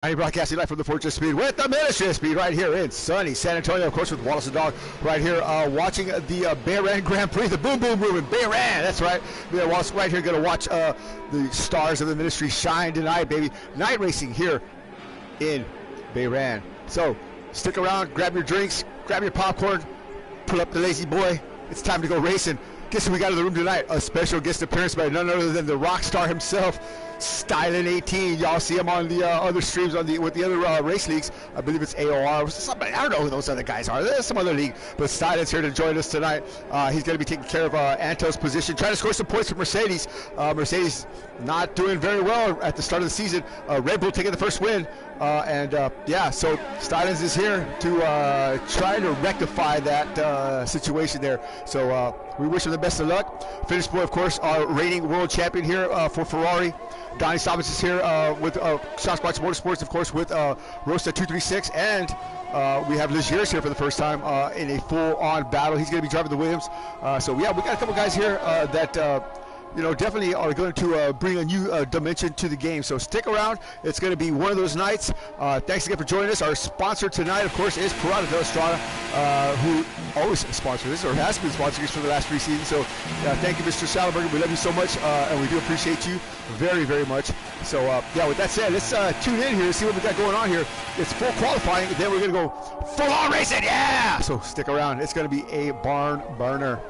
I'm broadcasting live from the Fortress Speed with the Ministry of Speed right here in sunny San Antonio, of course, with Wallace the Dog right here watching the Barhain Grand Prix, the Boom Boom Boom in Barhain. That's right. Yeah, Wallace right here going to watch the stars of the Ministry shine tonight, baby. Night racing here in Barhain. So stick around, grab your drinks, grab your popcorn, pull up the lazy boy. It's time to go racing. Guess who we got in the room tonight? A special guest appearance by none other than the rock star himself, Styling 18. Y'all see him on the other streams with the other race leagues. I believe it's AOR. Somebody, I don't know who those other guys are. There's some other league, but Styling's here to join us tonight. He's going to be taking care of Anto's position, trying to score some points for Mercedes. Mercedes not doing very well at the start of the season. Red Bull taking the first win. Yeah, so Stylings is here to try to rectify that situation there. So we wish him the best of luck. Finish boy, of course, our reigning world champion here for Ferrari. Donnie Stobbins is here with Sean Spots Motorsports, of course, with Rosta 236, and we have Legier's here for the first time in a full-on battle. He's going to be driving the Williams. So yeah, we got a couple guys here that you know, definitely are going to bring a new dimension to the game. So stick around. It's going to be one of those nights. Thanks again for joining us. Our sponsor tonight, of course, is Parada de Estrada, who always sponsors us or has been sponsoring us for the last 3 seasons. So thank you, Mr. Schallenberger. We love you so much, and we do appreciate you very, very much. So yeah, with that said, let's tune in here and see what we got going on here. It's full qualifying, and then we're going to go full-on racing. Yeah! So stick around. It's going to be a barn burner.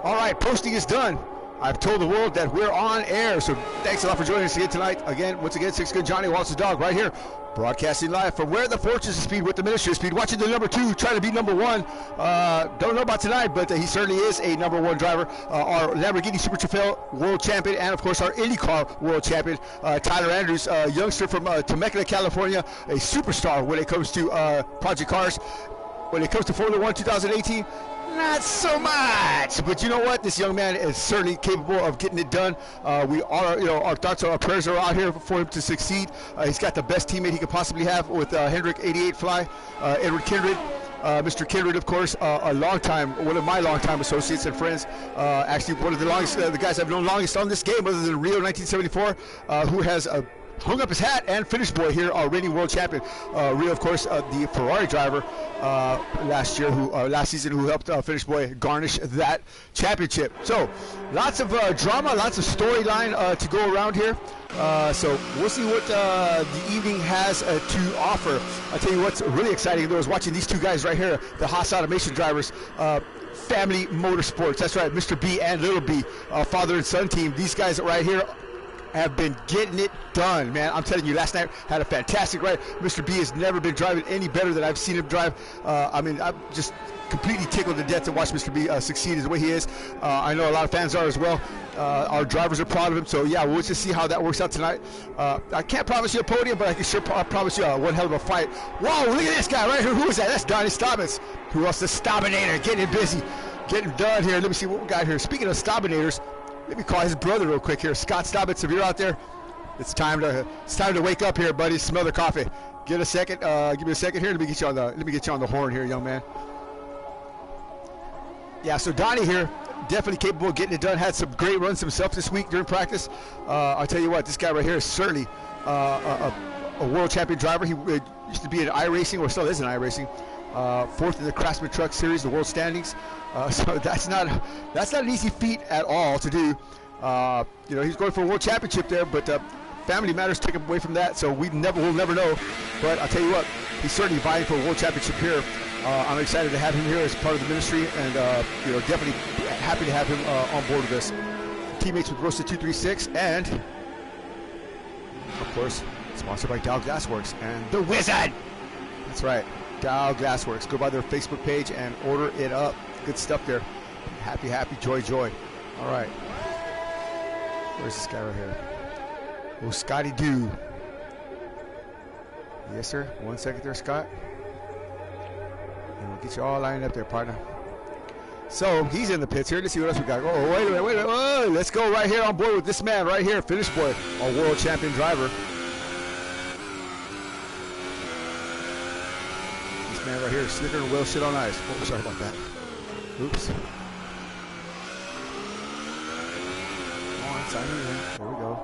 All right, posting is done. I've told the world that we're on air. So thanks a lot for joining us again tonight. Again, once again, Six Good Johnny Wallace's dog right here, broadcasting live from where the fortress of speed with the Ministry of Speed. Watching the number 2 trying to be number 1. Don't know about tonight, but he certainly is a number 1 driver. Our Lamborghini Super Trofeo world champion, and of course our IndyCar world champion, Tyler Andrews, a youngster from Temecula, California, a superstar when it comes to Project Cars. When it comes to Formula 1 2018, not so much. But you know what? This young man is certainly capable of getting it done. We are, our thoughts and our prayers are out here for him to succeed. He's got the best teammate he could possibly have with Hendrick 88 Fly, Edward Kindred. Mr. Kindred, of course, one of my longtime associates and friends. Actually, one of the longest, the guys I've known longest on this game, other than Rio 1974, who has hung up his hat, and Finish Boy here, our reigning world champion. Rio, of course, the Ferrari driver last season, who helped Finish Boy garnish that championship. So, lots of drama, lots of storyline to go around here. So we'll see what the evening has to offer. I'll tell you what's really exciting, though, is watching these two guys right here, the Haas Automation drivers. Family Motorsports. That's right, Mr. B and Little B, father and son team. These guys right here have been getting it done, man. I'm telling you, last night had a fantastic ride. Mr. B has never been driving any better than I've seen him drive. I'm just completely tickled to death to watch Mr. B succeed the way he is. I know a lot of fans are as well. Our drivers are proud of him. So yeah, we'll just see how that works out tonight. I can't promise you a podium, but I can sure promise you one hell of a fight. Whoa, look at this guy right here. Who is that? That's Donnie Stobbins. Who else? The Stobbinator, getting it busy, getting done here. Let me see what we got here. Speaking of Stobbinators, let me call his brother real quick here. Scott Stobbins, if you're out there, it's time to wake up here, buddy. Smell the coffee. Get a second. Give me a second here. Let me get you on the horn here, young man. Yeah, so Donnie here, definitely capable of getting it done. Had some great runs himself this week during practice. I'll tell you what, this guy right here is certainly a world champion driver. He used to be in iRacing, or still is in iRacing. 4th in the Craftsman Truck Series, the world standings. So that's not an easy feat at all to do. He's going for a world championship there, but family matters take him away from that. So we'll never know. But I'll tell you what, he's certainly vying for a world championship here. I'm excited to have him here as part of the ministry, and definitely happy to have him on board with us. Teammates with Roasted 236, and of course, sponsored by Dow Glassworks and the Wizard. That's right. Dow Glassworks. Go by their Facebook page and order it up. Good stuff there. Happy, joy. All right. Where's this guy right here? Oh, Scotty Doo. Yes, sir. 1 second there, Scott. And we'll get you all lined up there, partner. So he's in the pits here. Let's see what else we got. Oh, wait a minute. Oh, let's go right here on board with this man right here, Finish Boy, our world champion driver. Man right here, slicker and well shit on ice. Oh, sorry about that. Oops. Come on, sign me in. There we go.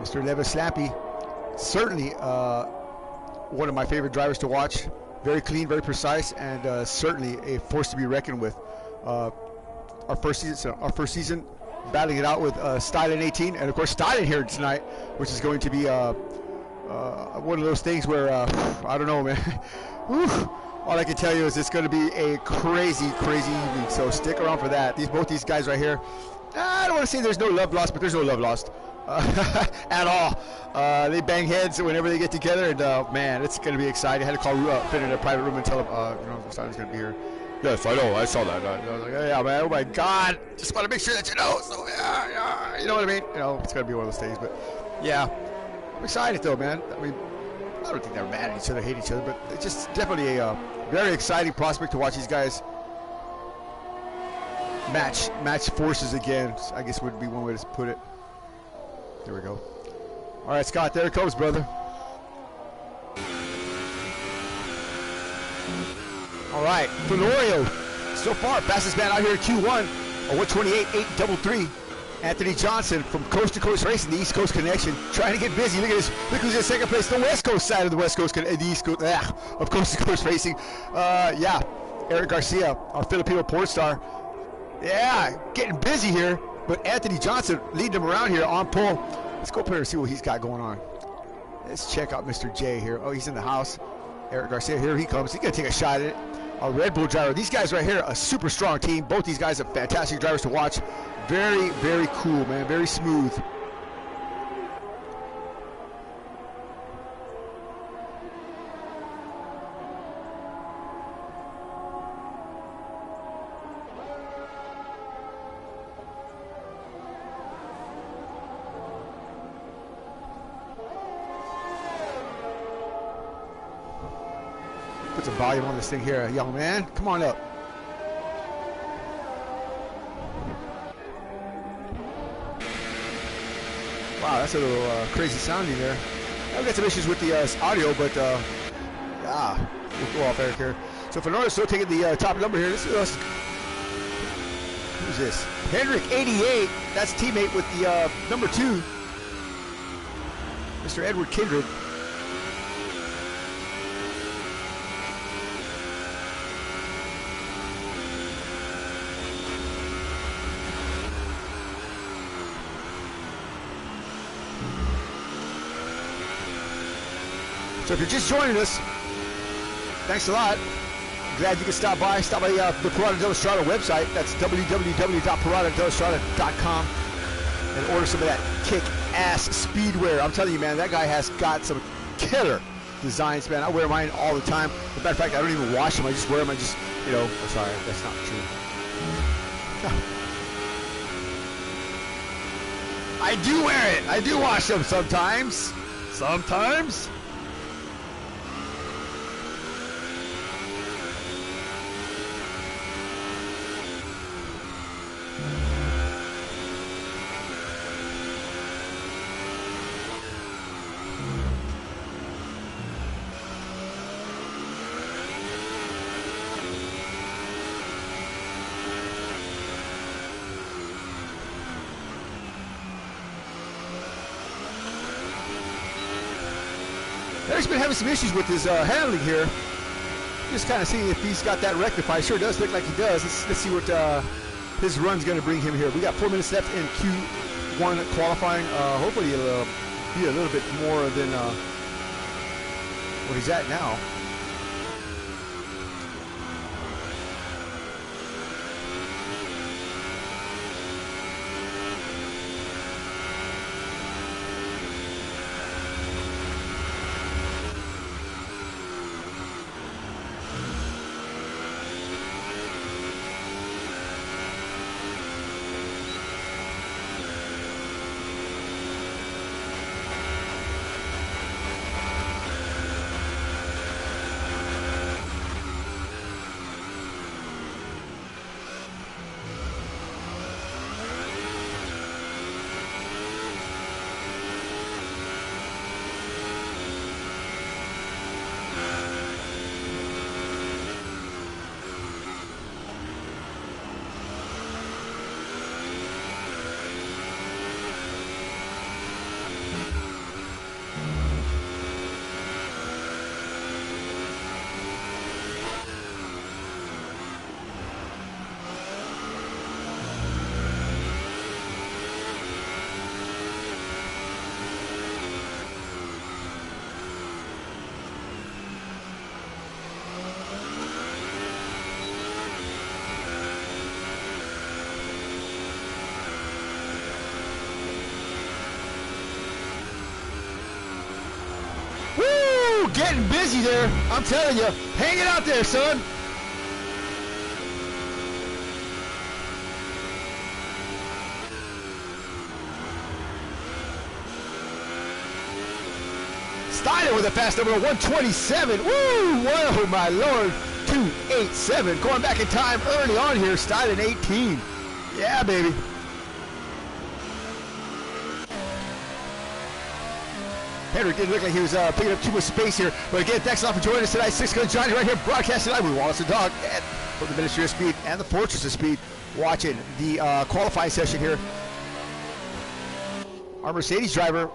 Mr. Levis Slappy, certainly one of my favorite drivers to watch. Very clean, very precise, and certainly a force to be reckoned with. Our first season, battling it out with Stylen 18, and of course Stylen here tonight, which is going to be one of those things where I don't know, man. All I can tell you is it's going to be a crazy evening. So stick around for that. Both these guys right here. I don't want to say there's no love lost, but there's no love lost at all. They bang heads whenever they get together, and man, it's going to be exciting. I had to call Finn in a private room and tell him, Stylen's going to be here. Yes, I know. I saw that. I was like, yeah, man. Oh my God. Just want to make sure that you know. So yeah, you know what I mean. It's going to be one of those things. But yeah, I'm excited though, man. I mean, I don't think they're mad at each other, hate each other, but it's just definitely a very exciting prospect to watch these guys match forces again. I guess would be one way to put it. There we go. All right, Scott, there it comes, brother. All right, Florio, so far, fastest man out here at Q1, a 128.833. Anthony Johnson from Coast to Coast Racing, the East Coast Connection, trying to get busy. Look at this. Look who's in second place, the West Coast side of the West Coast, the East Coast of Coast to Coast Racing. Yeah, Eric Garcia, our Filipino porn star. Yeah, getting busy here. But Anthony Johnson leading him around here on pole. Let's go up here and see what he's got going on. Let's check out Mr. J here. Oh, he's in the house. Eric Garcia, here he comes. He's going to take a shot at it. A Red Bull driver. These guys right here, a super strong team. Both these guys are fantastic drivers to watch. Very, very cool, man. Very smooth. Put some volume on this thing here, young man. Come on up. Wow, that's a little crazy sounding there. I've got some issues with the audio, but yeah, we'll go off Eric here. So Fernando still taking the top number here. This is us. Who's this? Hendrick, 88. That's teammate with the number 2, Mr. Edward Kindred. So if you're just joining us, thanks a lot. Glad you could stop by. Stop by the Parada della Strada website. That's www.paradadelastrada.com and order some of that kick-ass speedwear. I'm telling you, man, that guy has got some killer designs, man. I wear mine all the time. As a matter of fact, I don't even wash them. I just wear them. I just, you know, oh, sorry, that's not true. I do wear it. I do wash them sometimes. Sometimes. Eric's been having some issues with his handling here. Just kind of seeing if he's got that rectified. Sure does look like he does. Let's see what his run's going to bring him here. We got 4 minutes left in Q1 qualifying. Hopefully it'll be a little bit more than where he's at now. Getting busy there, I'm telling you. Hang it out there, son. Steiner with a fast number 127. Woo! Whoa, my lord. 287. Going back in time early on here. Steiner 18. Yeah, baby. Hendrick didn't look like he was picking up too much space here. But again, thanks a lot for joining us tonight. Six Gun Johnny right here, broadcasting live with Wallace the Dog from the Ministry of Speed and the Fortress of Speed, watching the qualifying session here. Our Mercedes driver,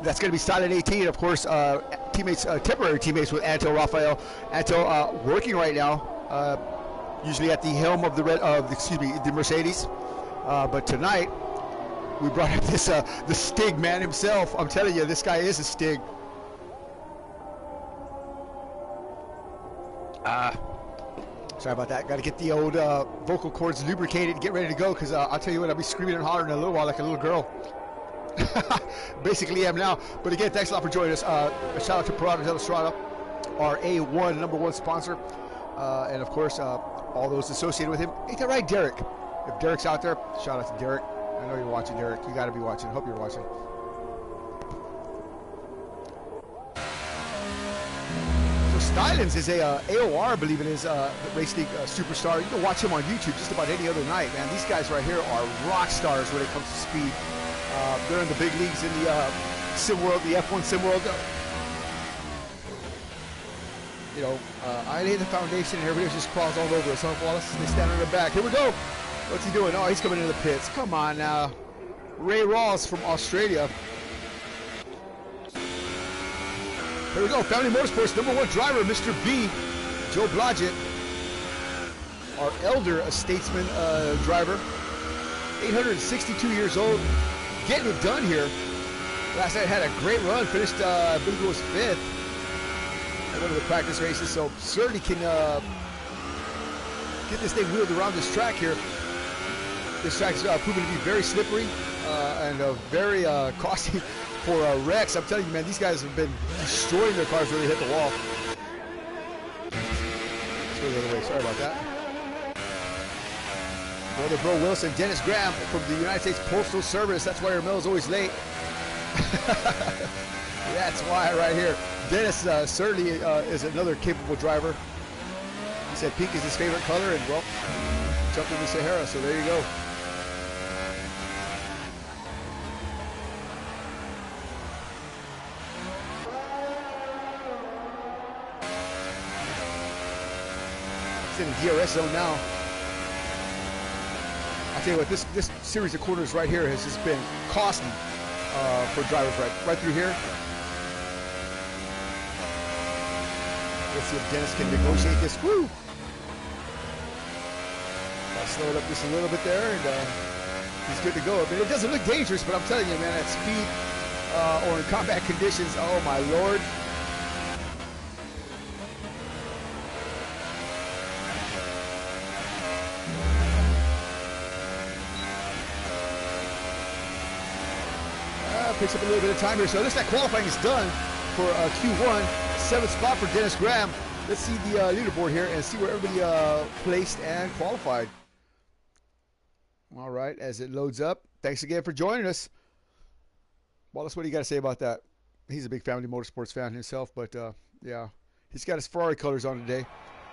that's going to be started at 18. Of course, teammates, temporary teammates with Anto Rafael. Anto working right now, usually at the helm of the the Mercedes. But tonight, we brought up this the Stig man himself. I'm telling you, this guy is a Stig. Sorry about that. Got to get the old vocal cords lubricated, get ready to go, because I'll tell you what, I'll be screaming and hollering in a little while like a little girl. Basically am now. But again, thanks a lot for joining us. A shout out to Parada del Estrada, our A1 #1 sponsor, and of course all those associated with him. Ain't that right, Derek? If Derek's out there, shout out to Derek. I know you're watching, Derek. You got to be watching. Hope you're watching. So Stylins is a AOR, I believe it is, race league superstar. You can watch him on YouTube just about any other night, man. These guys right here are rock stars when it comes to speed. They're in the big leagues in the sim world, the F1 sim world. You know, I laid the foundation and everybody just crawls all over us, huh, Wallace? They stand on their back. Here we go. What's he doing? Oh, he's coming into the pits. Come on now. Ray Rawls from Australia. Here we go. Family Motorsports #1 driver, Mr. B, Joe Blodgett. Our elder statesman driver. 862 years old. Getting it done here. Last night had a great run. Finished, I believe it was 5th at one of the practice races. So certainly can get this thing wheeled around this track here. This track is proven to be very slippery and very costly for wrecks. I'm telling you, man, these guys have been destroying their cars when they hit the wall. Let's go the other way. Sorry about that. Brother Bro Wilson, Dennis Graham from the United States Postal Service. That's why your mail is always late. That's why right here. Dennis certainly is another capable driver. He said pink is his favorite color, and well, jumped in the Sahara, so there you go. He's in the DRS zone now. I'll tell you what, this series of corners right here has just been costly for drivers right through here. Let's see if Dennis can negotiate this. Woo! I'll slow it up just a little bit there, and he's good to go. I mean, it doesn't look dangerous, but I'm telling you, man, at speed or in combat conditions, oh my lord. Picks up a little bit of time here. So this that qualifying is done for Q1. 7th spot for Dennis Graham. Let's see the leaderboard here and see where everybody placed and qualified. All right, as it loads up. Thanks again for joining us. Wallace, what do you got to say about that? He's a big Family Motorsports fan himself, but yeah, he's got his Ferrari colors on today.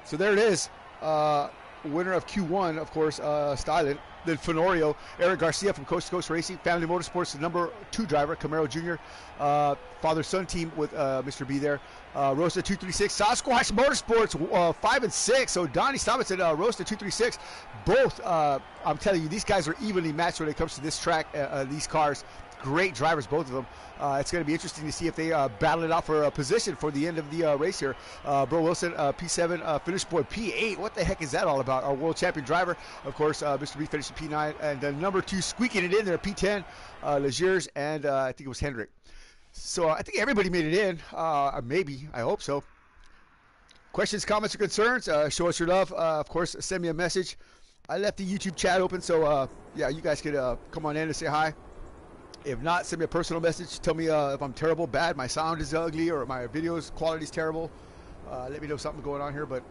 So there it is. Winner of Q1, of course, Stylen. Then Fenorio, Eric Garcia from Coast to Coast Racing. Family Motorsports, the #2 driver, Camaro Jr. Father-son team with Mr. B there. Roasta 236, Sasquatch Motorsports 5 and 6. So Donnie Stobbins and Roasta 236, both. I'm telling you, these guys are evenly matched when it comes to this track. These cars, great drivers, both of them. It's going to be interesting to see if they battle it out for a position for the end of the race here. Bro Wilson, P7, finished boy P8. What the heck is that all about? Our world champion driver, of course, Mr. B finished P9, and the #2 squeaking it in there, P10, Legiers, and I think it was Hendrick. So I think everybody made it in. Maybe, I hope so. Questions, comments, or concerns? Show us your love. Of course, send me a message. I left the YouTube chat open, so yeah, you guys could come on in and say hi. If not, send me a personal message. Tell me if I'm terrible, bad, my sound is ugly, or my video's quality is terrible. Let me know something going on here. But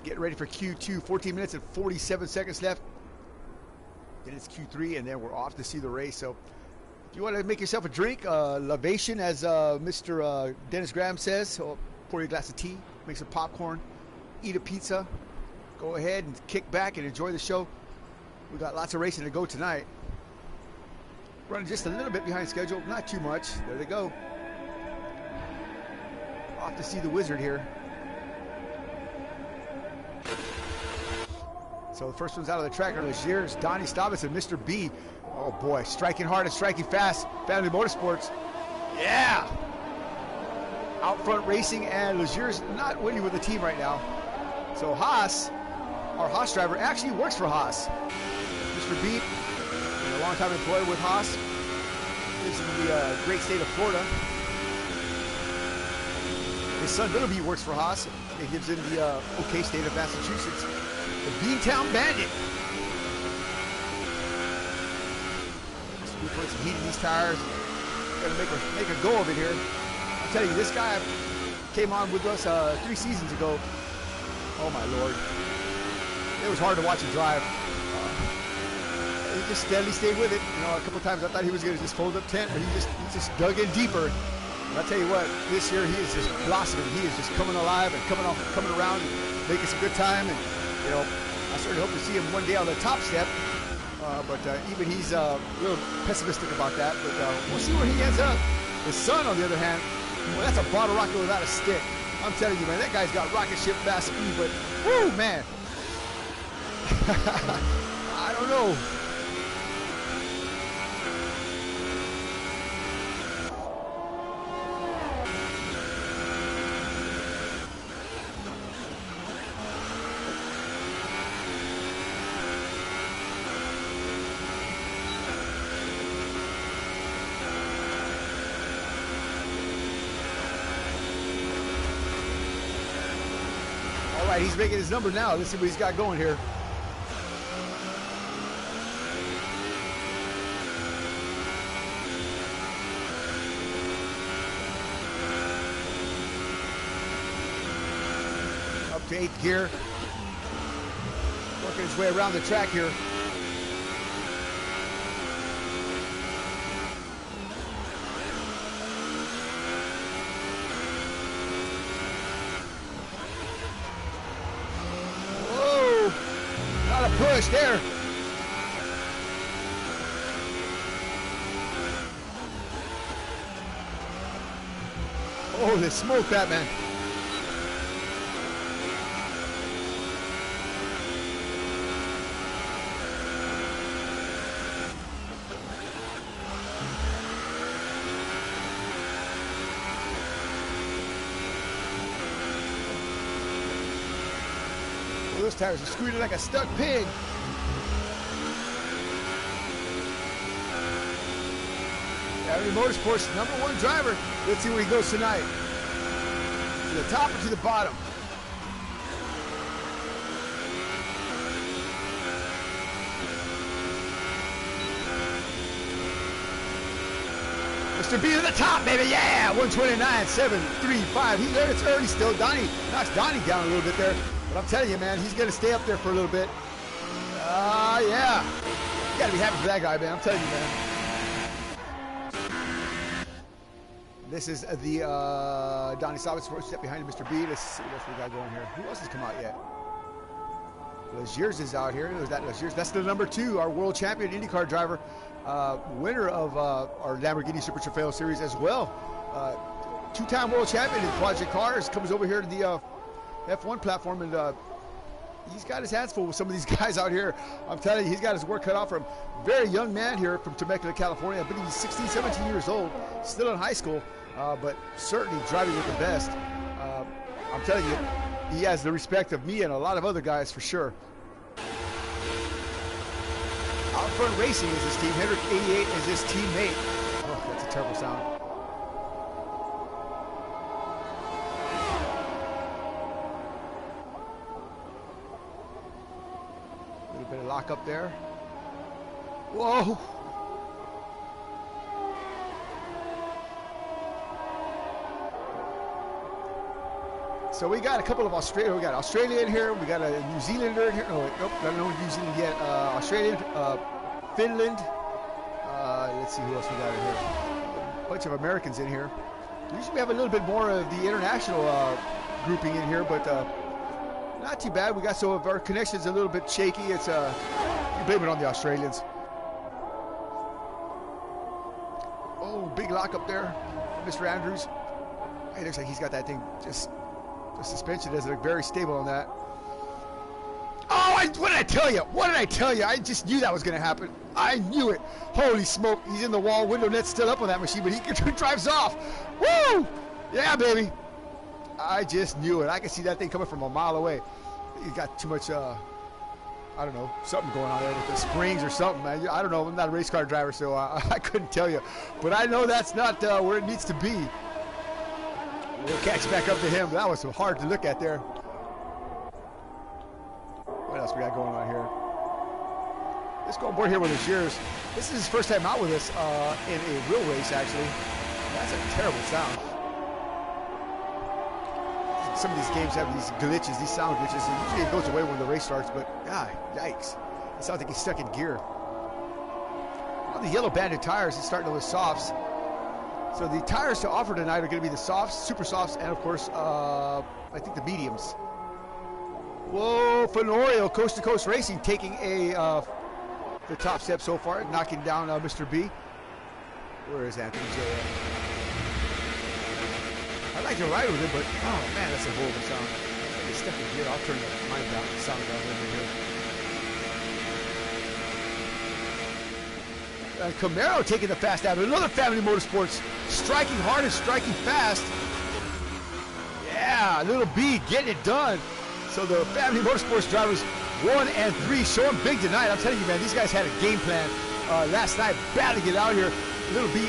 getting ready for Q2, 14 minutes and 47 seconds left. Then it's Q3, and then we're off to see the race. So if you want to make yourself a drink, libation, as Mr. Dennis Graham says, or pour you a glass of tea, make some popcorn, eat a pizza, go ahead and kick back and enjoy the show. We got lots of racing to go tonight. Running just a little bit behind schedule, not too much. There they go. Off to see the wizard here. So the first one's out of the track are Legiers, Donnie Stobbins, and Mr. B. Oh boy, striking hard and striking fast. Family Motorsports. Yeah! Out front racing, and Legiers not winning with the team right now. So Haas, our Haas driver, actually works for Haas. Mr. Beat, a longtime employee with Haas. Lives in the great state of Florida. His son Little Beat works for Haas. He lives in the okay state of Massachusetts. The Beantown Bandit. Mr. Beat putting some heat in these tires. Gonna make a go of it here. I'll tell you, this guy came on with us 3 seasons ago. Oh my Lord. It was hard to watch him drive. He just steadily stayed with it. You know, a couple times I thought he was going to just fold up tent, but he just dug in deeper. And I'll tell you what, this year he is just blossoming. He is just coming alive and coming around and making some good time. And, you know, I certainly hope to see him one day on the top step. But even he's a little pessimistic about that. But we'll see where he ends up. His son, on the other hand, well, that's a bottle rocket without a stick. I'm telling you, man, that guy's got rocket ship fast speed, but whoo, man. I don't know. All right, he's making his number now. Let's see what he's got going here. Up to 8th gear. Working his way around the track here. Push there. Holy smoke, that man. Those tires are squealing like a stuck pig. Gravity Motorsports' #1 driver. Let's see where he goes tonight. To the top or to the bottom? Mr. B to the top, baby, yeah! 129.735. He's there, it's early still. Donnie knocks Donnie down a little bit there. But I'm telling you, man, he's going to stay up there for a little bit. Yeah. You got to be happy for that guy, man. I'm telling you, man. This is the Donnie Sabit's first step behind Mr. B. Let's see what else we got going here. Who else has come out yet? Legiers is out here. That's the #2, our world champion IndyCar driver. Winner of our Lamborghini Super Trofeo Series as well. 2-time world champion in Project Cars. Comes over here to the F1 platform, and he's got his hands full with some of these guys out here. I'm telling you, he's got his work cut out for him. Very young man here from Temecula, California. I believe he's 16, 17 years old, still in high school, but certainly driving with the best. I'm telling you, he has the respect of me and a lot of other guys for sure. Out Front Racing is his team. Hendrick 88 is his teammate. Oh, that's a terrible sound. Bit of lock up there. Whoa! So we got a couple of Australia. We got Australia in here. We got a New Zealander in here. Oh, nope, not New Zealand yet. Australian, Finland. Let's see who else we got in here. A bunch of Americans in here. Usually we have a little bit more of the international grouping in here, but. Not too bad. We got some of our connections a little bit shaky. It's you blame it on the Australians. Oh, big lock up there, Mr. Andrews. It looks like he's got that thing just the suspension doesn't look very stable on that. Oh, what did I tell you? What did I tell you? I just knew that was going to happen. I knew it. Holy smoke! He's in the wall. Window net's still up on that machine, but he drives off. Woo! Yeah, baby. I just knew it. I could see that thing coming from a mile away. He got too much I don't know, something going on there with the springs or something, man. I don't know. I'm not a race car driver, so I couldn't tell you. But I know that's not where it needs to be. We'll catch back up to him. That was hard to look at there. What else we got going on here? Let's go aboard here with his years. This is his first time out with us in a real race, actually. That's a terrible sound. Some of these games have these glitches, these sound glitches, and usually it goes away when the race starts, but yikes. It sounds like he's stuck in gear. On the yellow banded tires, he's starting with softs. So the tires to offer tonight are going to be the softs, super softs, and of course, I think the mediums. Whoa, Fenorio, Coast to Coast Racing, taking the top step so far, knocking down Mr. B. Where is Anthony J? I like to ride with it, but oh man, that's a horrible sound. It's stuck in gear. I'll turn mine down, the sound down over here. Camaro taking the fast out. Another Family Motorsports striking hard and striking fast. Yeah, little B getting it done. So the Family Motorsports drivers 1 and 3 showing big tonight. I'm telling you, man, these guys had a game plan last night. Bad to get out here. Little B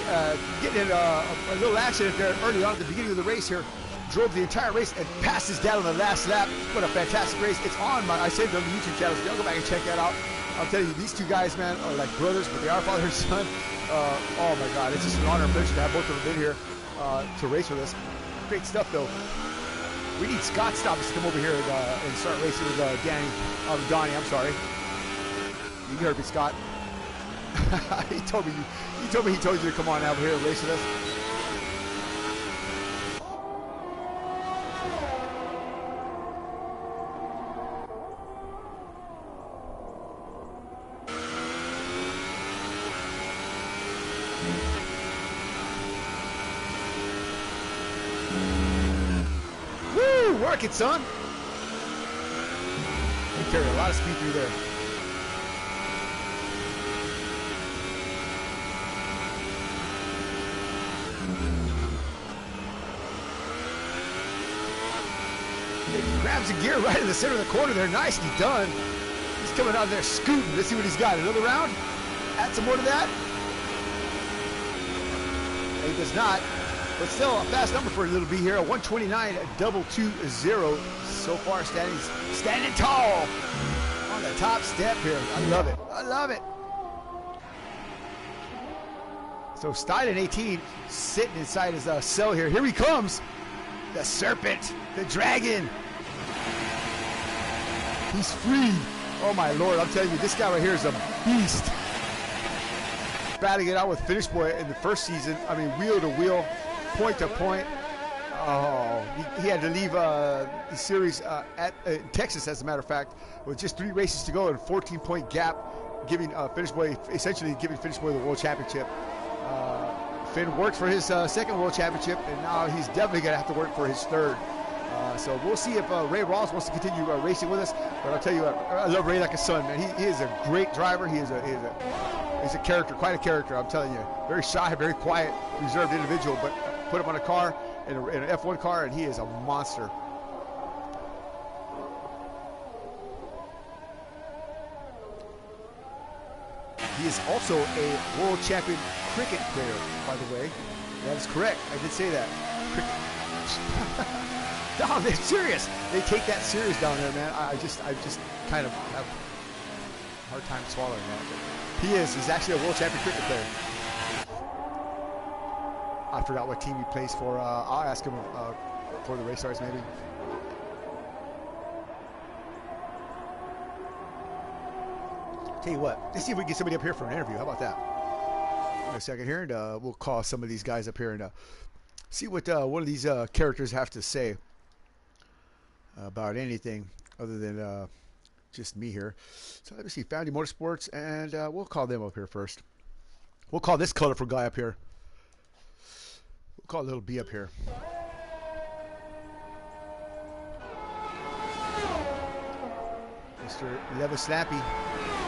getting in a little accident there early on at the beginning of the race here. Drove the entire race and passed his dad on the last lap. What a fantastic race. It's on I saved it on the YouTube channel, so y'all go back and check that out. I'll tell you, these two guys, man, are like brothers, but they are father and son. Oh my God, it's just an honor and pleasure to have both of them in here to race with us. Great stuff, though. We need Scott Stobbs to come over here and start racing with Donnie, I'm sorry. You heard me, Scott. he told me he told you to come on over here and race with us. Woo! Work it, son. You carry a lot of speed through there. Grabs a gear right in the center of the corner there. Nicely done. He's coming out there scooting. Let's see what he's got. Another round? Add some more to that? He does not. But still, a fast number for a little B here. A 129.220 so far, standing tall on the top step here. I love it. I love it. So Stein 18 sitting inside his cell here. Here he comes. The serpent, the dragon. He's free. Oh my Lord, I'm telling you, this guy right here is a beast. Battling it out with Finish Boy in the first season. I mean, wheel to wheel, point to point. Oh, he had to leave the series at Texas, as a matter of fact, with just 3 races to go and a 14-point gap, giving Finish Boy, essentially giving Finish Boy the World Championship. Finn worked for his second World Championship, and now he's definitely going to have to work for his third. So we'll see if Ray Rawls wants to continue racing with us. But I'll tell you what, I love Ray like a son, man. He is a great driver. He's a character, quite a character, I'm telling you. Very shy, very quiet, reserved individual, but put him on a car, in an F1 car, and he is a monster. He is also a world champion cricket player, by the way. That is correct. I did say that. Cricket. No, they're serious. They take that serious down there, man. I just kind of have a hard time swallowing that. But he's actually a world champion cricket player. I forgot what team he plays for. I'll ask him for the race stars, maybe. Tell you what, let's see if we can get somebody up here for an interview. How about that? In a second here, and we'll call some of these guys up here and see what one of these characters have to say about anything other than just me here. So let me see, Family Motorsports, and we'll call them up here first. We'll call this colorful guy up here. We'll call little B up here. Mr. Levis Slappy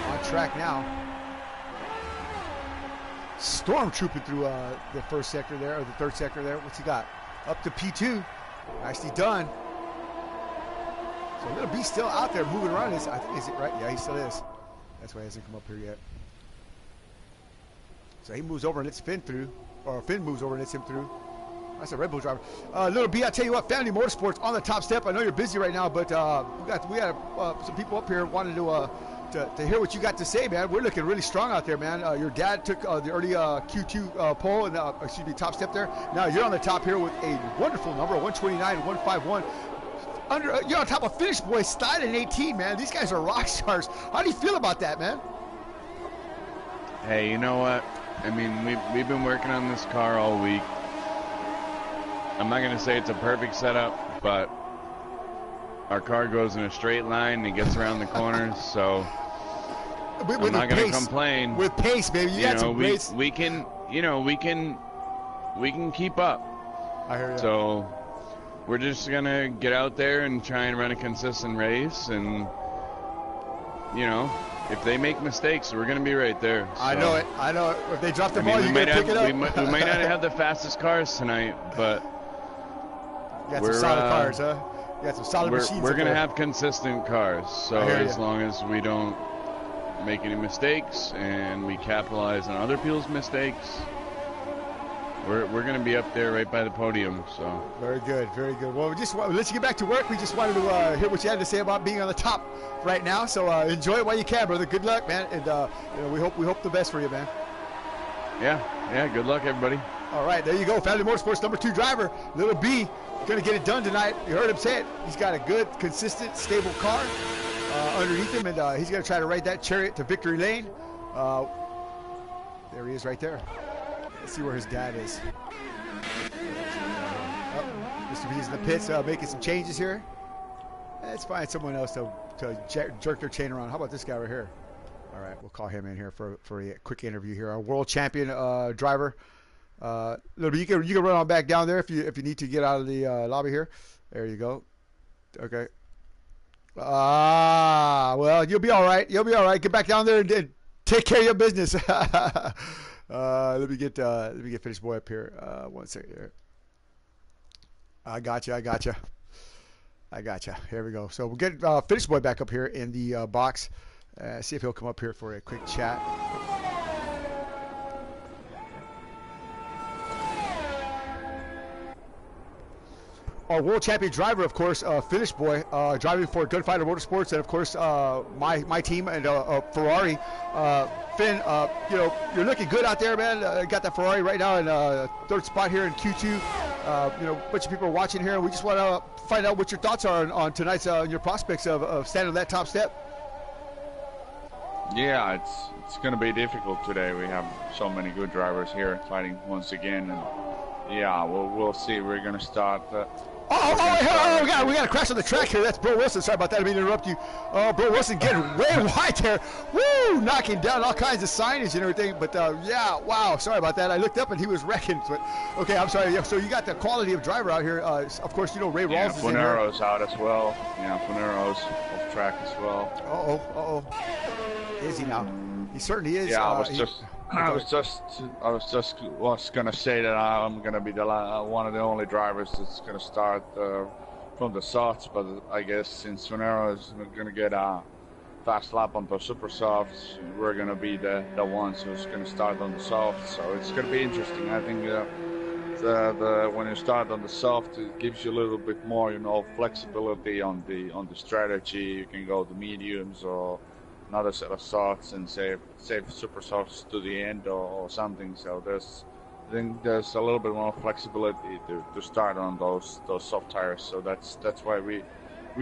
on track now. Stormtrooping through the first sector there, or the third sector there. What's he got? Up to P2. Nicely done. So Little B still out there moving around. Is it right? Yeah, he still is. That's why he hasn't come up here yet. So he moves over and lets Finn through, or Finn moves over and lets him through. That's a Red Bull driver. Little B, I tell you what, Family Motorsports on the top step. I know you're busy right now, but we got some people up here wanting to hear what you got to say, man. We're looking really strong out there, man. Your dad took the early Q2 pole and top step there. Now you're on the top here with a wonderful number, 129, 151. You're on top of Finish Boy, Stein and 18, man. These guys are rock stars. How do you feel about that, man? Hey, you know what? I mean, we've been working on this car all week. I'm not going to say it's a perfect setup, but our car goes in a straight line and it gets around the corners, so I'm not going to complain. With pace, baby. You got some pace. We can keep up. I hear you. So we're just going to get out there and try and run a consistent race, and if they make mistakes, we're going to be right there. So, I know it. If they drop the ball, you're going to pick it up. We might not have the fastest cars tonight, but you got some solid cars, huh? You got some solid machines. We're going to have consistent cars, so as long as we don't make any mistakes and we capitalize on other people's mistakes, we're going to be up there right by the podium. So very good, very good. Well, we'll let you get back to work. We just wanted to hear what you had to say about being on the top right now. So enjoy it while you can, brother. Good luck, man, and we hope the best for you, man. Yeah. Good luck, everybody. All right, there you go. Family Motorsports number 2 driver, Little B, going to get it done tonight. You heard him say it. He's got a good, consistent, stable car underneath him, and he's going to try to ride that chariot to victory lane. There he is right there. Let's see where his dad is. Mr. B's in the pits making some changes here. Let's find someone else to jerk their chain around. How about this guy right here? All right, we'll call him in here for a quick interview here. Our world champion driver. Little bit, you can run on back down there if you need to get out of the lobby here. There you go. Okay. Well, you'll be all right. Get back down there and take care of your business. Let me get Finish Boy up here. 1 second here. I got you. Here we go. So we'll get Finish Boy back up here in the box. See if he'll come up here for a quick chat. Our world champion driver, of course, Finish Boy, driving for Gunfighter Motorsports, and of course my team and Ferrari. Finn, you're looking good out there, man. Got that Ferrari right now in 3rd spot here in Q2. A bunch of people are watching here, and we just want to find out what your thoughts are on tonight's your prospects of standing on that top step. Yeah, it's going to be difficult today. We have so many good drivers here fighting once again, and yeah, we'll see. We're going to start. Oh, God, we got a crash on the track here. That's Bro Wilson. Sorry about that. I didn't mean to interrupt you. Bro Wilson getting way wide there. Woo! Knocking down all kinds of signage and everything. But, yeah, wow. Sorry about that. I looked up and he was wrecking. But, okay, I'm sorry. Yeah, so you got the quality of driver out here. Of course, Ray Rawls is in here. Funero's out as well. Yeah, Funero's off track as well. Uh-oh. Is he now? He certainly is. Yeah, I was just gonna say that I'm gonna be one of the only drivers that's gonna start from the softs, but I guess since Funero is gonna get a fast lap on those super softs, we're gonna be the ones who's gonna start on the softs. So it's gonna be interesting. I think when you start on the soft, it gives you a little bit more, flexibility on the strategy. You can go to mediums or another set of softs and save super softs to the end or something. So I think there's a little bit more flexibility to start on those soft tires. So that's why we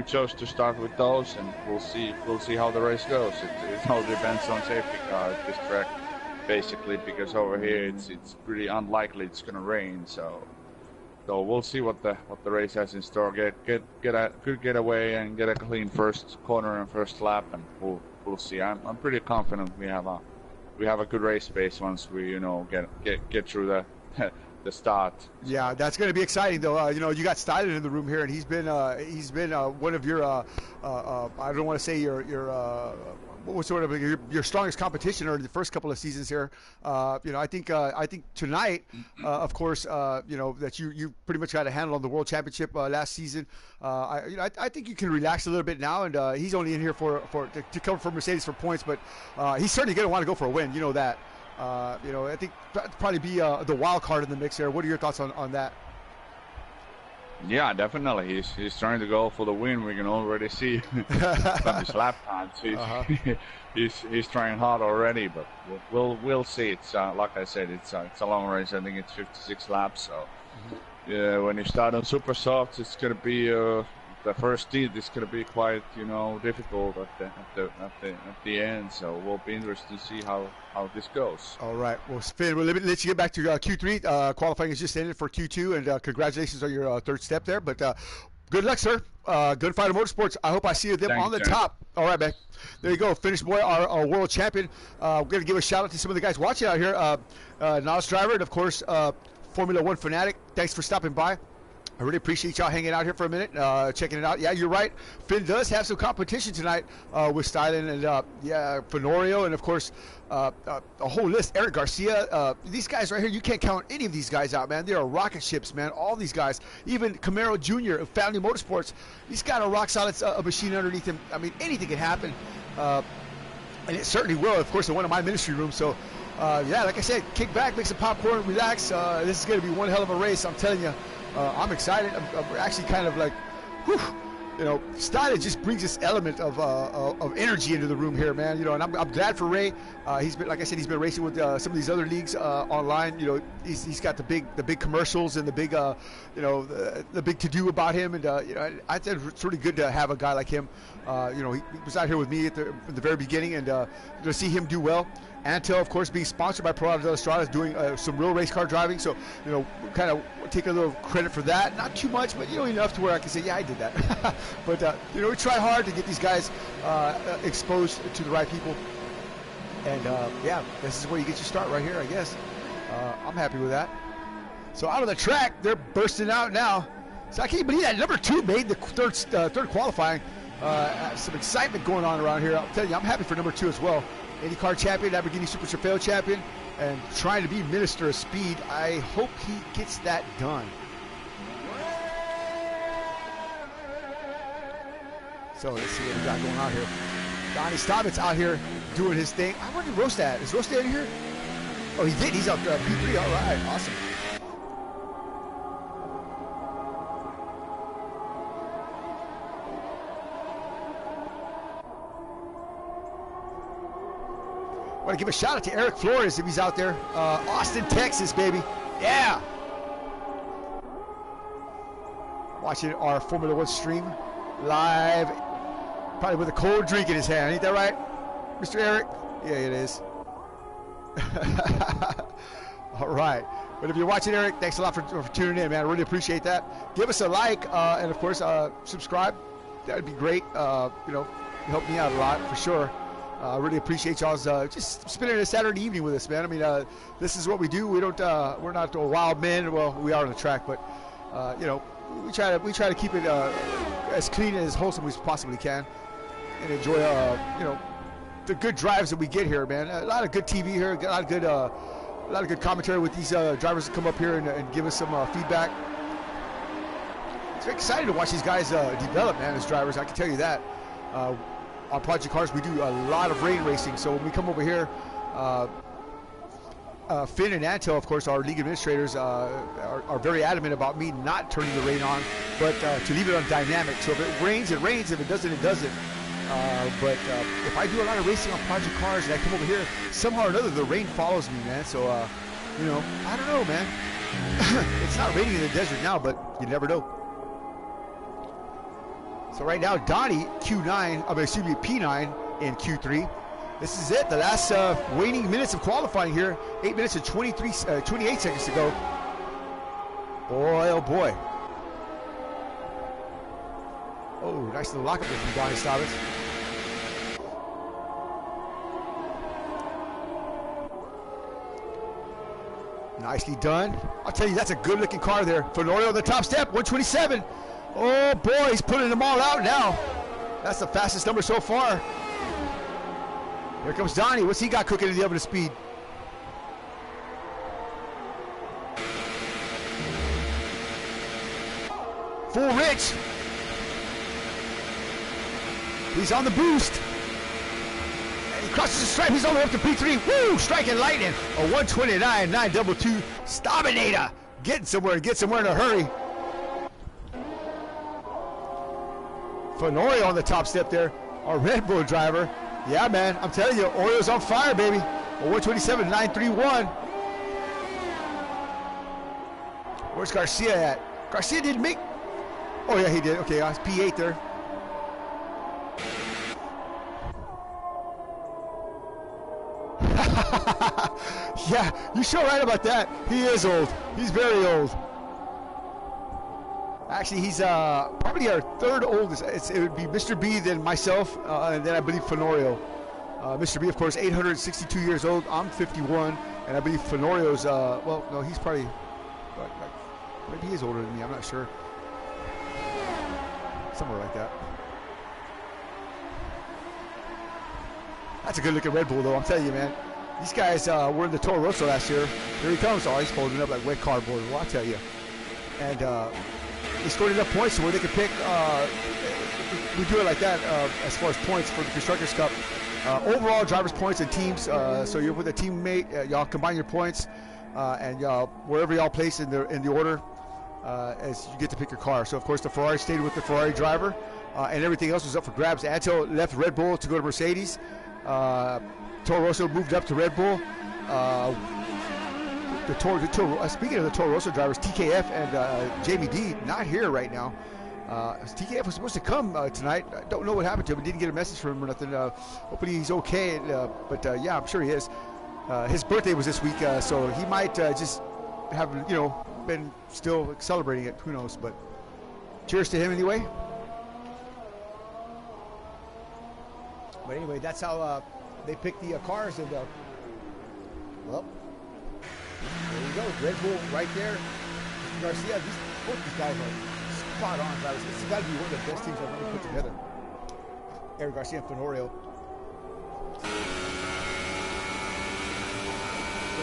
chose to start with those, and we'll see how the race goes. It all depends on safety car at this track, basically, because over here it's pretty unlikely it's gonna rain. So we'll see what the race has in store. Get a good getaway and get a clean first corner and first lap, and we'll see. I'm pretty confident we have a good race pace once we get through the the start. Yeah, that's going to be exciting, though. You know, you got Stylen in the room here, and he's been one of your I don't want to say your what was sort of your strongest competition in the first couple of seasons here. You know, I think tonight, of course, you know that you pretty much got a handle on the World Championship last season. I think you can relax a little bit now, and he's only in here to come from Mercedes for points, but he's certainly going to want to go for a win. You know that. You know, I think that'd probably be the wild card in the mix here. What are your thoughts on that? Yeah, definitely. He's trying to go for the win. We can already see from his lap times. He's trying hard already, but we'll see. It's like I said, it's a long race. I think it's 56 laps. So yeah, when you start on super softs, it's gonna be the first heat is going to be quite, you know, difficult at the end. So we'll be interested to see how this goes. All right. Well, Finn, we'll let you get back to Q3. Qualifying is just ended for Q2, and congratulations on your third step there. But good luck, sir. Gunfighter Motorsports. I hope I see them on the top. All right, man. There you go. Finnish boy, our world champion. We're going to give a shout out to some of the guys watching out here. Nas driver, and of course, Formula One fanatic. Thanks for stopping by. I really appreciate y'all hanging out here for a minute, checking it out. Yeah, you're right. Finn does have some competition tonight with Stylen and Fenorio, and of course a whole list. Eric Garcia. These guys right here, you can't count any of these guys out, man. They are rocket ships, man. All these guys, even Camaro Jr. of Family Motorsports, he's got a rock solid machine underneath him. I mean, anything can happen, and it certainly will. Of course, in one of my ministry rooms. So, yeah, like I said, kick back, make some popcorn, relax. This is going to be one hell of a race. I'm telling you. I'm excited. I'm actually kind of like, whew, you know, Stylen just brings this element of energy into the room here, man. You know, and I'm glad for Ray. He's been, like I said, he's been racing with some of these other leagues online. You know, he's got the big commercials and the big, you know, the big to do about him. And you know, I think it's really good to have a guy like him. You know, he was out here with me at the very beginning, and to see him do well. Antel, of course, being sponsored by Pro Auto de la Estrada, is doing some real race car driving. So, you know, kind of take a little credit for that. Not too much, but, you know, enough to where I can say, yeah, I did that. But, you know, we try hard to get these guys exposed to the right people. And, yeah, this is where you get your start right here, I guess. I'm happy with that. So out of the track, they're bursting out now. So I can't believe that number 2 made the third qualifying. Some excitement going on around here. I'll tell you, I'm happy for number 2 as well. IndyCar champion, Lamborghini Super Trofeo champion, and trying to be Minister of Speed. I hope he gets that done. So let's see what we got going on here. Donnie Stobbins out here doing his thing. I wonder Roast at. Is Roast in here? Oh, he did. He's up P3. All right, awesome. I want to give a shout out to Eric Flores if he's out there. Austin, Texas, baby. Yeah. Watching our Formula One stream live. Probably with a cold drink in his hand. Ain't that right, Mr. Eric? Yeah, it is. All right. But if you're watching, Eric, thanks a lot for tuning in, man. I really appreciate that. Give us a like, and of course, subscribe. That would be great. You know, help me out a lot for sure. I really appreciate y'all's just spending a Saturday evening with us, man. I mean, this is what we do. We don't, we're not wild men. Well, we are on the track, but you know, we try to keep it as clean and as wholesome as we possibly can, and enjoy, you know, the good drives that we get here, man. A lot of good TV here, a lot of good commentary with these drivers that come up here and give us some feedback. It's very exciting to watch these guys develop, man, as drivers. I can tell you that. On Project Cars, we do a lot of rain racing. So when we come over here, Finn and Antel, of course, our league administrators, are very adamant about me not turning the rain on, but to leave it on dynamic. So if it rains, it rains. If it doesn't, it doesn't. But if I do a lot of racing on Project Cars and I come over here, somehow or another, the rain follows me, man. So, you know, I don't know, man. It's not raining in the desert now, but you never know. So right now, Donnie, P9 in Q3. This is it, the last waning minutes of qualifying here. 8 minutes and 28 seconds to go. Boy, oh boy. Oh, nice little lockup there from Donnie Stobbins. Nicely done. I'll tell you, that's a good-looking car there. Fenorio on the top step, 127. Oh, boy, he's putting them all out now. That's the fastest number so far. Here comes Donnie. What's he got cooking in the oven of speed? Full Rich. He's on the boost. And he crosses the stripe. He's all the way up to P3. Woo! Striking lightning. A 129, 922. Stominator. Getting somewhere in a hurry. Fenorio on the top step there. Our Red Bull driver. Yeah, man. I'm telling you, Oreo's on fire, baby. A 127, 931. Where's Garcia at? Garcia didn't make. Oh, yeah, he did. Okay, it's P8 there. Yeah, you're sure right about that. He is old. He's very old. Actually, he's probably our third oldest. It would be Mr. B, then myself, and then I believe Fenorio. Mr. B, of course, 862 years old. I'm 51, and I believe Fenorio's, well, no, he's probably, maybe he is older than me. I'm not sure. Somewhere like that. That's a good-looking Red Bull, though. I'm telling you, man. These guys were in the Toro Rosso last year. Here he comes. Oh, he's folding up like wet cardboard. Well, I'll tell you. And they scored enough points to where they could pick. We do it like that as far as points for the Constructors' Cup. Overall, drivers' points and teams. So you're with a teammate. Y'all combine your points, and y'all wherever y'all place in the order, as you get to pick your car. So of course, the Ferrari stayed with the Ferrari driver, and everything else was up for grabs. Anto left Red Bull to go to Mercedes. Toro Rosso moved up to Red Bull. Speaking of the Toro Rosso drivers, TKF and Jamie D not here right now. TKF was supposed to come tonight. I don't know what happened to him. I didn't get a message from him or nothing. Hopefully he's okay. But yeah, I'm sure he is. His birthday was this week, so he might just have been still celebrating it. Who knows? But cheers to him anyway. But anyway, that's how they pick the cars. And well, there you go. Red Bull right there. Garcia. Both these guys are spot on drivers. This has got to be one of the best teams I've ever put together. Eric Garcia and Fenorio.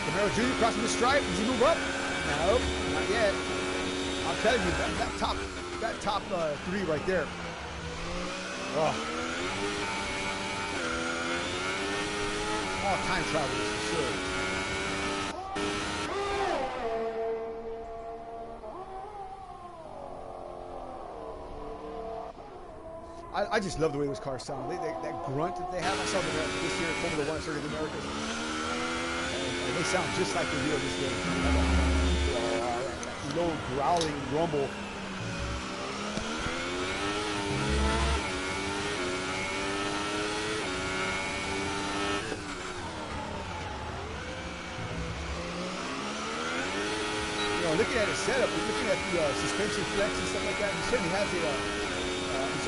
Camaro Jr. crossing the stripe. Does he move up? No, not yet. I'm telling you, that top three right there. Oh. All time travelers for sure. I just love the way those cars sound. That grunt that they have. I saw them this year at Formula One Circuit of the Americas. And they sound just like the real this year. That low growling rumble. Looking at his setup, looking at the suspension flex and stuff like that, he certainly has he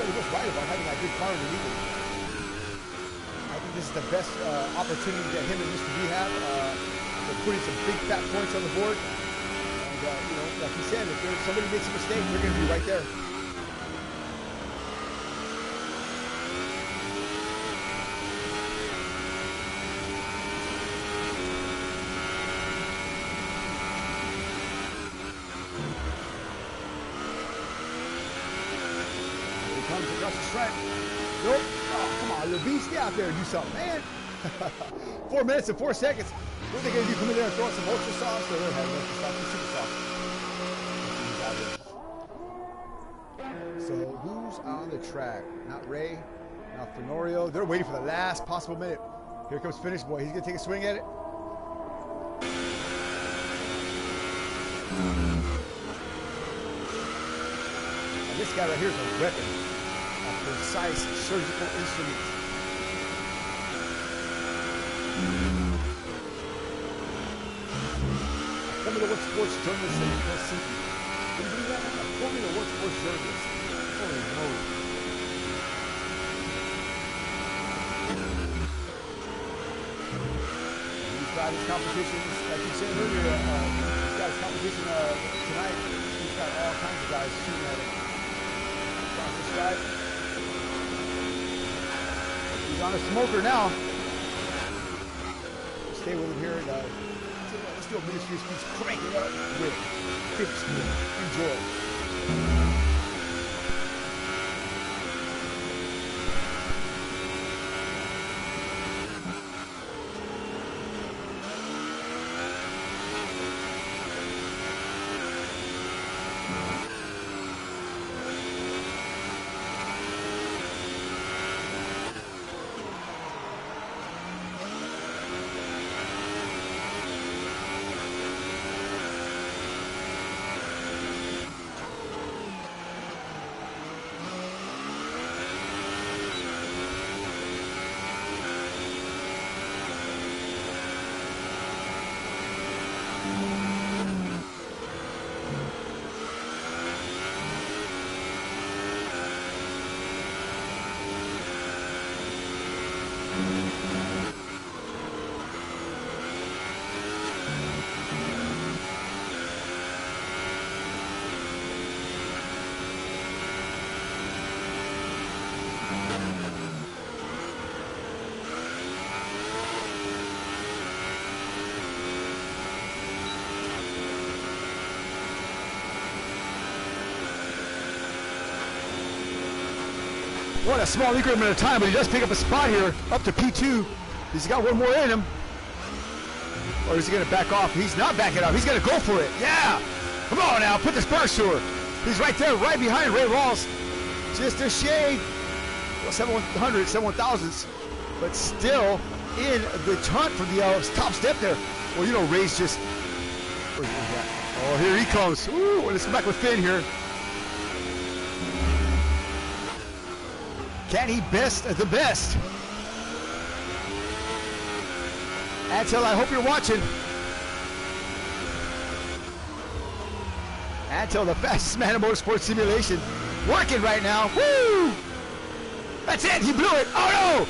certainly was right about having that good car underneath him. I think this is the best opportunity that him and Mr. B have. They're putting some big fat points on the board. And, like he said, if somebody makes a mistake, they're going to be right there. Across the stripe. Nope. Oh, come on, little beast. Get out there and do something, man. 4 minutes and 4 seconds. What are they going to do? Come in there and throw some ultra sauce? They don't have ultra sauce, super sauce. So who's on the track? Not Ray, not Fenorio. They're waiting for the last possible minute. Here comes Finish Boy. He's going to take a swing at it. And this guy right here is a weapon. A precise surgical instrument. Formula One sports journalist in Helsinki. Can you believe that? A Formula One sports journalist. Holy moly. He's got his competition, like you said earlier, he's got his competition tonight. He's got all kinds of guys shooting at him. This guy, he's on a smoker now. Stay with him here and let's do a ministry speech. Crank it up with 15. Enjoy. What a small increment of time, but he does pick up a spot here, up to P2. He's got one more in him. Or is he going to back off? He's not backing off. He's going to go for it. Yeah. Come on now. Put the spurs to her. He's right there, right behind Ray Rawls. Just a shade. Well, 7,100, 7,000s. But still in the hunt for the top step there. Well, you know, Ray's just... Where's that? Oh, here he comes. Ooh, let's come back with Finn here. Can he best the best? Antel, I hope you're watching. Antel, the fastest man in motorsport simulation, working right now. Woo! That's it. He blew it. Oh no!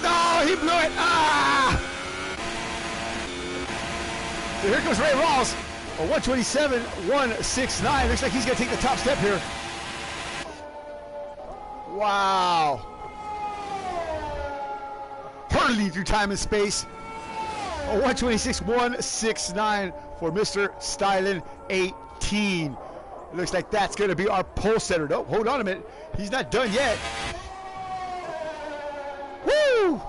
No, he blew it. Ah! So here comes Ray Rawls. A 127, 169. Looks like he's gonna take the top step here. Wow. Hurtling through time and space. A 126, 169 for Mr. Stylen 18. It looks like that's going to be our pole setter. No, hold on a minute. He's not done yet. Woo!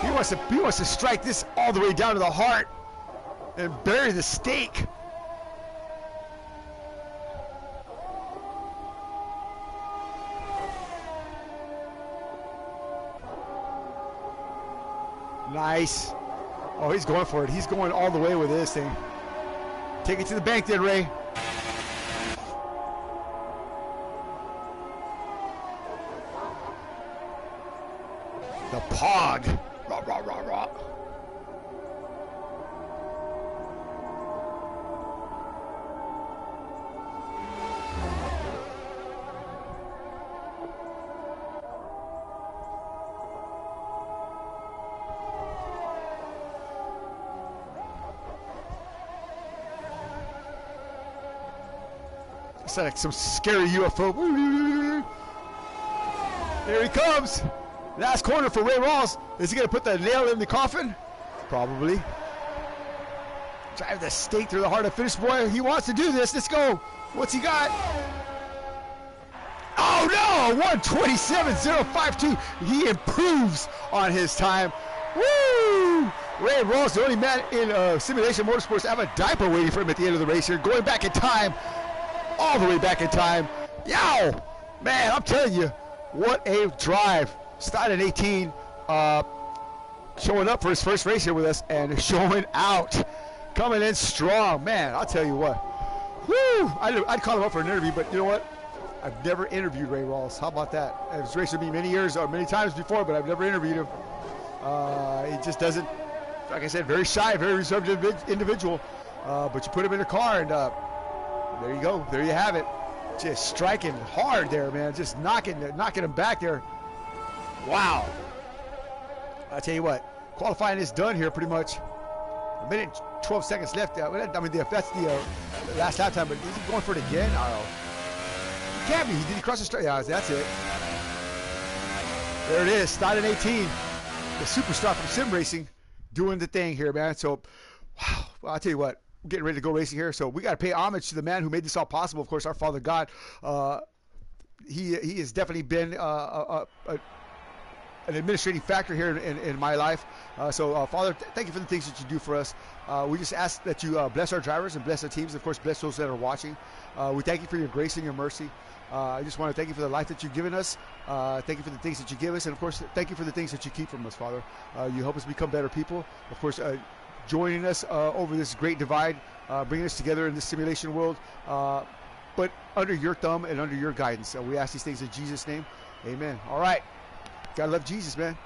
He wants to strike this all the way down to the heart and bury the stake. Nice. Oh, he's going for it. He's going all the way with this thing. Take it to the bank then, Ray. The Pog. Rah, rah, rah, rah. It's like some scary UFO. There he comes. Last corner for Ray Rawls. Is he going to put the nail in the coffin? Probably. Drive the stake through the heart of finish. Boy, he wants to do this. Let's go. What's he got? Oh no! 127.052. He improves on his time. Woo! Ray Rawls, the only man in simulation motorsports to have a diaper waiting for him at the end of the race here. Going back in time. All the way back in time. Yow! Man, I'm telling you, what a drive. Started 18, showing up for his first race here with us and showing out. Coming in strong. Man, I'll tell you what. Woo! I'd call him up for an interview, but you know what? I've never interviewed Ray Rawls. How about that? He's raced with me many years, or many times before, but I've never interviewed him. He just doesn't, like I said, very shy, very reserved individual. But you put him in a car and there you go. There you have it. Just striking hard there, man. Just knocking him back there. Wow. I tell you what, qualifying is done here pretty much. A minute and 12 seconds left. I mean, that's the last lap time, but is he going for it again? I don't know. He can't be. Did he cross the start? Yeah, that's it. There it is. Starting 18. The superstar from sim racing doing the thing here, man. So, wow. Well, I'll tell you what. We're getting ready to go racing here. So we got to pay homage to the man who made this all possible. Of course, our Father God. He has definitely been an administrating factor here in my life. So, Father, thank you for the things that you do for us. We just ask that you bless our drivers and bless our teams. Of course, bless those that are watching. We thank you for your grace and your mercy. I just want to thank you for the life that you've given us. Thank you for the things that you give us. And, of course, thank you for the things that you keep from us, Father. You help us become better people. Of course, joining us over this great divide, bringing us together in this simulation world, but under your thumb and under your guidance. We ask these things in Jesus' name. Amen. All right. Gotta love Jesus, man.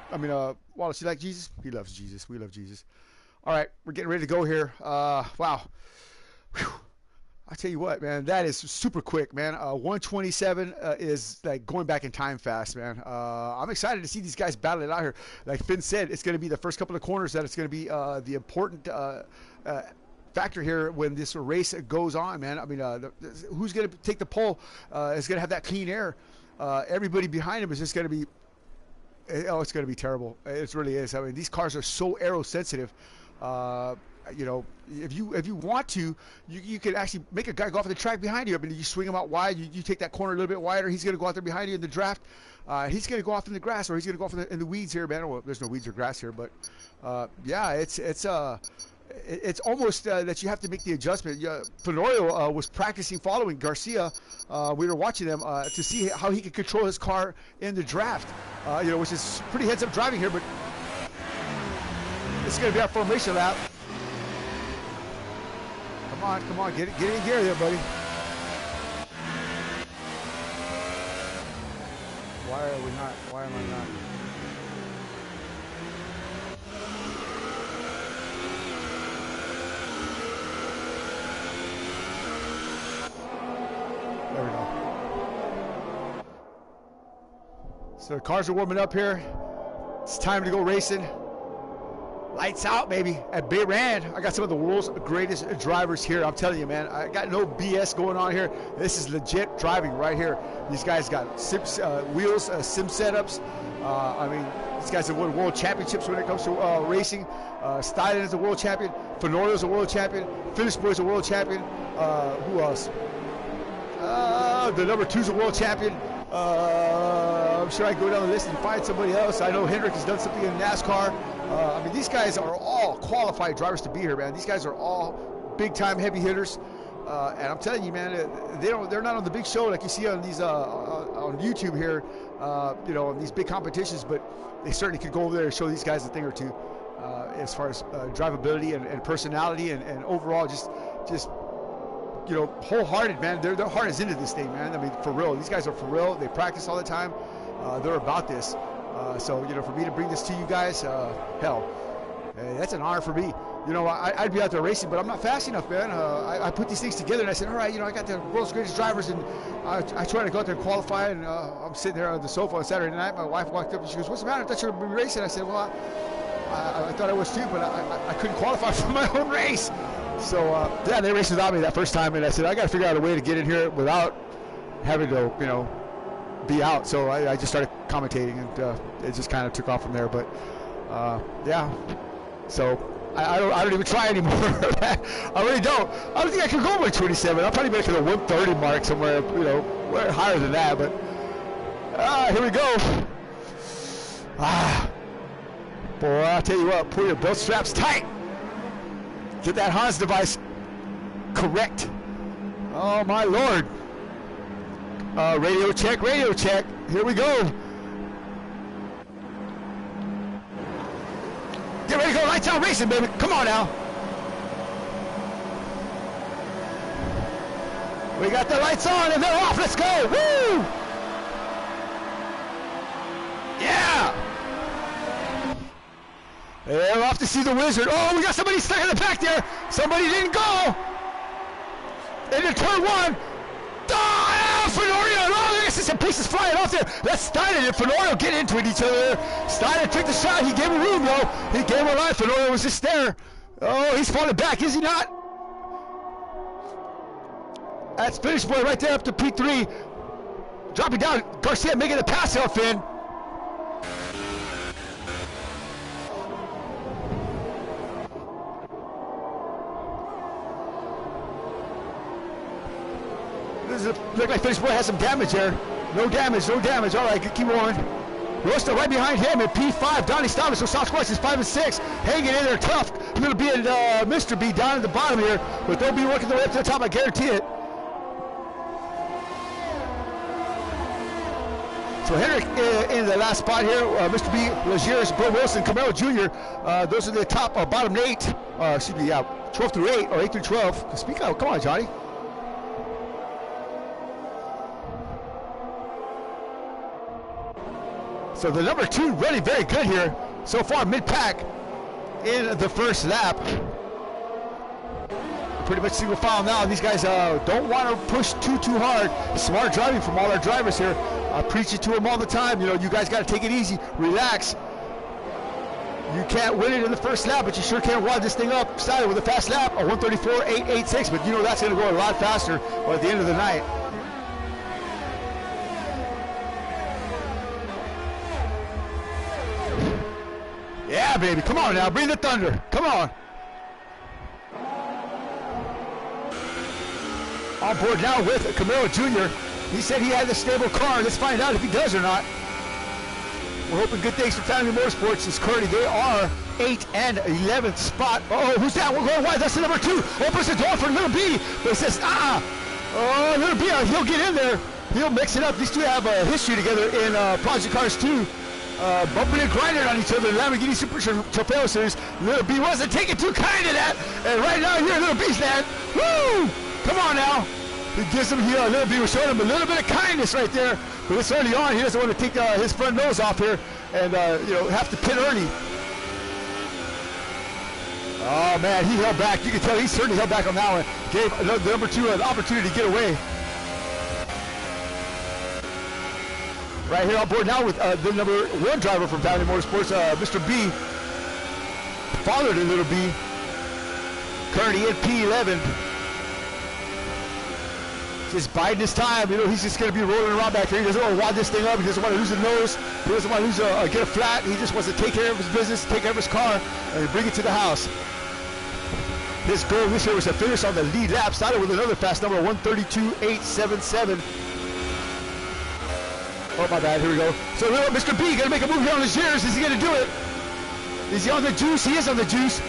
I mean, Wallace, you like Jesus? He loves Jesus. We love Jesus. All right, we're getting ready to go here. Wow. Whew. I tell you what, man, that is super quick, man. 127 is like going back in time fast, man. I'm excited to see these guys battle it out here. Like Finn said, it's going to be the first couple of corners that it's going to be the important factor here when this race goes on, man. I mean, who's going to take the pole is going to have that clean air. Everybody behind him is just going to be, oh, it's going to be terrible. It really is. I mean, these cars are so aero sensitive. You know, if you want to, you can actually make a guy go off the track behind you. I mean, you swing him out wide, you take that corner a little bit wider. He's going to go out there behind you in the draft. He's going to go off in the grass, or he's going to go off in the weeds here, man. Well, there's no weeds or grass here, but yeah, it's almost that you have to make the adjustment. Fenorio was practicing following Garcia. We were watching them to see how he could control his car in the draft. You know, which is pretty heads-up driving here, but it's going to be our formation lap. Come on, get in gear there, buddy. Why are we not? Why am I not? There we go. So the cars are warming up here. It's time to go racing. Lights out, baby. At Barhain, I got some of the world's greatest drivers here. I'm telling you, man, I got no BS going on here. This is legit driving right here. These guys got wheels, sim setups. I mean, these guys have won world championships when it comes to racing. Stylen is a world champion. Fenorio is a world champion. Finnish Boy is a world champion. Who else? The number 2 is a world champion. I'm sure I can go down the list and find somebody else. I know Hendrick has done something in NASCAR. I mean, these guys are all qualified drivers to be here, man. These guys are all big-time heavy hitters, and I'm telling you, man, they're not on the big show like you see on these on YouTube here, you know, on these big competitions. But they certainly could go over there and show these guys a thing or two, as far as drivability and personality and overall just you know, wholehearted, man. Their heart is into this thing, man. I mean, for real. These guys are for real. They practice all the time. They're about this. So, you know, for me to bring this to you guys, hell, that's an honor for me. You know, I'd be out there racing, but I'm not fast enough, man. I put these things together, and I said, all right, you know, I got the world's greatest drivers, and I try to go out there and qualify, and I'm sitting there on the sofa on Saturday night. My wife walked up, and she goes, what's the matter? I thought you were racing. I said, well, I thought I was too, but I couldn't qualify for my own race. So, yeah, they raced without me that first time, and I said, I got to figure out a way to get in here without having to, you know, be out. So I just started commentating, and it just kind of took off from there. But, yeah, so I don't even try anymore. I really don't. I don't think I can go over 27. I'll probably make it a 130 mark somewhere, you know, way higher than that. But, here we go. Boy, I'll tell you what, pull your belt straps tight. Get that Hans device correct. Oh, my Lord. Radio check, radio check. Here we go. Get ready to go. Lights out racing, baby. Come on now. We got the lights on and they're off. Let's go. Woo! Yeah. They're off to see the wizard. Oh, we got somebody stuck in the back there. Somebody didn't go. Into turn 1. Oh, Fenorio. Oh, this is some pieces flying off there. That's Steiner and Fenorio get into it each other. Steiner took the shot. He gave him room, though. He gave him a line. Fenorio was just there. Oh, he's falling back, is he not? That's finish boy right there up to P3. Dropping down. Garcia making the pass out, Finn. Look like Finish Boy has some damage there. No damage, no damage. All right, keep going. Rosta right behind him at P5. Donnie Stavis, so Sasquatch is 5 and 6. Hanging in there tough. Little B and Mr. B down at the bottom here. But they'll be working their way up to the top, I guarantee it. So Henrik in the last spot here. Mr. B, Legers, Bill Wilson, Camaro Jr. Those are the top, bottom 8. Excuse me, yeah, 12 through 8, or 8 through 12. Speak out. Come on, Johnny. So the number 2 running very good here so far, mid-pack in the first lap. Pretty much single file now. These guys don't want to push too hard. Smart driving from all our drivers here. I preach it to them all the time. You know, you guys got to take it easy, relax. You can't win it in the first lap, but you sure can wad this thing up. Started with a fast lap, a 134.886, but you know that's going to go a lot faster at the end of the night. Yeah, baby, come on now, bring the thunder, come on. On board now with Camaro Jr. He said he had the stable car. Let's find out if he does or not. We're hoping good things for Family Motorsports. It's currently, they are 8th and 11th spot. Oh, who's that? We're going wide, that's the number 2. Opens the door for Little B, but it says, oh, Little B, he'll get in there. He'll mix it up. These two have a history together in Project Cars 2. Bumping and grinding on each other in Lamborghini Super Trofeo Series. Little B wasn't taking too kind to that. And right now here, Little B's land. Woo! Come on now. He gives him here. Little B was showing him a little bit of kindness right there. But it's early on. He doesn't want to take his front nose off here and you know, have to pit early. Oh man, he held back. You can tell he certainly held back on that one. Gave the number 2 an opportunity to get away. Right here on board now with the number 1 driver from Family Motorsports, Mr. B. Father to Little B. Currently in P11. Just biding his time. You know, he's just going to be rolling around back here. He doesn't want to wad this thing up. He doesn't want to lose the nose. He doesn't want to lose get a flat. He just wants to take care of his business, take care of his car, and bring it to the house. His goal this year was to finish on the lead lap. Started with another fast number, 132.877. Oh, my bad. Here we go. So, Mr. B going to make a move here on his years. Is he going to do it? Is he on the juice? He is on the juice.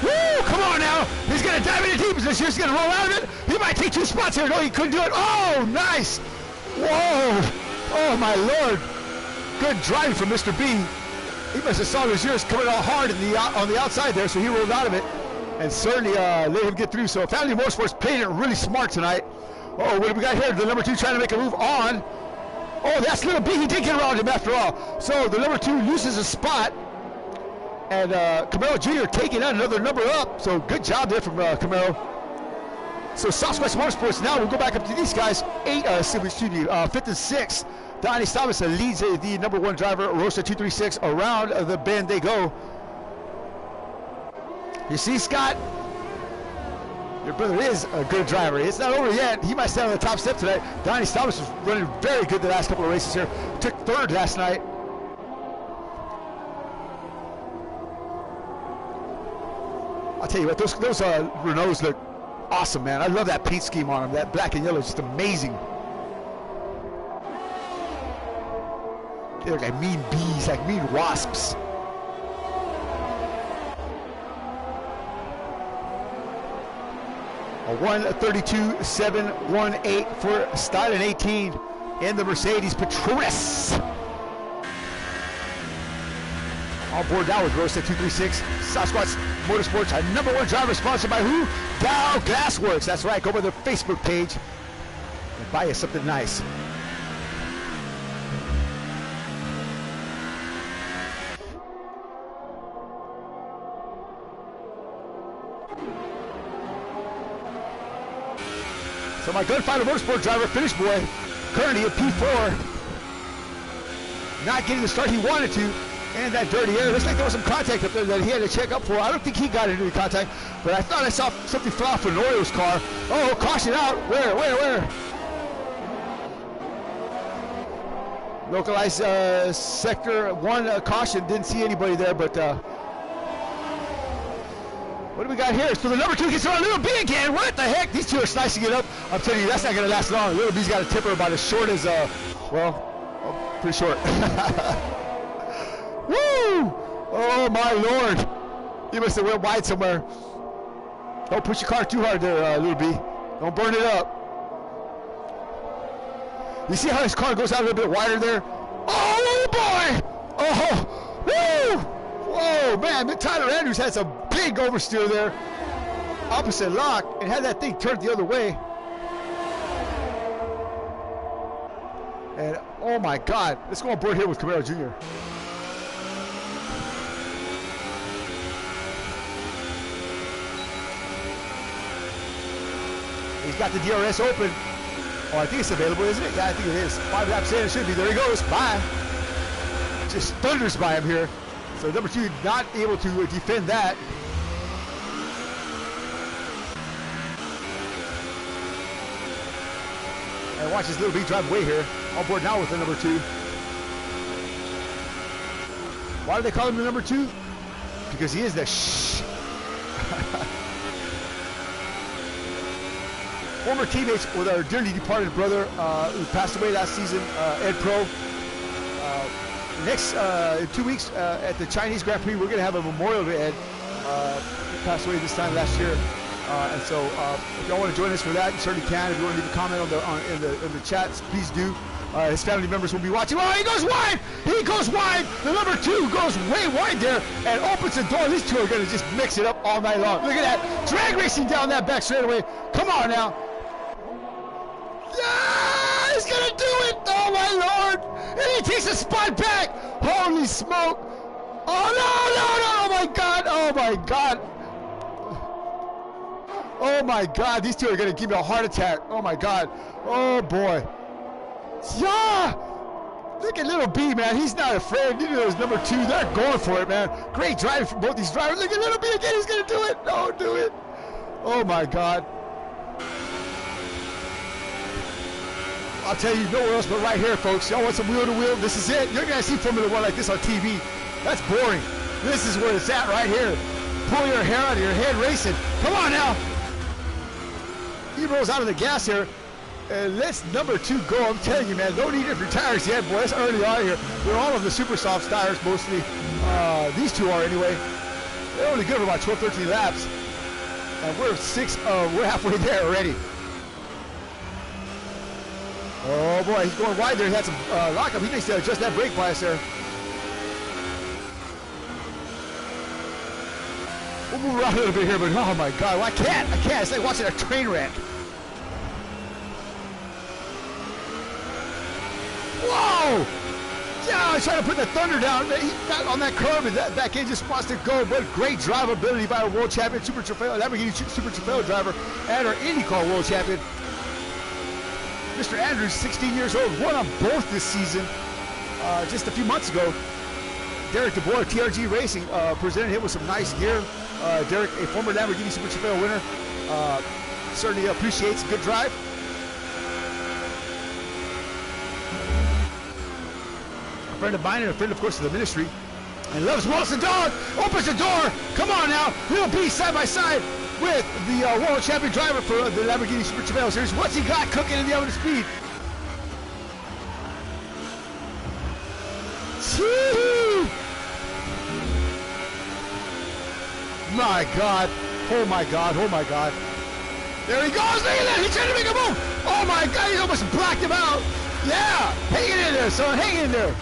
Woo! Come on now. He's going to dive into deep. Is this year's going to roll out of it? He might take 2 spots here. No, he couldn't do it. Oh, nice. Whoa. Oh, my Lord. Good driving from Mr. B. He must have saw his years coming out hard on the outside there, so he rolled out of it. And certainly let him get through. So, Family Motorsports played it really smart tonight. Oh, what do we got here? The number 2 trying to make a move on. Oh, that's Little B. He did get around him after all. So the number 2 loses a spot. And Camaro Jr. taking another number up. So good job there from Camaro. So Southwest Motorsports now will go back up to these guys. 5th and 6th. Donnie Stavis leads the number 1 driver, Rosa 236. Around the bend they go. You see, Scott? Your brother is a good driver. It's not over yet. He might stand on the top step tonight. Donnie Stavis was running very good the last couple of races here. Took 3rd last night. I'll tell you what, those Renaults look awesome, man. I love that paint scheme on them. That black and yellow is just amazing. They look like mean bees, like mean wasps. A 132.718 for starting 18 in the Mercedes Petronas. On board now with Rosa 236, Sasquatch Motorsports, our number 1 driver, sponsored by who? Dow Glassworks. That's right. Go by their Facebook page and buy you something nice. So my Gunfighter Motorsport driver, Finish Boy, currently at P4. Not getting the start he wanted to. And that dirty air. Looks like there was some contact up there that he had to check up for. I don't think he got into the contact, but I thought I saw something fly off Fenoyo's car. Oh, caution out. Where? Localized sector 1 caution. Didn't see anybody there, but what do we got here? So the number 2 gets on Little B again. What the heck? These two are slicing it up. I'm telling you, that's not going to last long. Little B's got a tipper about as short as, pretty short. Woo! Oh my Lord! You must have went wide somewhere. Don't push your car too hard there, Little B. Don't burn it up. You see how his car goes out a little bit wider there? Oh boy! Oh! Woo! Whoa, man! Tyler Andrews had some big oversteer there. Opposite lock, and had that thing turned the other way. And oh my God! Let's go on board here with Camaro Jr. He's got the DRS open. Oh, I think it's available, isn't it? Yeah, I think it is. 5 laps in, it should be. There he goes. Bye. Just thunders by him here. So number 2 not able to defend that. And watch his Little B drive away here. On board now with the number 2. Why do they call him the number 2? Because he is the former teammates with our dearly departed brother who passed away last season, Ed Pro. Next, in 2 weeks at the Chinese Grand Prix, we're going to have a memorial to Ed. He passed away this time last year. And so if y'all want to join us for that, you certainly can. If you want to leave a comment in the chats, please do. His family members will be watching. Oh, he goes wide! He goes wide! The number 2 goes way wide there and opens the door. These two are going to just mix it up all night long. Look at that. Drag racing down that back straightaway. Come on now. Yeah, he's going to do it! Oh, my Lord! And he takes a spot back! Holy smoke! Oh, no! Oh, my God! Oh, my God! Oh, my God! These two are going to give me a heart attack. Oh, my God! Oh, boy! Yeah! Look at Little B, man. He's not afraid. Neither is number 2. They're going for it, man. Great driving from both these drivers. Look at Little B again. He's going to do it. No, do it. Oh, my God. I'll tell you nowhere else but right here, folks. Y'all want some wheel-to-wheel? This is it. You're going to see Formula 1 like this on TV. That's boring. This is where it's at right here. Pull your hair out of your head racing. Come on now. He rolls out of the gas here. And let's number 2 go. I'm telling you, man, don't need different tires yet, boy. It's early on here. They're all of the super soft tires, mostly. These two are anyway. They're only good for about 12, 13 laps. And we're halfway there already. Oh boy, he's going wide there. He had some lockup. He needs to adjust that brake bias there. We'll move around a little bit here, but oh my God, well, I can't. It's like watching a train wreck. Whoa! Yeah, he's trying to put the thunder down. He got on that curve, and that kid just wants to go. But great drivability by a world champion, Lamborghini Super Trofeo driver, and our IndyCar world champion. Mr. Andrews, 16 years old, won on both this season. Just a few months ago, Derek DeBoer, TRG Racing, presented him with some nice gear. Derek, a former Lamborghini Super Trofeo winner, certainly appreciates a good drive. A friend of mine and a friend, of course, of the ministry, and loves Wallace the Dog. Opens the door. Come on now. Little B side by side with the world champion driver for the Lamborghini Super Trofeo Series. What's he got cooking in the oven of speed? Woo! My God. Oh my God. Oh my God. There he goes. Look at that. He's trying to make a move. Oh my God. He almost blacked him out. Yeah. Hang it in there, son. Hang in there.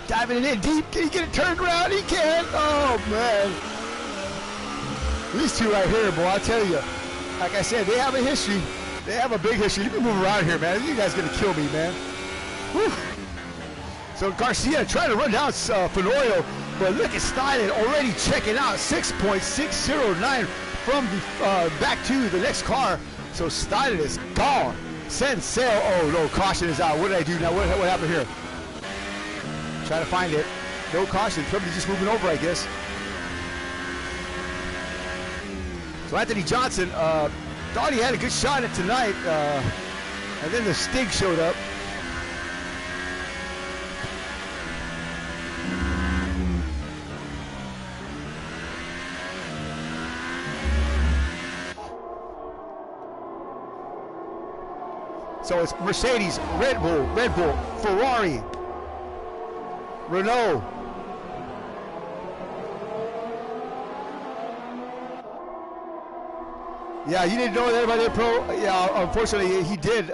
Diving it in deep. Can he get it turned around? He can. Oh man. These two right here, boy, I tell you, like I said, they have a history. They have a big history. Let me move around here, man. You guys are going to kill me, man. Whew. So Garcia trying to run down Fenoyo. But look at Stylen already checking out 6.609 from the back to the next car. So Stylen is gone. Send sail. Oh no, caution is out. What did I do now? What happened here? Trying to find it. No caution. Somebody's just moving over, I guess. So Anthony Johnson thought he had a good shot at tonight, and then the Stig showed up. So it's Mercedes, Red Bull, Ferrari, Renault. Yeah, you didn't know that about the pro. Yeah, unfortunately, he did.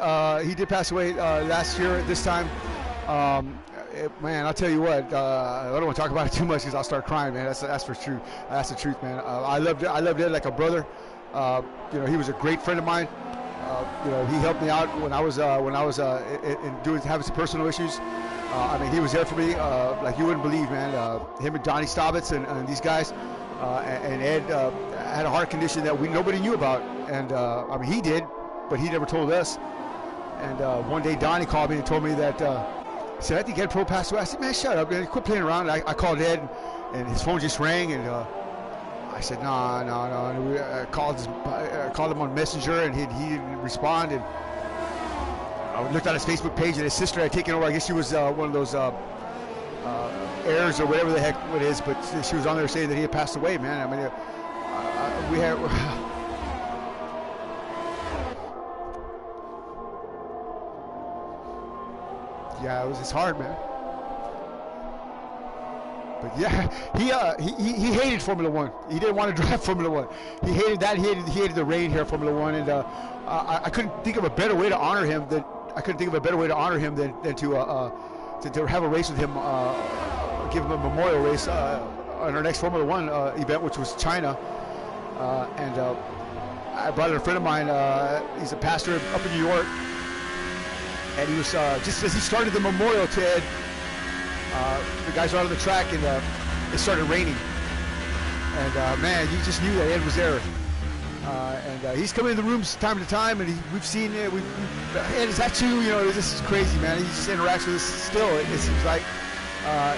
He did pass away last year at this time. Man, I'll tell you what. I don't want to talk about it too much because I'll start crying, man. That's for true. That's the truth, man. I loved Ed like a brother. You know, he was a great friend of mine. You know, he helped me out when I was having some personal issues. I mean, he was there for me like you wouldn't believe, man. Him and Donnie Staubitz and these guys, and Ed had a heart condition that nobody knew about, and I mean, he did, but he never told us. And one day, Donnie called me and told me that he said, "I think Ed Pro passed away." I said, "Man, shut up, man. Quit playing around." I called Ed, and his phone just rang, and I said, no. And we called him on Messenger, and he didn't respond. And I looked on his Facebook page, and his sister had taken over. I guess she was one of those heirs or whatever the heck it is, but she was on there saying that he had passed away, man. I mean, we had... Yeah, it's hard, man. But yeah, he hated Formula One. He didn't want to drive Formula One. He hated that. He hated the rain here, Formula One, and I couldn't think of a better way to honor him than to have a race with him, give him a memorial race on our next Formula One event, which was China. And I brought in a friend of mine. He's a pastor up in New York, and he was just as he started the memorial to Ed. The guys were out on the track, and it started raining. And man, you just knew that Ed was there. And he's coming in the rooms time to time, and we've seen it. Ed, is that you? You know, this is crazy, man. He just interacts with us still. It seems like,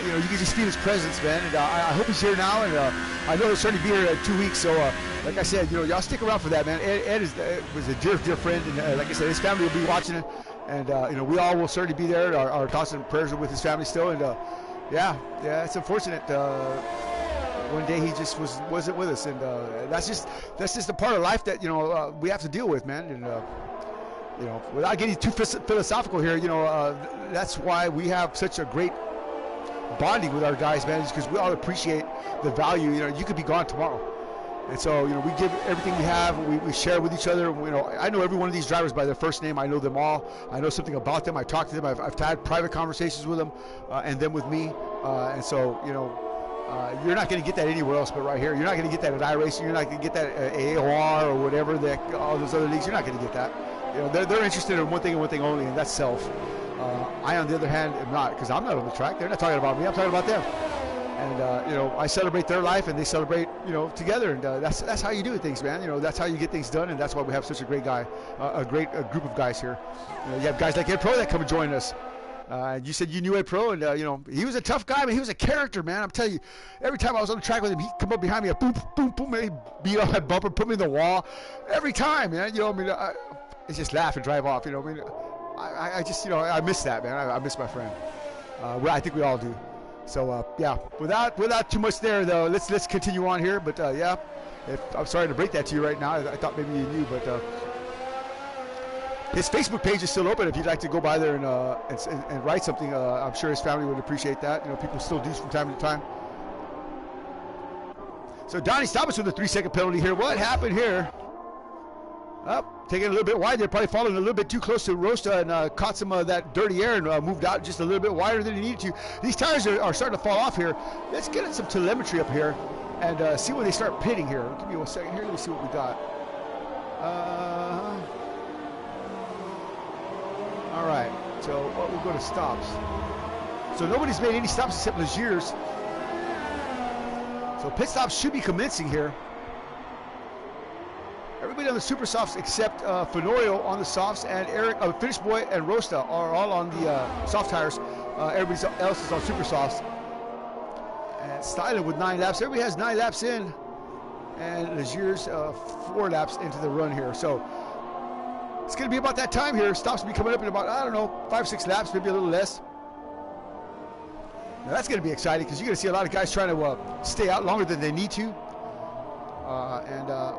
you know, you can just feel his presence, man. And I hope he's here now, and I know he'll certainly be here in 2 weeks. So, like I said, you know, y'all stick around for that, man. Ed was a dear friend, and like I said, his family will be watching it. And, you know, we all will certainly be there. Our thoughts and prayers are with his family still. And, yeah, it's unfortunate. One day he just wasn't with us. And that's just the part of life that, you know, we have to deal with, man. And, you know, without getting too philosophical here, you know, that's why we have such a great bonding with our guys, man, because we all appreciate the value. You know, you could be gone tomorrow. And so, you know, we give everything we have. We share with each other. You know, I know every one of these drivers by their first name. I know them all. I know something about them. I talk to them. I've had private conversations with them, and them with me. And so, you know, you're not going to get that anywhere else but right here. You're not going to get that at iRacing. You're not going to get that at AOR or whatever, all those other leagues. You're not going to get that. You know, they're interested in one thing and one thing only, and that's self. I, on the other hand, am not, because I'm not on the track. They're not talking about me. I'm talking about them. And, you know, I celebrate their life, and they celebrate, you know, together. And that's how you do things, man. You know, that's how you get things done, and that's why we have such a great guy, a group of guys here. You know, you have guys like Ed Pro that come and join us. You said you knew Ed Pro, and, you know, he was a tough guy, but he was a character, man. I'm telling you, every time I was on the track with him, he'd come up behind me, a boom, boom, boom, and he'd beat off that bumper, put me in the wall. Every time, man. You know, I mean, it's just laugh and drive off, you know. I mean, I just, you know, I miss that, man. I miss my friend. Well, I think we all do. So yeah, without too much there though, let's continue on here. But yeah, I'm sorry to break that to you right now. I thought maybe you knew, but his Facebook page is still open if you'd like to go by there and write something. I'm sure his family would appreciate that. You know, people still do from time to time. So Donnie Staubitz with a 3-second penalty here. What happened here? Taking it a little bit wide there, probably falling a little bit too close to Rosta and caught some of that dirty air and moved out just a little bit wider than he needed to. These tires are starting to fall off here. Let's get some telemetry up here and see when they start pitting here. Give me 1 second here. Let me see what we got. All right, so we'll go to stops. So nobody's made any stops except Legier's. So pit stops should be commencing here. Everybody on the super softs except Fenorio on the softs, and Eric, Finish Boy and Rosta are all on the soft tires. Everybody else is on super softs. And Stylen with 9 laps. Everybody has 9 laps in, and Legier's 4 laps into the run here. So it's going to be about that time here. Stops will be coming up in about, I don't know, 5-6 laps, maybe a little less. Now that's going to be exciting because you're going to see a lot of guys trying to stay out longer than they need to.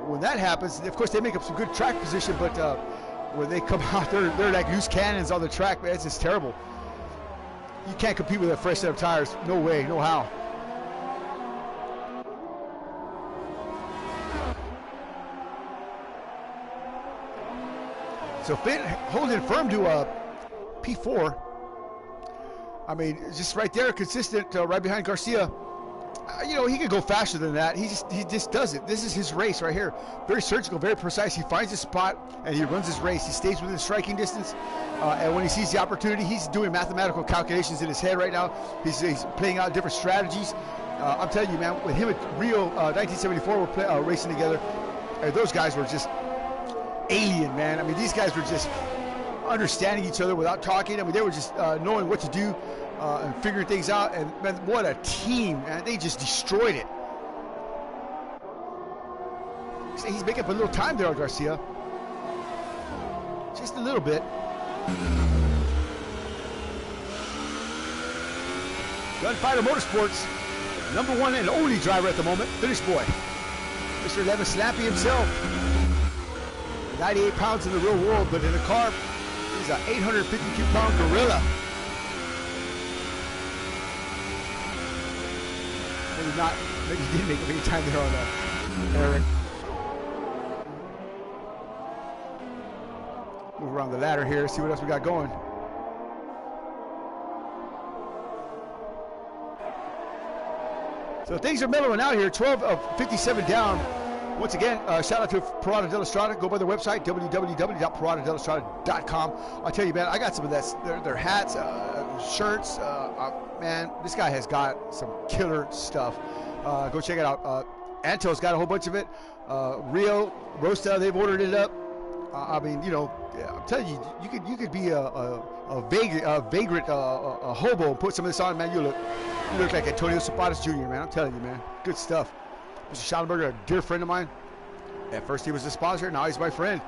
When that happens, of course, they make up some good track position, but when they come out, they're like loose cannons on the track, man. It's just terrible. You can't compete with a fresh set of tires. No way, no how. So Finn holding firm to P4. I mean, just right there, consistent, right behind Garcia. You know, he could go faster than that. He just does it. This is his race right here. Very surgical, very precise. He finds his spot and he runs his race. He stays within striking distance. And when he sees the opportunity, he's doing mathematical calculations in his head right now. He's playing out different strategies. I'm telling you, man, with him at Rio 1974, we're racing together. Those guys were just alien, man. I mean, these guys were just understanding each other without talking. I mean, they were just knowing what to do. And figuring things out, and man, what a team, man. They just destroyed it. He's making up a little time there on Garcia. Just a little bit. Gunfighter Motorsports, #1 and only driver at the moment, Finish Boy. Mr. Levin Slappy himself. 98 pounds in the real world, but in the car, he's an 852-pound gorilla. Maybe he didn't make up any time there on Eric. Move around the ladder here, see what else we got going. So things are mellowing out here. 12 of 57 down. Once again, shout out to Parada della Strada. Go by their website, www.paradadelastrada.com. I'll tell you, man, I got some of that. Their hats, shirts. Man, this guy has got some killer stuff. Go check it out. Anto's got a whole bunch of it. Rio, Rosta, they've ordered it up. I mean, you know, I'm telling you, you could be a vagrant, a hobo, and put some of this on, man. You look like Antonio Zapatas Jr., man. I'm telling you, man. Good stuff. Mr. Schallenberger, a dear friend of mine. At first he was a sponsor, now he's my friend,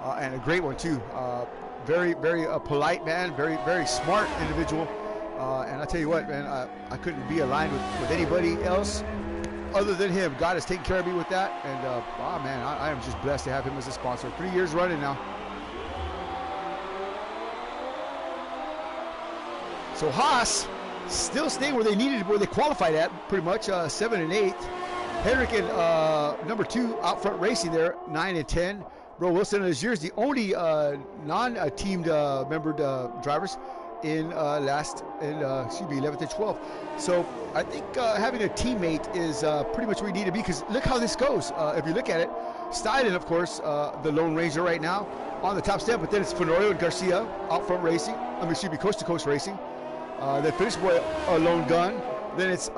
and a great one too. Very, very polite man, very, very smart individual. And I tell you what, man, I couldn't be aligned with anybody else other than him. God has taken care of me with that, and oh man, I am just blessed to have him as a sponsor. 3 years running now. So Haas still staying where they needed, where they qualified at, pretty much 7 and 8. Henrik and #2 out front racing there, 9 and 10. Bro Wilson and Azier is the only non-teamed membered drivers in 11th and 12th. So I think having a teammate is pretty much where you need to be, because look how this goes. If you look at it, Stylen, of course, the Lone Ranger right now on the top step, but then it's Fenorio and Garcia out front racing. Coast to coast racing. Then Finish Boy, a lone gun. Then it's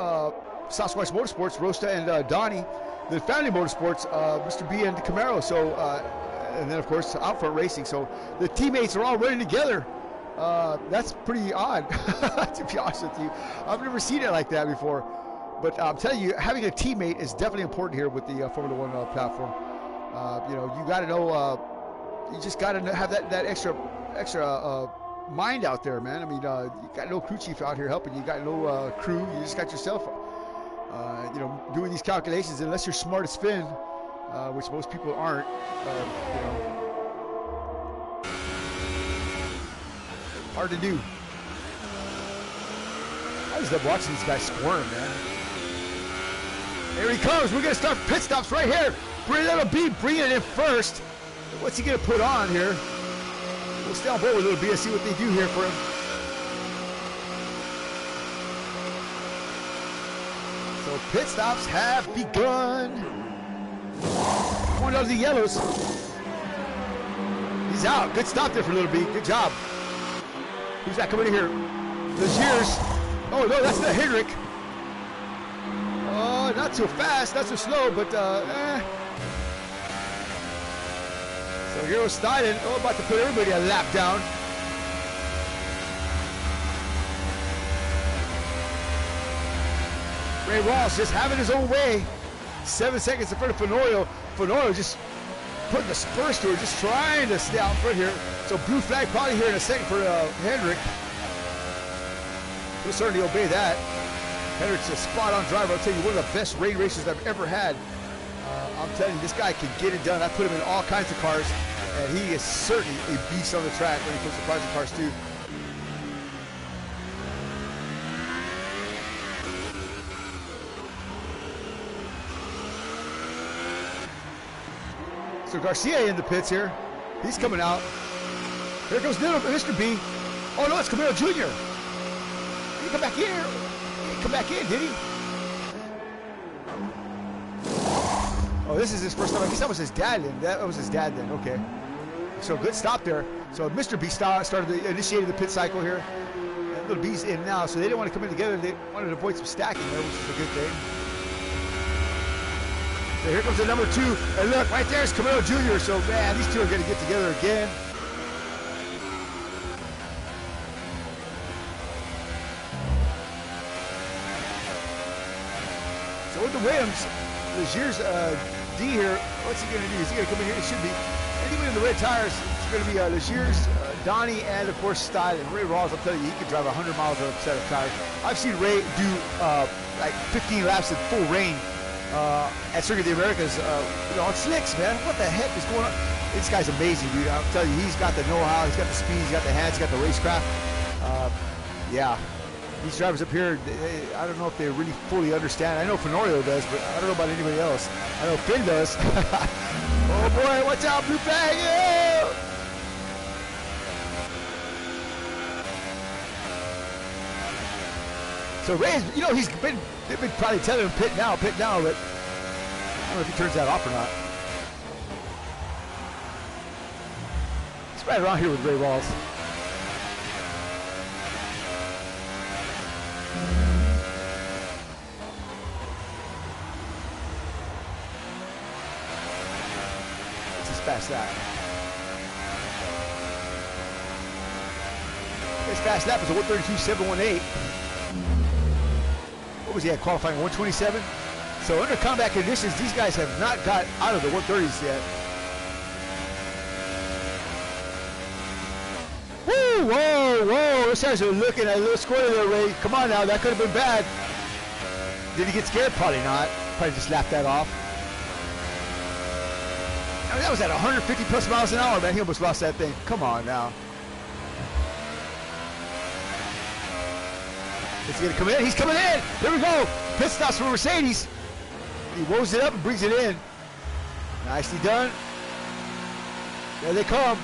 Sasquatch Motorsports, Rosta and Donnie. Then Family Motorsports, Mr. B and Camaro. So, and then of course out front racing. So the teammates are all running together. That's pretty odd, to be honest with you. I've never seen it like that before. But I'm telling you, having a teammate is definitely important here with the Formula One platform. You know, you got to know, you just got to have that extra mind out there, man. I mean, you got no crew chief out here helping you. You got no crew. You just got yourself, you know, doing these calculations. Unless you're smart as Finn, which most people aren't, you know. Hard to do. I just love watching these guys squirm, man. Here he comes. We're going to start pit stops right here. Little B bringing it in first. What's he going to put on here? We'll stay on board with Little B and see what they do here for him. So pit stops have begun. Going out to the yellows. He's out. Good stop there for Little B. Good job. Who's that coming in here? The Shears. Oh, no, that's the Hendrick. Oh, not Not so fast, not so slow, but So here was Steinen, about to put everybody a lap down. Ray Ross just having his own way. 7 seconds in front of Fenorio. Fenorio just putting the spurs to her, just trying to stay out front here. So blue flag probably here in a second for Hendrick. He'll certainly obey that. Hendrick's a spot-on driver. I'll tell you, one of the best rain races I've ever had. I'm telling you, this guy can get it done. I put him in all kinds of cars, and he is certainly a beast on the track when he comes to private cars too. So Garcia in the pits here. He's coming out. Here goes Mr. B. Oh no, it's Camilo Jr. He come back in here. He come back in, did he? Oh, this is his first time. I guess that was his dad then. That was his dad then. Okay. So good stop there. So Mr. B initiated the pit cycle here. And little B's in now, so they didn't want to come in together. They wanted to avoid some stacking there, which is a good thing. So here comes the number 2, and look, right there's Camilo Jr. So man, these two are going to get together again. So with the Williams, Legier's D here, what's he going to do? Is he going to come in here? It should be. Anybody in the red tires, it's going to be Legier's, Donnie, and of course Stein. And Ray Rawls, I'll tell you, he can drive 100 miles on a set of tires. I've seen Ray do like 15 laps in full rain. At Circuit of the Americas, on slicks, man. What the heck is going on? This guy's amazing, dude. I'll tell you, he's got the know-how, he's got the speed, he's got the hands, he's got the racecraft. Yeah, these drivers up here, I don't know if they really fully understand. I know Fenorio does, but I don't know about anybody else. I know Finn does. Oh boy, watch out, blue flag! Yeah! So Ray's, they've been probably telling him pit now, but I don't know if he turns that off or not. It's right around here with Ray Rawls. Let's just pass that. His fast lap is a 132.718. What was he at qualifying, 127? So under combat conditions, these guys have not got out of the 130s yet. Woo, whoa, those guys are looking at a little square there, Ray. Come on now, that could have been bad. Did he get scared? Probably not. Probably just laughed that off. I mean, that was at 150 plus miles an hour, man. He almost lost that thing. Come on now. Is he going to come in? He's coming in. Here we go. Pit stops for Mercedes. He woes it up and brings it in. Nicely done. There they come.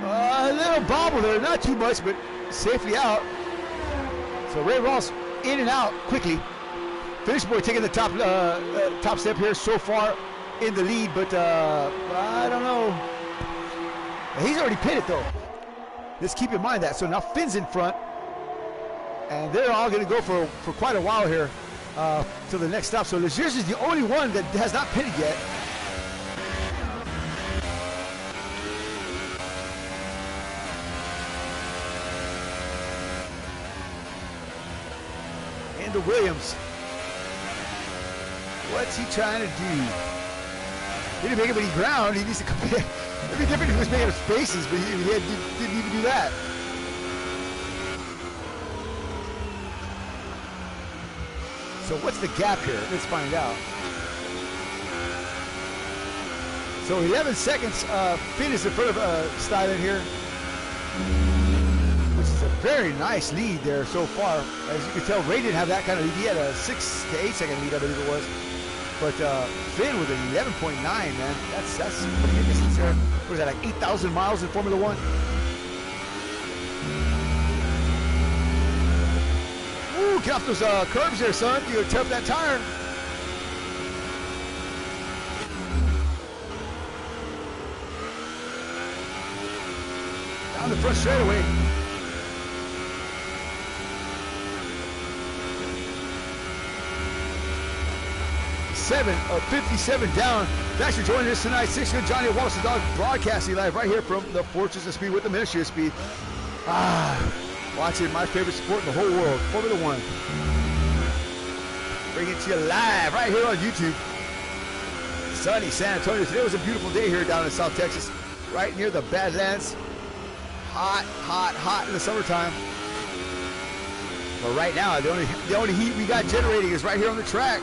A little bobble there. Not too much, but safely out. So Ray Ross in and out quickly. Finish boy taking the top step here so far in the lead, but I don't know. He's already pitted though. Let's keep in mind that. So now Finn's in front, and they're all going to go for quite a while here till the next stop. So Legier's is the only one that has not pitted yet. And the Williams. What's he trying to do? He didn't make up any ground. He needs to come in. It'd be different if he was making up spaces, but he didn't even do that. So what's the gap here? Let's find out. So 11 seconds. Finn is in front of Stylen here, which is a very nice lead there so far. As you can tell, Ray didn't have that kind of lead. He had a 6 to 8 second lead, I believe it was. But Finn with an 11.9, man, that's pretty good distance there. What is that, like 8,000 miles in Formula One? Ooh, get off those curbs there, son. You tear up that tire. Down the front straightaway. 57 down. Thanks for joining us tonight. 6 Johnny Wallace the Dog broadcasting live right here from the Fortress of Speed with the Ministry of Speed. Watching my favorite sport in the whole world, Formula One. Bringing it to you live right here on YouTube. Sunny San Antonio. Today was a beautiful day here down in South Texas, right near the Badlands. Hot, hot, hot in the summertime. But right now, the only heat we got generating is right here on the track.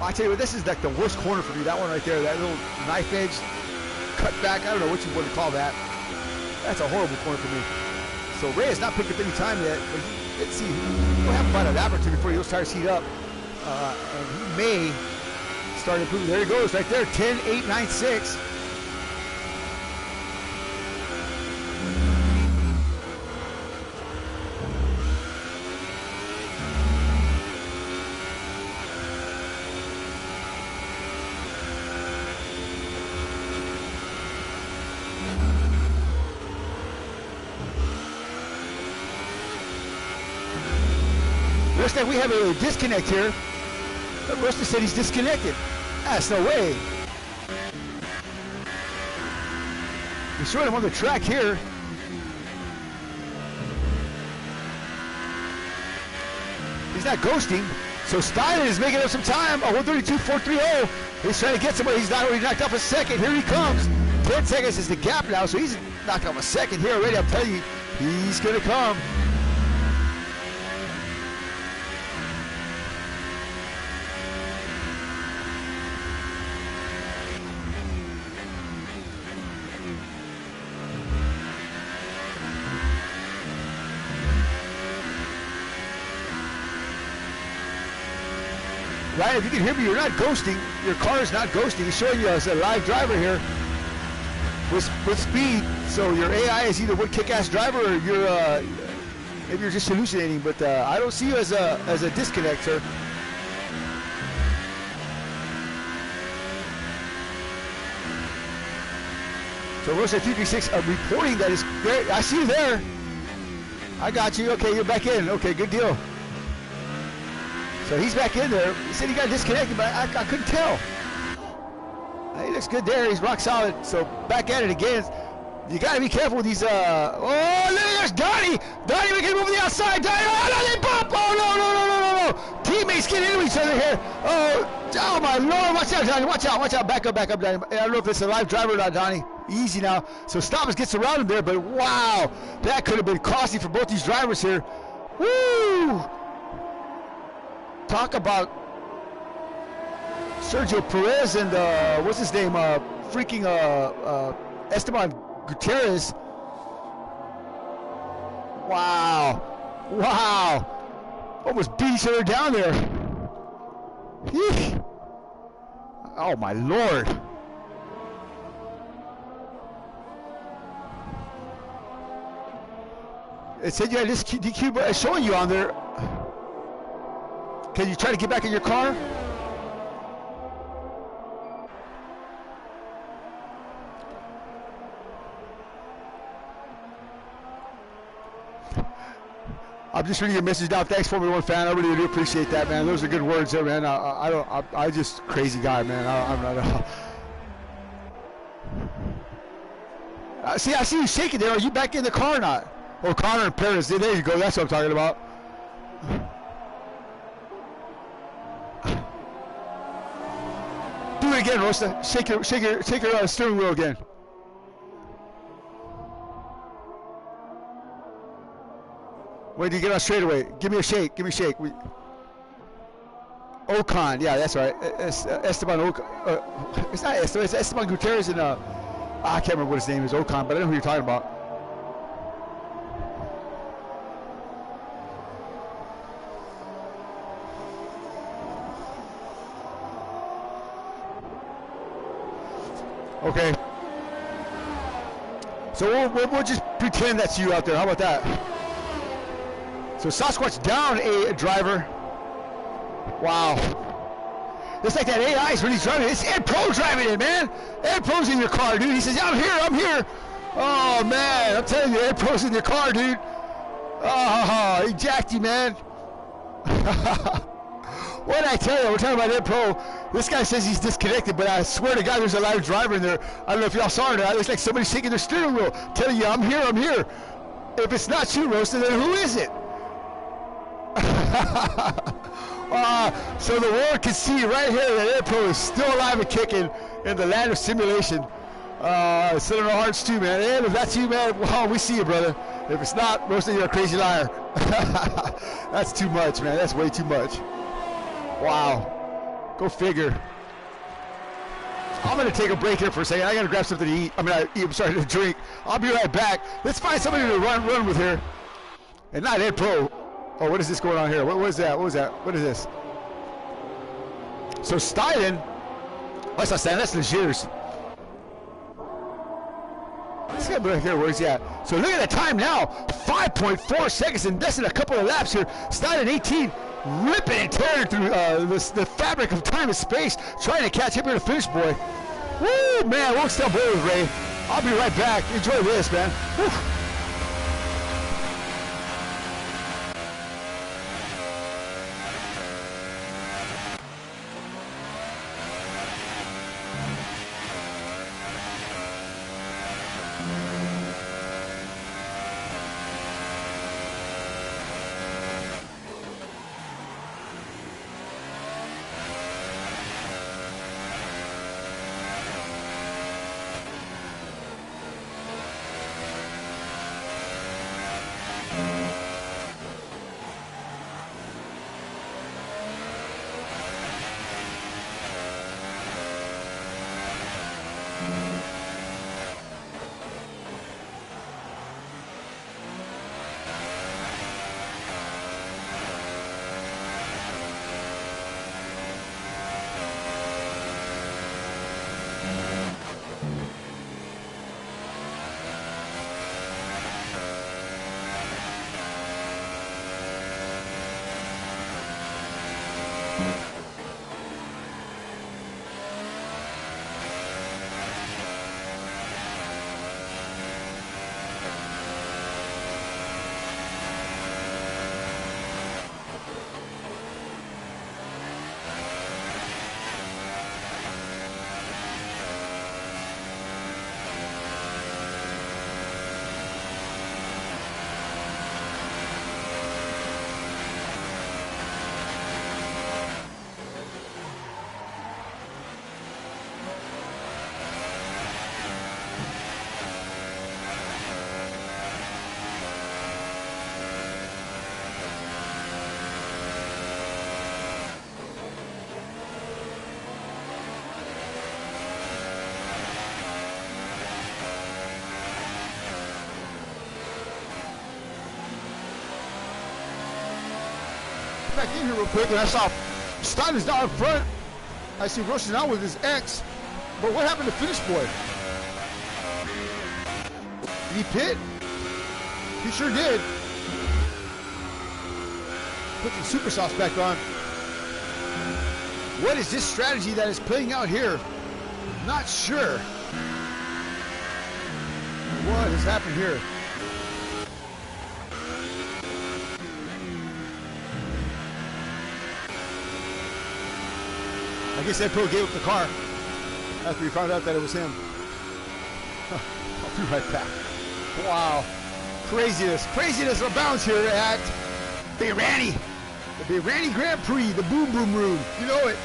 I tell you what, this is like the worst corner for me. That one right there, that little knife edge cut back. I don't know what you want to call that. That's a horrible corner for me. So Ray has not picked up any time yet, but let's see. We'll have about an lap or two before those tires heat up. And he may start improving. There he goes, right there, 10.896. Looks like we have a disconnect here. Rusty said he's disconnected. That's no way. We're showing him on the track here. He's not ghosting. So Steiner is making up some time. 132.430. He's trying to get somewhere. He's not already knocked off a second. Here he comes. 10 seconds is the gap now. So he's knocked off a second here already. I'm telling you, he's going to come. Right, if you can hear me, you're not ghosting. Your car is not ghosting. It's showing you as a live driver here with speed. So your AI is either one kick-ass driver or you're maybe you're just hallucinating. But I don't see you as a disconnect, sir. So Rosa 336 reporting that is there. I see you there. I got you. Okay, you're back in. Okay, good deal. So he's back in there. He said he got disconnected, but I couldn't tell. He looks good there. He's rock solid. So back at it again. You got to be careful with these. Oh, look, there's Donnie. Donnie making a move on the outside. Donnie. Oh, no, they bump. Oh, no. Teammates get into each other here. Oh, my Lord. Watch out, Donnie. Watch out. Back up, Donnie. I don't know if it's a live driver or not, Donnie. Easy now. So Stoppers gets around him there, but wow. That could have been costly for both these drivers here. Woo! Talk about Sergio Perez and what's his name? Esteban Gutierrez. Wow. Almost beat each other down there. Eek. Oh my Lord. It said you had this DQ showing you on there. Can you try to get back in your car? I'm just reading your message down. Thanks, Formula One fan. I really do appreciate that, man. Those are good words there, man. I just crazy guy, man. I'm not. See, I see you shaking there. Are you back in the car or not? Oh, Connor and Perez. There you go. That's what I'm talking about. Do it again, Rosta. Shake your steering wheel again. Wait till you get on straightaway. Give me a shake. Ocon, yeah, that's right. Esteban Ocon. It's not Esteban. It's Esteban Gutierrez and I can't remember what his name is. Ocon, but I know who you're talking about. Okay. So we'll just pretend that's you out there. How about that? So Sasquatch down a driver. Wow. It's like that AI is when he's driving. It's Ed Pro driving it, man. Ed Pro's in your car, dude. He says, yeah, I'm here. Oh, man, I'm telling you, Ed Pro's in your car, dude. Oh, he jacked you, man. What did I tell you? We're talking about Ed Pro. This guy says he's disconnected, but I swear to God, there's a live driver in there. I don't know if y'all saw it or not. It's like somebody's shaking their steering wheel, telling you, I'm here. If it's not you, Roasted, then who is it? So the world can see right here that Ed Pro is still alive and kicking in the land of simulation. It's in our hearts too, man. Ed, if that's you, man, well, we see you, brother. If it's not, Roasted, you're a crazy liar. That's too much, man. That's way too much. Wow. Go figure. I'm going to take a break here for a second. I got to grab something to eat. I'm sorry, to drink. I'll be right back. Let's find somebody to run with here. And not Ed Pro. Oh, what is this going on here? What was that? What is this? So Stein. Oh, that's not Stein. That's Legiers. This guy right here, where's he at? So look at the time now. 5.4 seconds and less than a couple of laps here. Stein at 18. Ripping and tearing through the fabric of time and space, trying to catch him here to finish, boy. Woo, man, won't stop boy with Ray. I'll be right back. Enjoy this, man. Woo. Back in here real quick, and I saw Stein is down in front. I see rushing out with his ex. But what happened to Finish Boy? Did he pit? He sure did. Put some super sauce back on. What is this strategy that is playing out here? Not sure. What has happened here? I guess Ed Pro gave up the car after he found out that it was him. I'll be right back. Wow. Craziness abounds here at Barhain. The Barhain Grand Prix, the Boom Boom Room. You know it.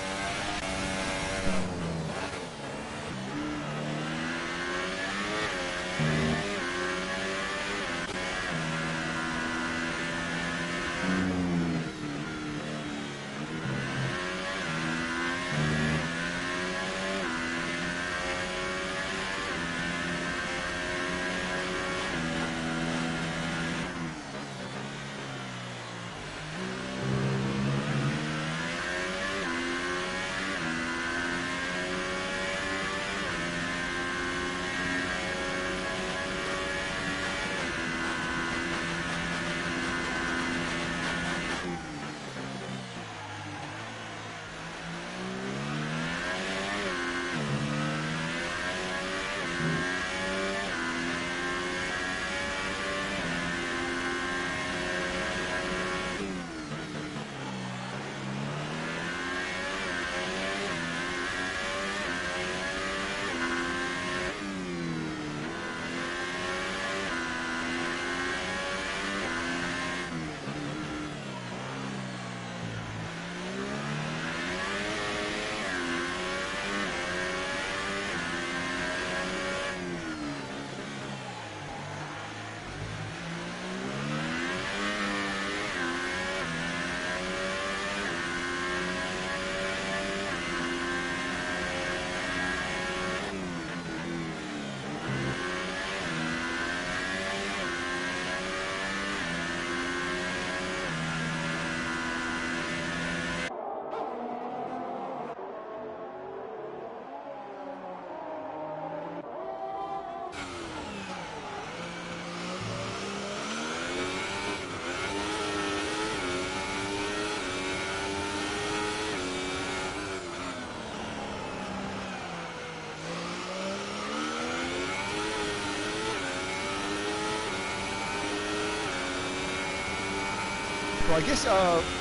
I guess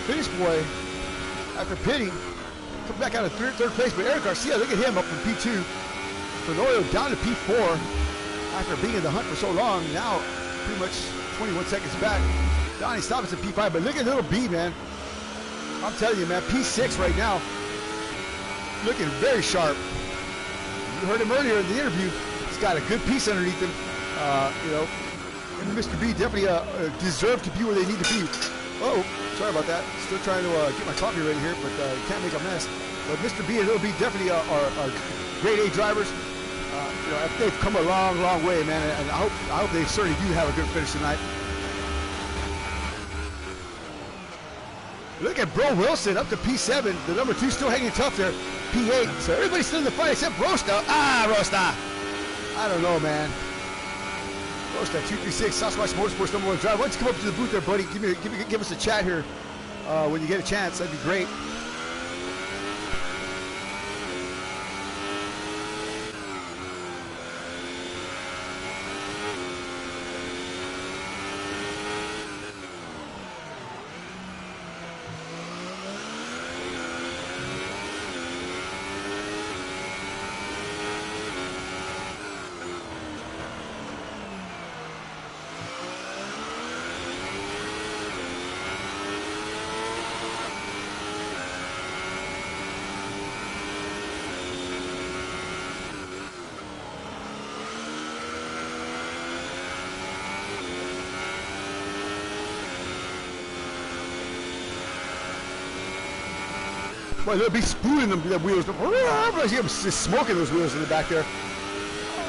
Finish Boy, after pitting, come back out of third place. But Eric Garcia, look at him up from P2. Fenoyo down to P4 after being in the hunt for so long. Now, pretty much 21 seconds back. Donnie stops at P5, but look at little B, man. I'm telling you, man, P6 right now, looking very sharp. You heard him earlier in the interview. He's got a good piece underneath him. You know, and Mr. B definitely deserve to be where they need to be. Oh, sorry about that. Still trying to get my coffee ready here, but can't make a mess. But Mr. B and Little B definitely are grade A drivers. You know, they've come a long, long way, man, and I hope they certainly do have a good finish tonight. Look at Bro Wilson up to P7. The number 2 still hanging tough there. P8. So everybody's still in the fight except Rosta. Rosta. I don't know, man. Rosta 236 Sasquatch Motorsports #1 driver. Why don't you come up to the booth there, buddy? Give us a chat here when you get a chance. That'd be great. Well, they'll be spooning them wheels. I see them just smoking those wheels in the back there.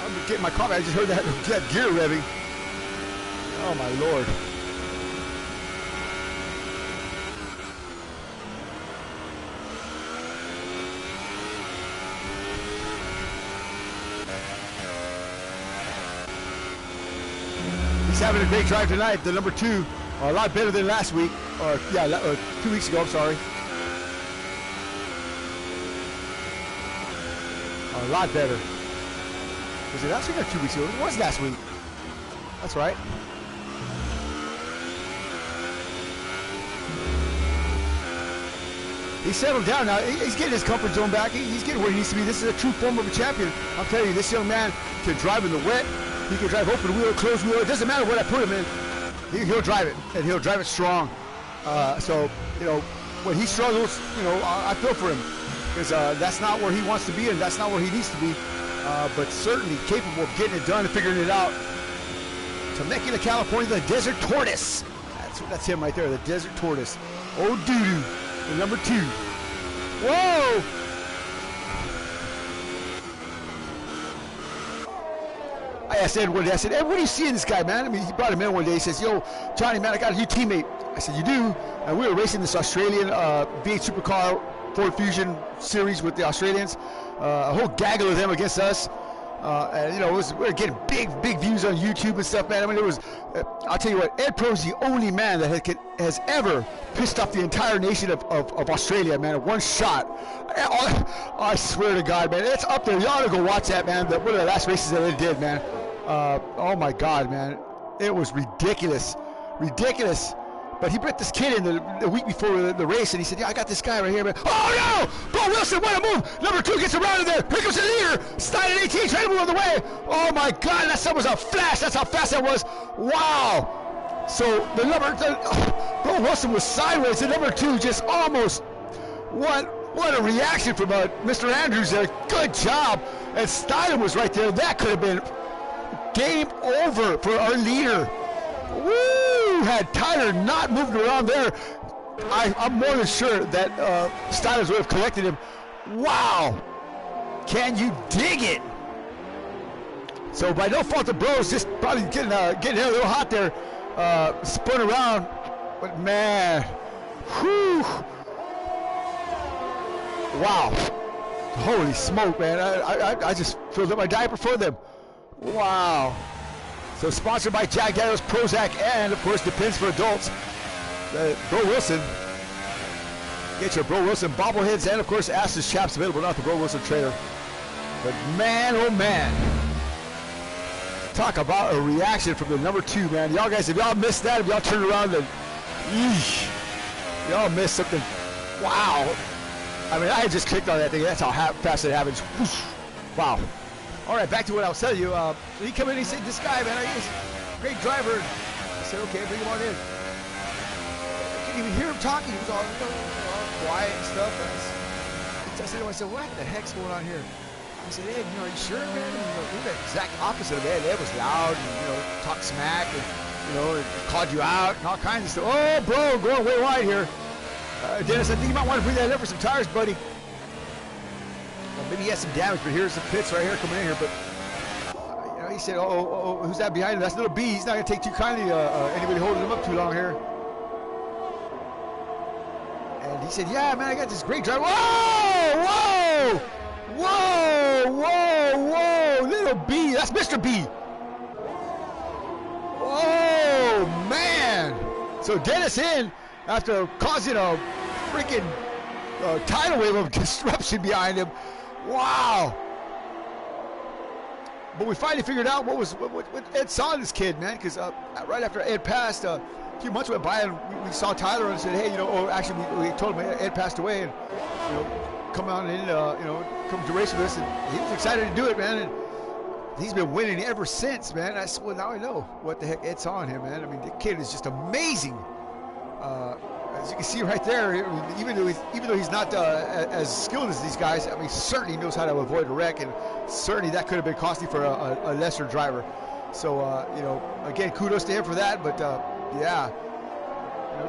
I'm getting my coffee. I just heard that gear revving. Oh, my Lord. He's having a great drive tonight. The number 2, a lot better than last week. 2 weeks ago, I'm sorry. A lot better. Was it last week or 2 weeks ago? It was last week. That's right. He's settled down now. He's getting his comfort zone back. He's getting where he needs to be. This is a true form of a champion. I'm telling you, this young man can drive in the wet. He can drive open wheel, closed wheel. It doesn't matter what I put him in. He'll drive it, and he'll drive it strong. So, you know, when he struggles, you know, I feel for him. Because that's not where he wants to be, and that's not where he needs to be. But certainly capable of getting it done and figuring it out. Temecula, California, the Desert Tortoise. That's him right there, the Desert Tortoise. Oh, doo-doo, the number 2. Whoa! I said, hey, what do you see in this guy, man? I mean, he brought him in one day. He says, yo, Johnny, man, I got a new teammate. I said, you do? And we were racing this Australian V8 supercar Ford Fusion series with the Australians, a whole gaggle of them against us, and you know, we were getting big views on YouTube and stuff, man. I mean, it was, I'll tell you what, Ed Pro's the only man that has ever pissed off the entire nation of Australia, man, in one shot. I swear to God, man, it's up there. You ought to go watch that, man. One of the last races that they did, man. Oh my God, man, it was ridiculous. But he brought this kid in the week before the race, and he said, yeah, I got this guy right here, man. Oh, no! Bo Wilson, what a move! Number 2 gets around in there. Here comes the leader. Stein at 18, trying to move on the way. Oh, my God, that was a flash. That's how fast that was. Wow. So Bo Wilson was sideways. The number 2 just almost, what a reaction from Mr. Andrews there. Good job. And Stein was right there. That could have been game over for our leader. Woo! Had Tyler not moved around there, I'm more than sure that Steiners would have collected him. Wow! Can you dig it? So by no fault of Bros, just probably getting a little hot there, spun around, but man, whew! Wow! Holy smoke, man! I just filled up my diaper for them. Wow! So sponsored by Jack Daniels, Prozac, and of course Depends for Adults. Bro Wilson. Get your Bro Wilson bobbleheads and of course Ashes chaps available now at the Bro Wilson trailer. But man, oh man. Talk about a reaction from the number 2, man. Y'all guys, if y'all missed that, if y'all turned around, then yeesh. Y'all missed something. Wow. I mean, I had just clicked on that thing. That's how fast it happens. Whoosh. Wow. All right, back to what I was telling you. He came in and he said, this guy, man, he's a great driver. I said, okay, bring him on in. I couldn't even hear him talking. He was all, all quiet and stuff. I said to him, what the heck's going on here? I said, Ed, are you sure, man? You're the exact opposite of Ed. Ed was loud and, talked smack and, and called you out and all kinds of stuff. Oh, bro, going way wide here. Dennis, I think you might want to bring that in for some tires, buddy. Well, maybe he has some damage, but here's the pits right here coming in here. But he said, oh, who's that behind him? That's little B. He's not going to take too kindly anybody holding him up too long here. And he said, yeah, man, I got this great driver. Whoa, whoa, whoa, whoa, whoa, little B. That's Mr. B. Oh, man. So Dennis in after causing a freaking tidal wave of disruption behind him. Wow. But we finally figured out what Ed saw in this kid, man, because right after Ed passed, a few months went by and we saw Tyler and said, hey, actually we told him Ed passed away and, come on in, come to race with us, and he was excited to do it, man, and he's been winning ever since, man. Now I know what the heck Ed saw in him, man. I mean, the kid is just amazing. As you can see right there, even though he's not as skilled as these guys, I mean, certainly knows how to avoid a wreck, and certainly that could have been costly for a lesser driver. So, again, kudos to him for that. But yeah,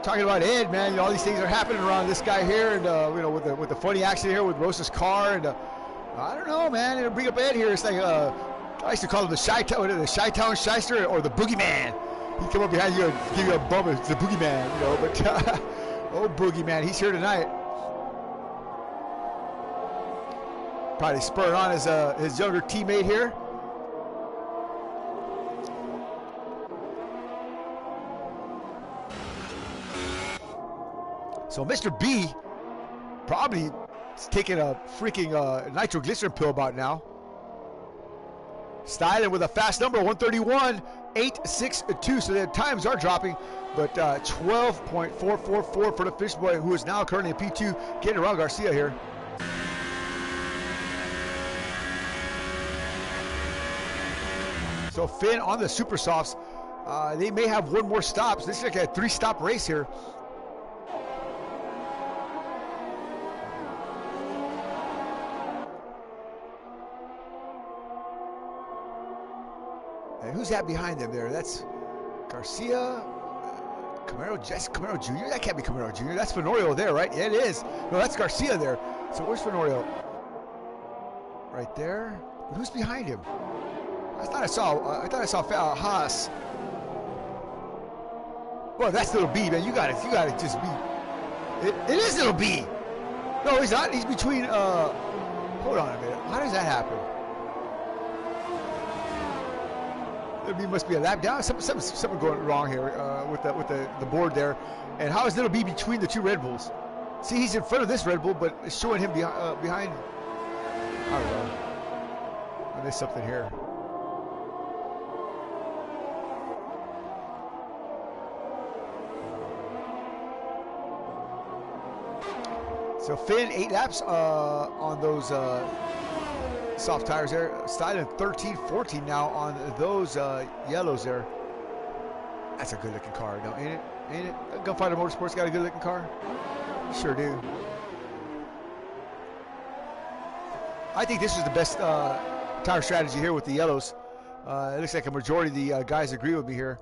talking about Ed, man, all these things are happening around this guy here, and with the funny accident here with Rosa's car, and I don't know, man. Bring up Ed here. It's like I used to call him the Chi-Town Shyster or the Boogeyman. He'd come up behind you and give you a bump. It's the Boogeyman, but oh, Boogeyman, he's here tonight. Probably spurring on his younger teammate here. So Mr. B probably is taking a freaking nitroglycerin pill about now. Styling with a fast number, 131.862. So the times are dropping, but 12.444 for the Fish Boy, who is now currently in P2, getting around Garcia here. So Finn on the Super Softs. They may have one more stop. So this is like a 3-stop race here. And who's that behind them there? That's Garcia, Camaro Jr. That can't be Camaro Jr. That's Fenorio there, right? Yeah, it is. No, that's Garcia there. So where's Fenorio? Right there. But who's behind him? I thought I saw Haas. Well, that's little B, man. You got to just be. It is little B. No, he's not. He's between. Hold on a minute. How does that happen? Little B must be a lap down. Something going wrong here with the board there. And how is little B between the two Red Bulls? See, he's in front of this Red Bull, but it's showing him behind. I don't know. There's something here. So Finn, 8 laps on those soft tires there. Styling 13-14 now on those yellows there. That's a good looking car, don't ain't it? Ain't it? Gunfighter Motorsports got a good looking car? Sure do. I think this is the best tire strategy here with the yellows. It looks like a majority of the guys agree with me here,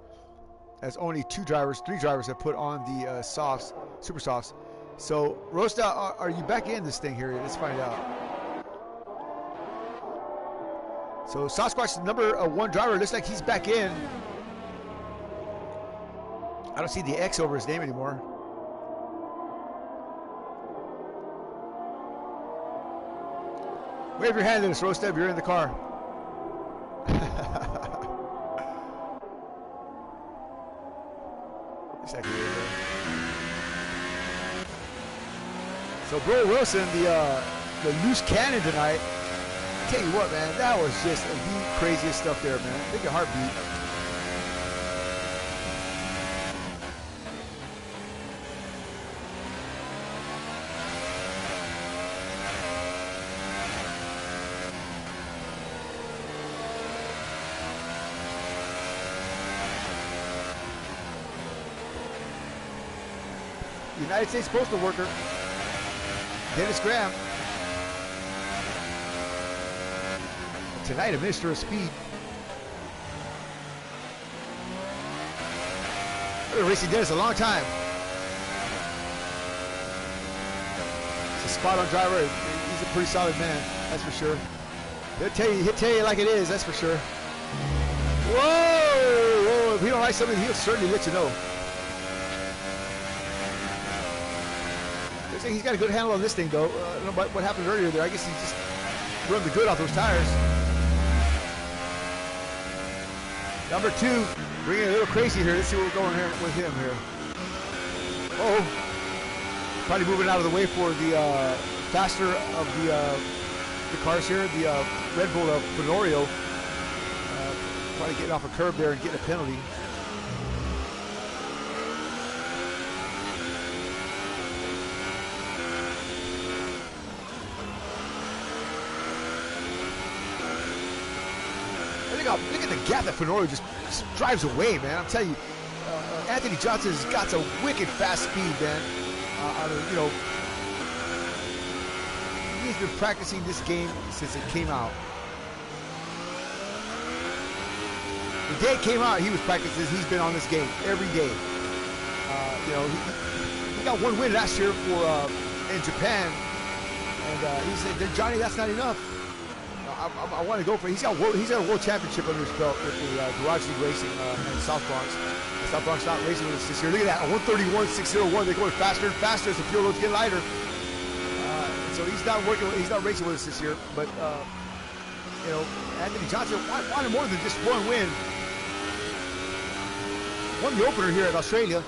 as only 3 drivers have put on the softs, super softs. So, Rosta, are you back in this thing here? Let's find out. So, Sasquatch, number 1 driver, looks like he's back in. I don't see the X over his name anymore. Wave your hand at us, Rosta, if you're in the car. Exactly. So Bro Wilson, the loose cannon tonight. I tell you what, man, that was just the craziest stuff there, man. Think of heartbeat. United States Postal Worker, Dennis Graham. Tonight, a Minister of Speed. I've been racing Dennis a long time. He's a spot-on driver. He's a pretty solid man, that's for sure. He'll tell you like it is, that's for sure. Whoa! If he don't like something, he'll certainly let you know. Looks like he's got a good handle on this thing, though. I don't know what happened earlier there. I guess he just run the good off those tires. Number 2, bringing it a little crazy here. Let's see what we're going here with him here. Oh, probably moving out of the way for the faster of the cars here. The Red Bull Fenorio. Probably getting off a curb there and getting a penalty. Look at the gap that Fenorio just drives away, man. I'm telling you, Anthony Johnson's got some wicked fast speed, man. I mean, you know, he's been practicing this game since it came out. The day it came out, he was practicing. He's been on this game every day. You know, he got one win last year for in Japan, and he said, "Johnny, that's not enough. I want to go for it." He's got a world championship under his belt with the Garage League Racing in South Bronx. South Bronx not racing with us this year. Look at that, 131.601. They're going faster and faster as the fuel loads get lighter. So he's not racing with us this year. But you know, Anthony Johnson wanted more than just one win. Won the opener here at Australia.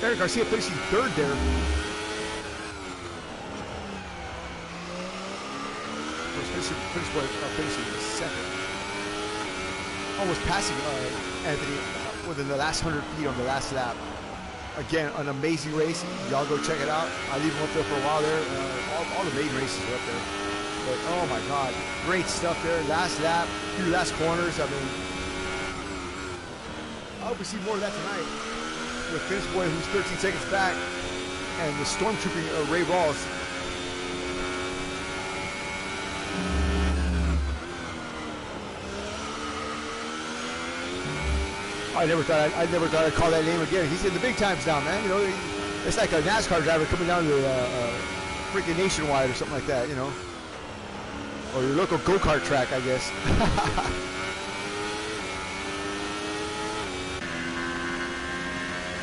Eric Garcia finishing 3rd there. Finishing 2nd. Almost passing Anthony within the last 100 feet on the last lap. Again, an amazing race. Y'all go check it out. I leave him up there for a while there. All the main races are up there. But oh my God, great stuff there. Last lap, few last corners. I mean, I hope we see more of that tonight. With Finish Boy, who's 13 seconds back, and the stormtrooping Ray Rawls. I never thought I'd call that name again. He's in the big times now, man. You know, it's like a NASCAR driver coming down to freaking Nationwide or something like that, you know, or your local go-kart track, I guess.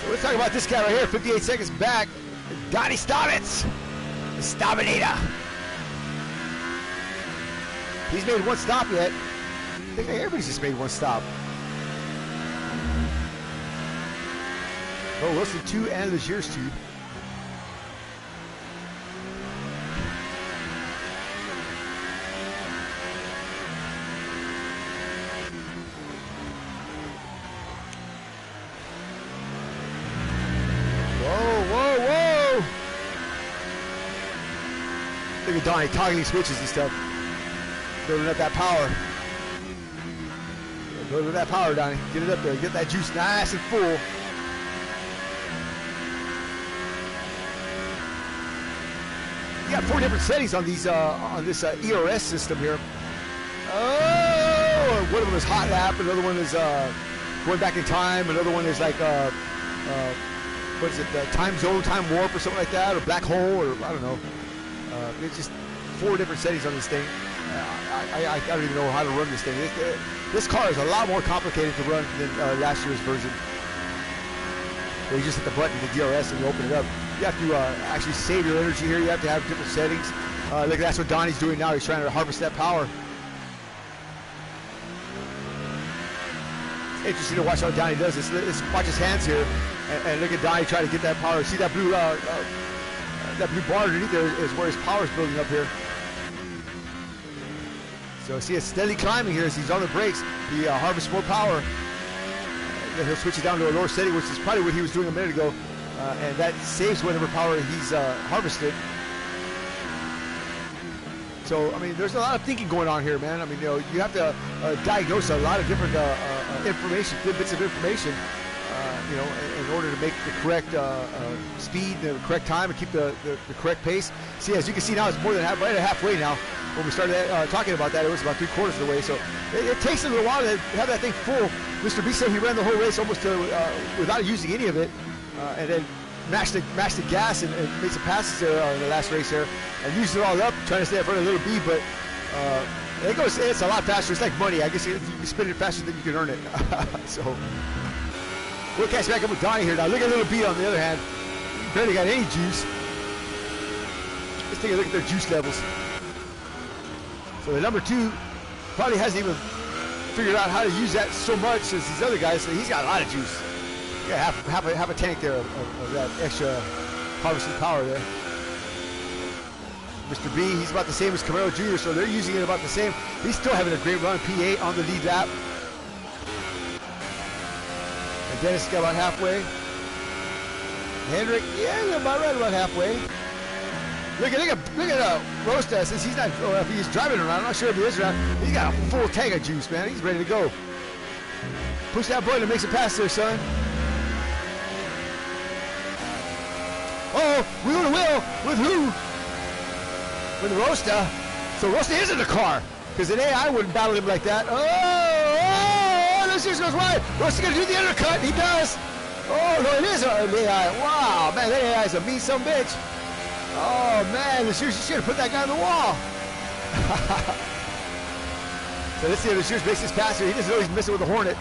So let's talk about this guy right here, 58 seconds back, Donnie Stobbins, the Stobbinator. He's made one stop yet. I think everybody's just made one stop. Oh, Wilson 2 and Legier's 2. Whoa! Look at Donnie toggling switches and stuff. Building up that power. Building up that power, Donnie. Get it up there. Get that juice nice and full. You got 4 different settings on these on this ERS system here. Oh, one of them is hot lap, another one is going back in time, another one is like what is it, time zone, time warp, or something like that, or black hole, or I don't know. It's just 4 different settings on this thing. I don't even know how to run this thing. This car is a lot more complicated to run than last year's version. Where you just hit the button, the DRS, and you open it up. You have to actually save your energy here. You have to have different settings. Look, that's what Donnie's doing now. He's trying to harvest that power. It's interesting to watch how Donnie does this. Let's watch his hands here, and look at Donnie trying to get that power. See that blue bar underneath there is where his power is building up here. So see, it's steadily climbing here as he's on the brakes. He harvests more power. Then he'll switch it down to a lower setting, which is probably what he was doing a minute ago. And that saves whatever power he's harvested. So, I mean, there's a lot of thinking going on here, man. I mean, you know, you have to diagnose a lot of different information, good bits of information. you know, in order to make the correct speed, the correct time, and keep the correct pace. See, as you can see now, it's more than right at halfway now. When we started talking about that, it was about 3/4 of the way. So it takes a little while to have that thing full. Mr. B said he ran the whole race almost without using any of it, and then mashed the gas and made some passes there in the last race there, and used it all up trying to stay in front of little B. But it's a lot faster. It's like money. I guess if you can spend it faster than you can earn it. So we'll catch back up with Donnie here now. Look at little B on the other hand. He barely got any juice. Let's take a look at their juice levels. So the number 2 probably hasn't even figured out how to use that so much as these other guys. So he's got a lot of juice. Yeah, half a tank there of that extra harvesting power there. Mr. B, he's about the same as Camaro Jr., so they're using it about the same. He's still having a great run, P8 on the lead lap. And Dennis got about halfway. Hendrick, yeah, right about halfway. Look at Rosta, since he's not, or if he's driving around, I'm not sure if he is around. He's got a full tank of juice, man. He's ready to go. Push that button and make some pass there, son. Oh, wheel to wheel with who? With Rosta. So Rosta is in the car, because an AI wouldn't battle him like that. Oh, this just goes wide. Rosta gonna do the undercut. He does. Oh no, it is an AI. Wow, man, that AI is a mean son of a bitch. Oh man, the Shears should have put that guy on the wall. So let's see if the Shears makes this pass here. He doesn't know he's missing with the Hornet.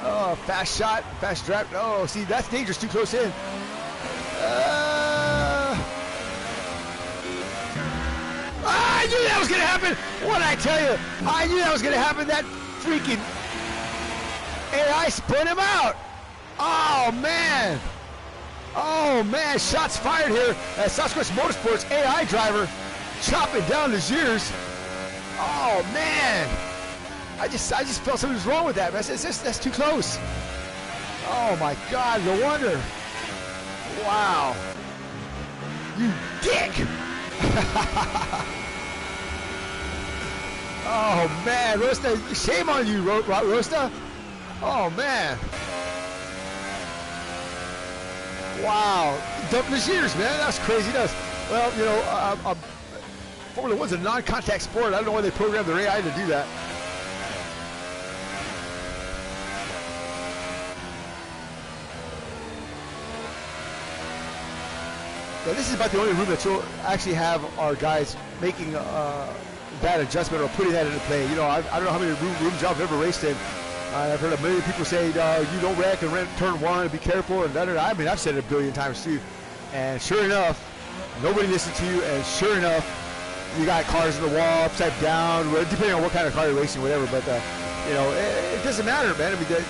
Oh, fast shot, fast drive. Oh, see, that's dangerous, too close in. I knew that was going to happen. What'd I tell you? I knew that was going to happen. That freaking AI spun him out. Oh, man. Oh, man. Shots fired here at Southwest Motorsports AI driver chopping down the Shears. Oh, man. I just felt something was wrong with that. That's too close. Oh, my God. No wonder. Wow. You dick. Oh man, Rosta, shame on you, Rosta. Oh man. Wow, dumping the Shears, man. That's crazy. Well, you know, Formula One's a non-contact sport. I don't know why they programmed their AI to do that. Now, this is about the only room that you'll actually have our guys making that adjustment or putting that into play. You know, I don't know how many rooms y'all have ever raced in. I've heard a million people say, you don't wreck and turn one and be careful and da-da-da. I mean, I've said it a billion times too. And sure enough, nobody listens to you. And sure enough, you got cars in the wall, upside down, depending on what kind of car you're racing, whatever. But, you know, it doesn't matter, man. I mean,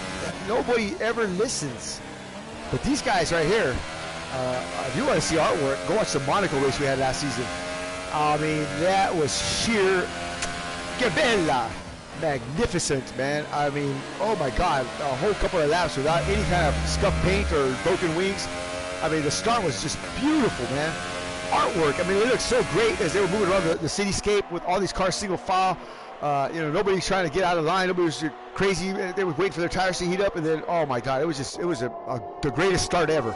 nobody ever listens. But these guys right here, if you want to see artwork, go watch the Monaco race we had last season. I mean, that was sheer Gabella. Magnificent, man. I mean, oh my God, a whole couple of laps without any kind of scuffed paint or broken wings. I mean, the start was just beautiful, man. Artwork, I mean, it looked so great as they were moving around the cityscape with all these cars single file. You know, nobody's trying to get out of line. Nobody was crazy. They were waiting for their tires to heat up, and then, oh my God, it was the greatest start ever.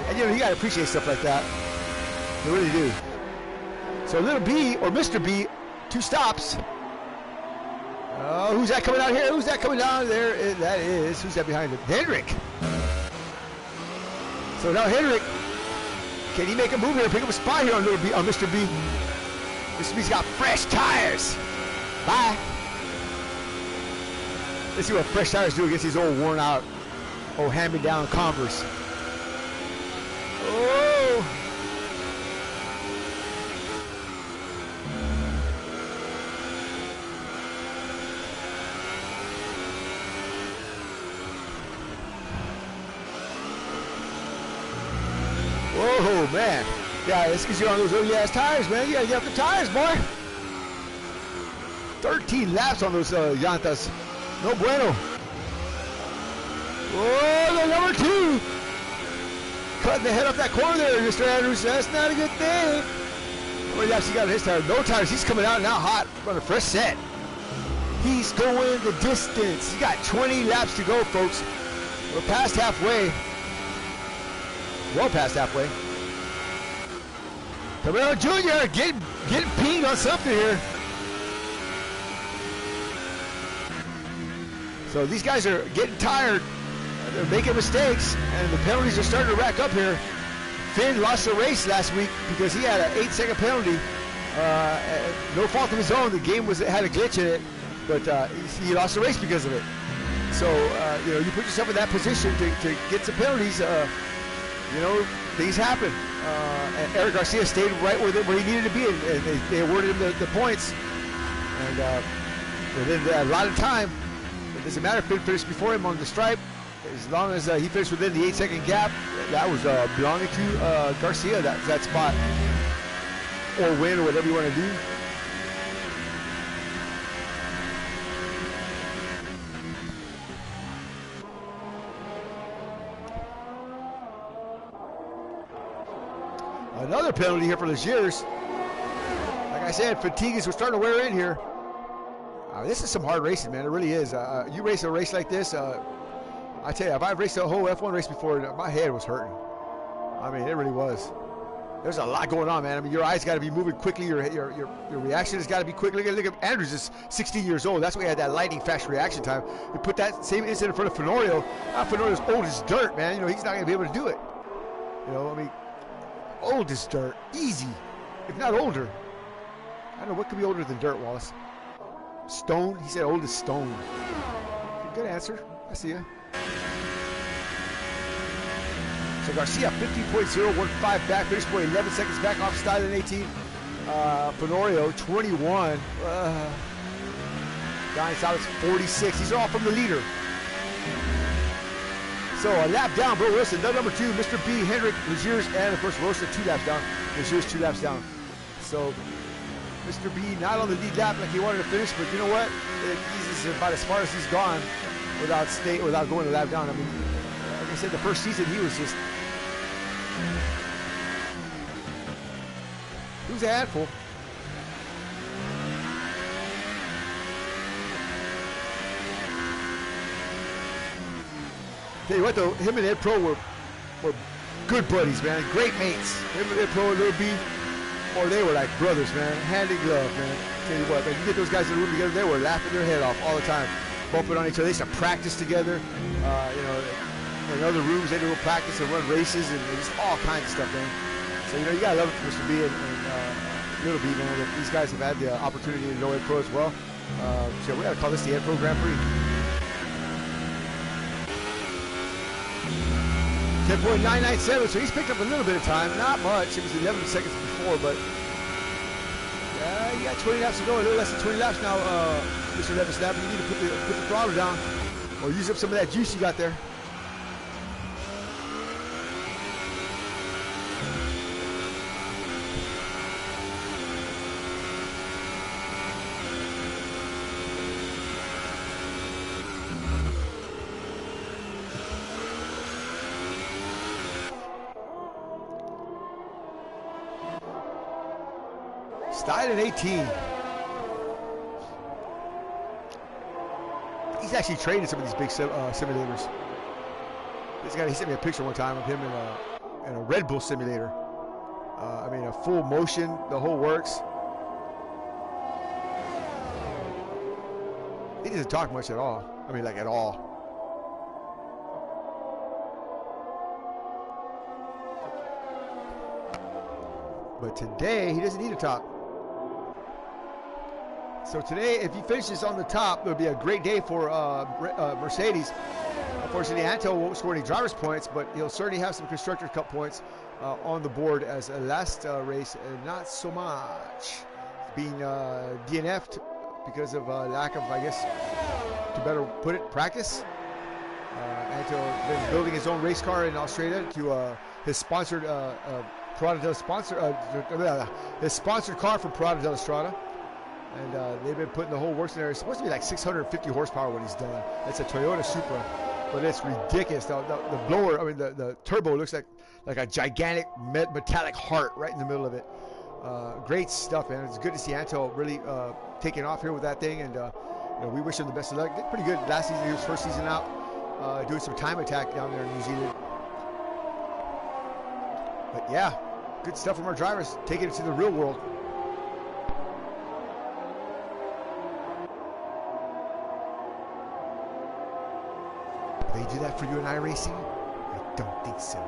And you know, you gotta appreciate stuff like that. You really do. So little B, or Mr. B, 2 stops. Oh, who's that coming out here? Who's that coming down there? That is, who's that behind him? Hendrick. So now Hendrick, can he make a move here? Pick up a spot here on little B, on Mr. B. Mr. B's got fresh tires. Bye. Let's see what fresh tires do against these old worn out, old hand-me-down Converse. Oh. Whoa, man. Yeah, it's because you're on those early ass tires, man. You gotta get up the tires, boy. 13 laps on those llantas. No bueno. Oh, the number 2. Cutting the head off that corner there, Mr. Andrews. That's not a good thing. How many laps he got on his tire? No tires. He's coming out now hot on a fresh set. He's going the distance. He's got 20 laps to go, folks. We're past halfway. Well past halfway. Camaro Jr. getting pinged on something here. So these guys are getting tired. They're making mistakes, and the penalties are starting to rack up here. Finn lost the race last week because he had an 8-second penalty. No fault of his own. The game had a glitch in it, but he lost the race because of it. So you know, you put yourself in that position to get some penalties. You know, things happen. And Eric Garcia stayed right where he needed to be, and they awarded him the points. And within a lot of time, it doesn't matter if Finn finished before him on the stripe. As long as he finished within the 8-second gap, that was belonging to Garcia, that spot. Or win, or whatever you want to do. Another penalty here for Legiers. Like I said, fatigue is starting to wear in here. This is some hard racing, man. It really is. You race a race like this, I tell you, if I've raced a whole F1 race before, my head was hurting. I mean, it really was. There's a lot going on, man. I mean, your eyes got to be moving quickly. Your reaction has got to be quick. Look at Andrews is 16 years old. That's why he had that lightning fast reaction time. You put that same incident in front of Fenorio. Fenorio's old as dirt, man. You know, he's not going to be able to do it. You know, I mean, old as dirt. Easy, if not older. I don't know, what could be older than dirt, Wallace? Stone? He said old as stone. Good answer. I see you. So Garcia 15.015 back, finish point 11 seconds back off Stylen 18. Fenorio 21. Gonzalez 46. These are all from the leader. So a lap down, Bro Wilson. Number 2, Mr. B, Hendrick, Legiers, and of course Rosa 2 laps down. Legiers 2 laps down. So Mr. B not on the lead lap like he wanted to finish, but you know what? He's about as far as he's gone without going a lap down. I mean, like I said, the first season he was just. He was a handful. Tell you what though, him and Ed Pro were good buddies, man. Great mates. Him and Ed Pro and Lil B, or they were like brothers, man. Hand in glove, man. Tell you what, man, you get those guys in the room together, they were laughing their head off all the time. Bumping on each other. They used to practice together. You know, in other rooms they do practice and run races and just all kinds of stuff, man. So, you know, you gotta love it for Mr. B and Little B, man. That these guys have had the opportunity to know Ed Pro as well. So we gotta call this the Ed Pro Grand Prix. 10.997, so he's picked up a little bit of time, not much. It was 11 seconds before, but you got 20 laps to go, a little less than 20 laps now, Mr. Levis Snap. You need to put the throttle down or use up some of that juice you got there. Stylen 18. He's actually traded some of these big simulators. He sent me a picture one time of him in a Red Bull simulator. I mean, a full motion, the whole works. He doesn't talk much at all. I mean, like at all. But today, he doesn't need to talk. So today, if he finishes on the top, it'll be a great day for Mercedes. Unfortunately, Anto won't score any driver's points, but he'll certainly have some Constructors' Cup points on the board as a last race, and not so much. Being DNF'd because of lack of, I guess, to better put it, practice. Anto has been building his own race car in Australia to his sponsored Parada del Sponsor, his sponsored car from Parada del Estrada. And they've been putting the whole works in there. It's supposed to be like 650 horsepower when he's done. It's a Toyota Supra, but it's ridiculous. The blower, I mean, the turbo looks like a gigantic metallic heart right in the middle of it. Great stuff, man. It's good to see Anto really taking off here with that thing. And we wish him the best of luck. Did pretty good last season. He was first season out, doing some time attack down there in New Zealand. But yeah, good stuff from our drivers, taking it to the real world. They do that for you and I racing? I don't think so.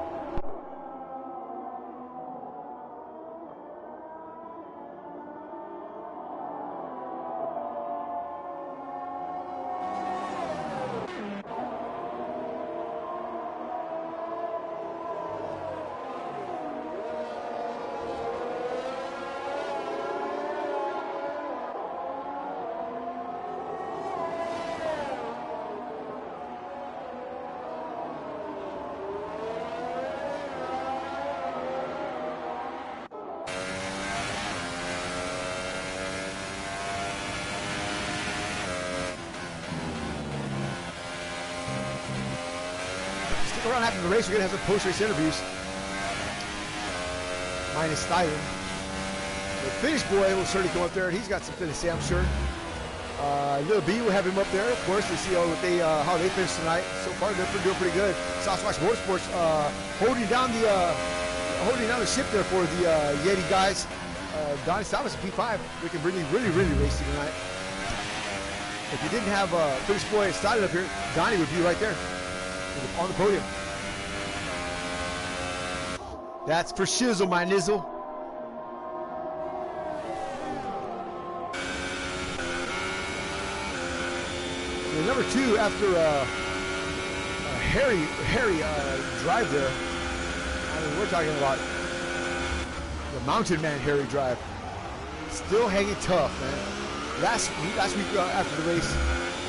Around after the race, we're going to have some post-race interviews. Minus Stein. The Finnish boy will certainly come up there, and he's got something to say, I'm sure. Little B will have him up there, of course, to see how they finished tonight. So far, they're doing pretty good. Sasquatch Motorsports holding down the ship there for the Yeti guys. Donnie Thomas at P5, looking really racing tonight. If you didn't have Finnish boy started up here, Donnie would be right there on the podium. That's for shizzle, my nizzle. So number 2 after Harry drive there. I mean, we're talking about the Mountain Man Harry drive. Still hanging tough, man. Last week after the race,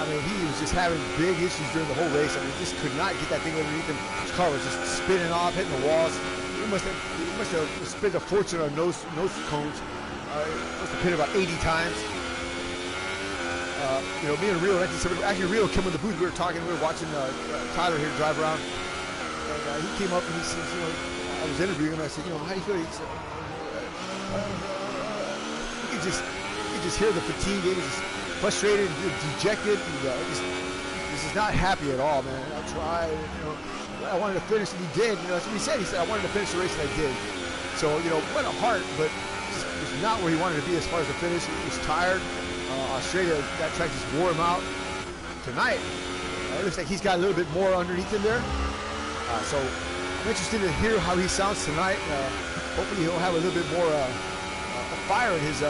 I mean, he was just having big issues during the whole race. I mean, just could not get that thing underneath him. His car was just spinning off, hitting the walls. He must have spent a fortune on nose cones. Must have hit about 80 times. Me and Rio, actually Rio came in the booth. We were talking. We were watching Tyler here drive around. And he came up and he says, I was interviewing him. I said, how do you feel? He said, you could just hear the fatigue. He was just frustrated, dejected, and this is not happy at all, man. I tried, I wanted to finish, and he did. That's what he said. He said, I wanted to finish the race, and I did. So, what a heart, but just was not where he wanted to be as far as the finish. He was tired. Australia, that track just wore him out. Tonight, it looks like he's got a little bit more underneath him there. So I'm interested to hear how he sounds tonight. Hopefully he'll have a little bit more fire in his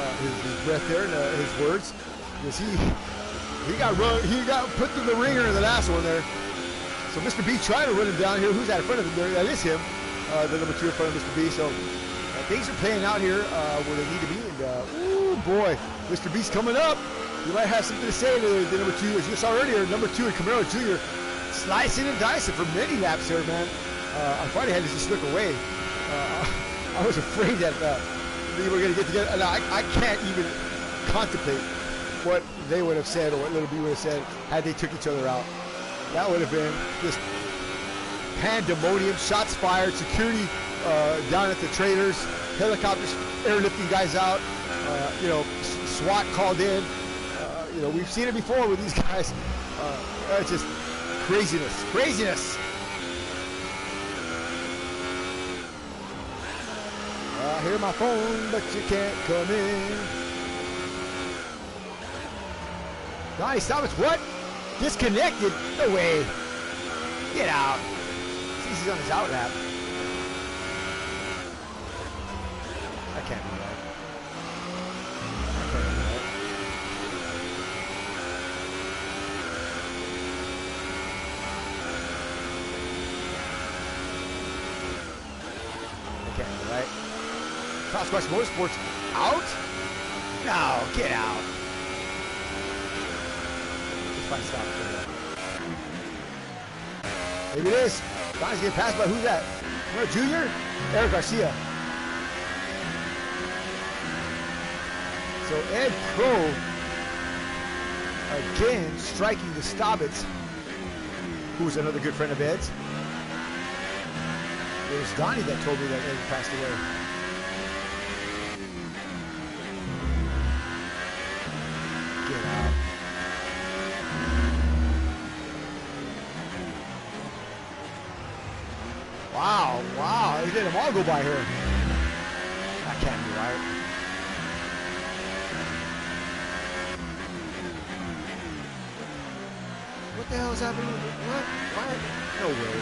breath there and his words. Because he got put through the ringer in the last one there. So Mr. B trying to run him down here. Who's out in front of him there? That is him, the number 2 in front of Mr. B. So things are playing out here where they need to be. And ooh boy, Mr. B's coming up. You might have something to say to the number 2, as you saw earlier, number 2 in Camaro Jr. slicing and dicing for many laps here, man. I finally had to just look away. I was afraid that we were going to get together. And I can't even contemplate what they would have said or what Little B would have said had they took each other out. That would have been just pandemonium, shots fired, security down at the trailers, helicopters airlifting guys out, SWAT called in. We've seen it before with these guys. It's just craziness. I hear my phone, but you can't come in. Donnie Thomas, what? Disconnected? No way. Get out. Sees he's on his out lap. I can't be right. Right? Sasquatch Motorsports out? No, get out. Let's find stop there. Maybe it is. Donnie's getting passed by who's that? Camaro Jr.? Eric Garcia. So Ed Crow again striking the Staubitz, who's another good friend of Ed's. It was Donnie that told me that Ed passed away. Get out. Wow, wow. He let them all go by here. That can't be right. What the hell is happening? What? Why? No way.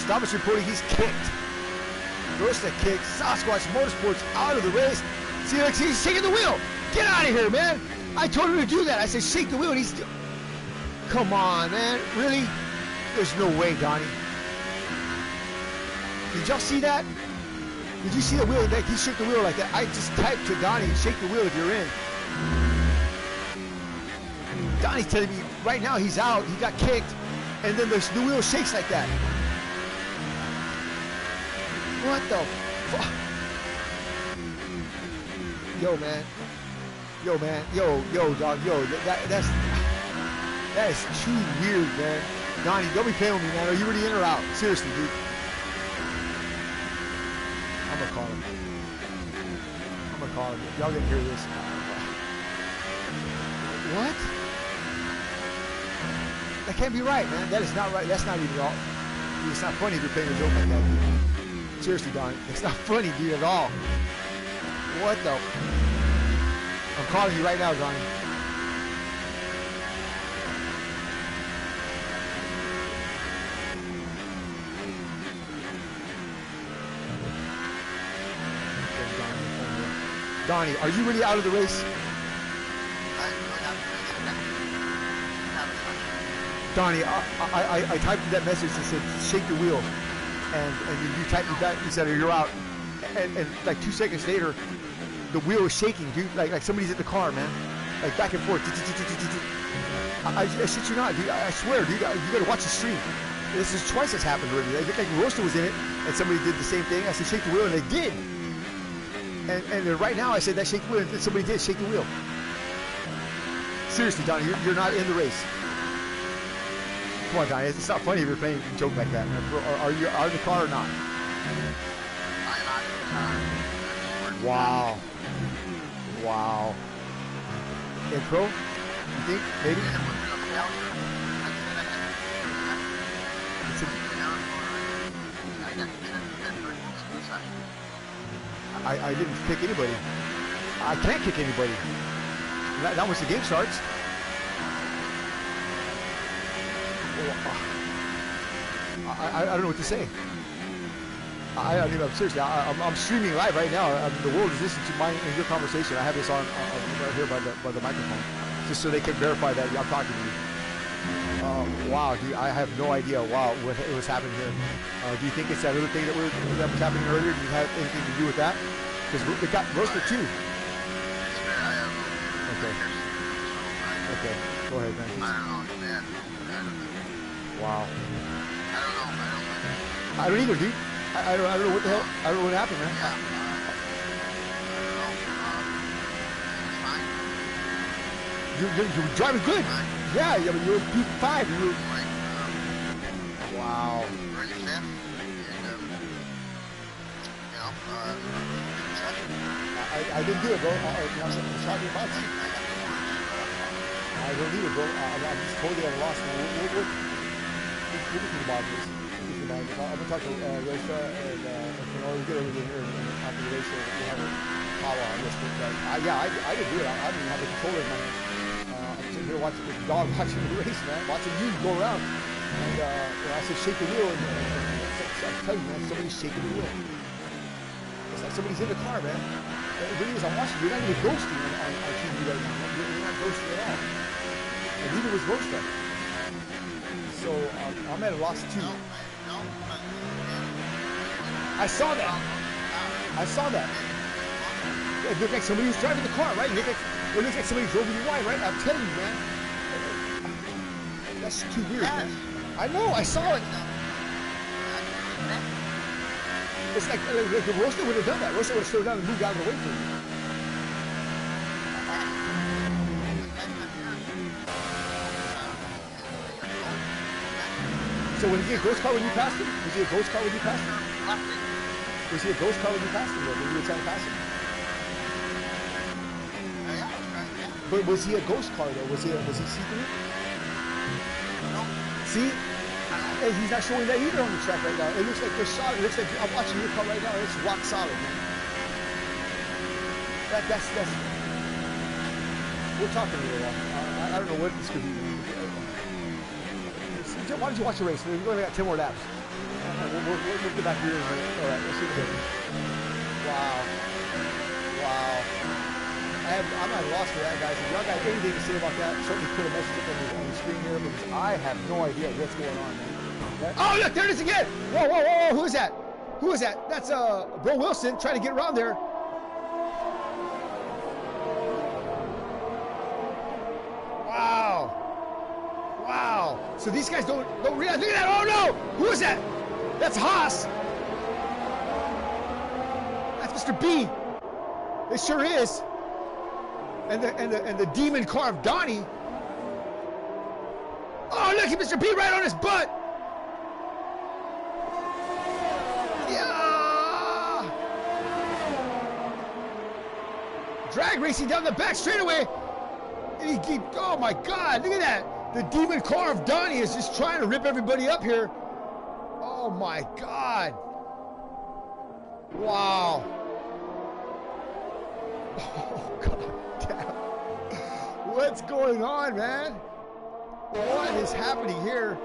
Thomas reporting he's kicked. First a kick. Sasquatch Motorsports out of the race. See, like, he's shaking the wheel. Get out of here, man. I told him to do that. I said, shake the wheel, and he's... Come on, man. Really? There's no way, Donnie. Did y'all see that? Did you see the wheel? Like, he shook the wheel like that. I just typed to Donnie, shake the wheel if you're in. Donnie's telling me right now he's out. He got kicked. And then the wheel shakes like that. What the fuck? Yo, man. Yo, dog. Yo, that is too weird, man. Donnie, don't be playing with me, man. Are you really in or out? Seriously, dude. I'm gonna call him. Y'all gonna hear this. What? That can't be right, man. That is not right. That's not even all. Dude, it's not funny if you're playing a joke like that, dude. Seriously, Donnie, it's not funny, dude, at all. What the? I'm calling you right now, Donnie. Donnie, are you really out of the race? Donnie, I typed that message that said, shake the wheel. And you typed me back, you said, you're out. And like 2 seconds later, the wheel was shaking, dude. Like somebody's in the car, man. Like back and forth. I shit you not, dude. I swear, dude. You gotta watch the stream. This is twice that's happened already. Like Roaster was in it, and somebody did the same thing. I said, shake the wheel, and they did. And right now, I said, that shake the wheel, and somebody did shake the wheel. Seriously, Donnie, you're not in the race. Come on, Donnie. It's not funny if you're playing a joke like that, man. Are you out of the car or not? I'm out of the car. Wow. Wow. In pro? You think? Maybe? I didn't kick anybody. I can't kick anybody. Not once the game starts. I don't know what to say. I mean, seriously, I'm streaming live right now. The world is listening to your conversation. I have this on right here by the microphone, just so they can verify that I'm talking to you. Wow, dude, I have no idea. Wow, what was happening here? Do you think it's that other thing that was happening earlier? Do you have anything to do with that? Because they got Roaster too. Okay. Okay. Go ahead, man. I don't know, man. Wow. I don't know. I don't either, dude. I don't know what the hell. I don't know what happened, man. Yeah. I don't know. It's fine. You're driving good. Yeah, I mean, you're P5. Wow. We're in the fifth, and I didn't do it, bro. I'm talking about you. I don't need it, bro. I'm just totally at a loss, man. We'll think about this. I'm gonna talk to Rosa and we'll get over here and after the race, we'll have a power on this. But yeah, I didn't do it. I didn't even have a controller in my hand. I'm sitting here watching the dog watching the race, man, watching you go around. And I said, shake the wheel, and I'm telling you, man, somebody's shaking the wheel. It's like somebody's in the car, man. The thing is, I'm watching. You're not even ghosting on TV right now. You're not ghosting at all. And neither was Rosta. So I'm at a loss too. I saw that. I saw that. It looked like somebody was driving the car, right? It looked like somebody drove you wide, right? I'm telling you, man. That's too weird, man. I know. I saw it. It's like the Rosta would have done that. Rosta would have slowed down and moved out of the way for you. So was he a ghost car when you passed him? Was he a ghost car when you passed him? Was he a ghost car when you passed him, though, when you were trying to pass him? But was he a ghost car, though? Was he see-through? No. See? And he's not showing that either on the track right now. It looks like they're solid. It looks like I'm watching your car right now. It's rock solid, man. That's. We're talking a little while. I don't know what this could be. Why don't you watch the race? We've only got 10 more laps. We'll get back here in a minute. All right, let's see what happens. Wow. I'm at a loss for that, guys. If y'all got anything to say about that, certainly put a message up on the screen here, because I have no idea what's going on, man. Oh, look, there it is again. Whoa. Who is that? Who is that? That's Bro Wilson trying to get around there. Wow. So these guys don't realize. Look at that. Oh, no. Who is that? That's Haas. That's Mr. B. It sure is. And the demon car of Donnie. Oh, look at Mr. B right on his butt. Yeah. Drag racing down the back straightaway. Oh my God, look at that. The demon car of Donnie is just trying to rip everybody up here. Oh my God. Wow. Oh God damn. What's going on, man? What is happening here?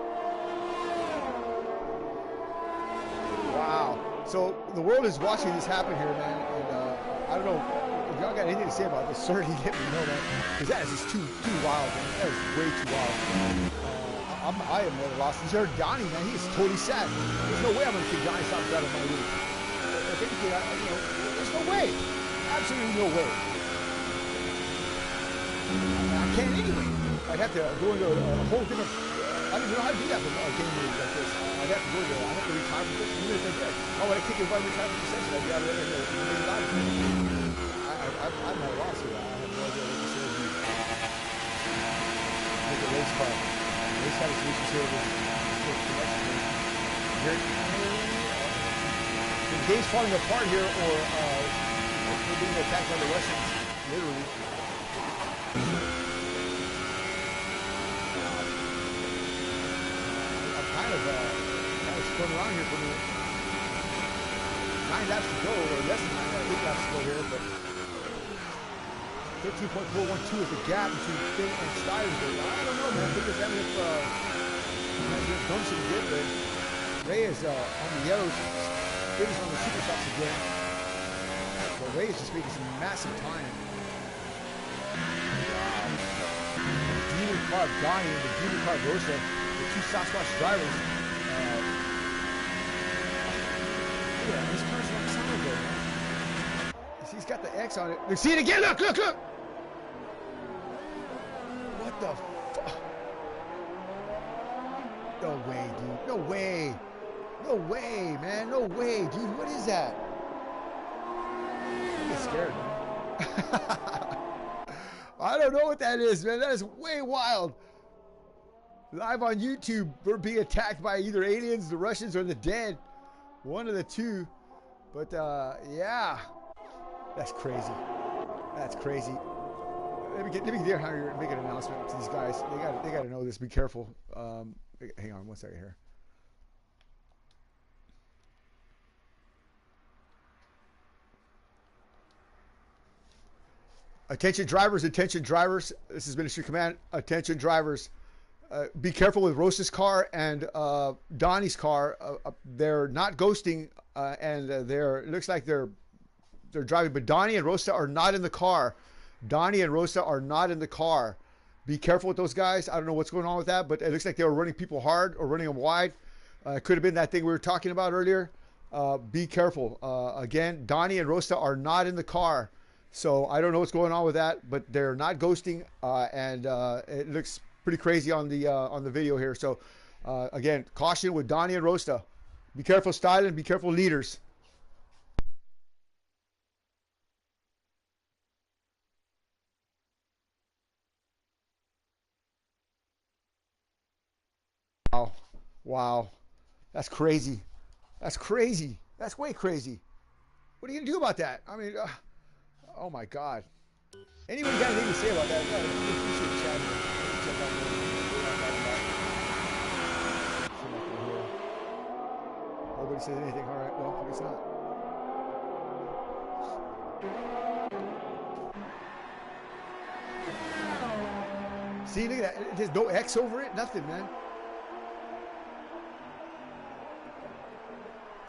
Wow. So the world is watching this happen here, man. And I don't know if y'all got anything to say about this. Certainly let me know, man. Because that is just too wild, man. That is way too wild. I am at a loss. You heard Donnie, man. He is totally sad. There's no way I'm going to kick Donnie Stops out of my league. If anything, there's no way. Absolutely no way. I can't anyway. I'd have to go into a whole different. I don't even know how to do that from a game like this. I'd have to go there. I'd have to retire from this. Even if I did. Oh, when I kick it by retirement for session, I'd be out of there in a million dollars. I'm at a loss here. I have no idea what to say. Make a race car. Race car is usually here with the game's falling apart here, or we're being attacked by the Russians, literally. I'm kind of spun around here for a minute. 9 laps to go, or less than 9 laps, 8 laps to go here, but 13.412 is the gap between Finn and Steyer. I don't know, man. I think it's having done some good, but Ray is on the yellows. Finn is on the super shots again. But Ray is just making some massive time. Wow. The demon car of Donnie and the demon car of Rosa, the two Sasquatch drivers. Yeah, this car's not sounding good, man. He's got the X on it. Look, see it again. Look. What the fuck? No way, dude. No way. No way, man. No way, dude. What is that? I get scared, man. I don't know what that is, man. That is way wild. Live on YouTube, we're being attacked by either aliens, the Russians, or the dead. One of the two. But, yeah. That's crazy. That's crazy. Let me get there how you're making an announcement to these guys. They got to know this. Be careful. Hang on 1 second here. Attention drivers. This is Ministry Command. Attention drivers. be careful with Rosa's car and Donnie's car. They're not ghosting, and it looks like they're driving. But Donnie and Rosa are not in the car. Donnie and Rosa are not in the car. Be careful with those guys. I don't know what's going on with that, but it looks like they were running people hard or running them wide. It could have been that thing we were talking about earlier. Be careful. Again, Donnie and Rosa are not in the car. So I don't know what's going on with that, but they're not ghosting, and it looks pretty crazy on the video here. So again, caution with Donnie and Rosa. Be careful styling. Be careful leaders. Wow, wow, that's crazy. That's crazy. That's way crazy. What are you gonna do about that? I mean, oh my God. Anybody got anything to say about that? Nobody says anything. All right. Well, I guess not. See, look at that. There's no X over it. Nothing, man.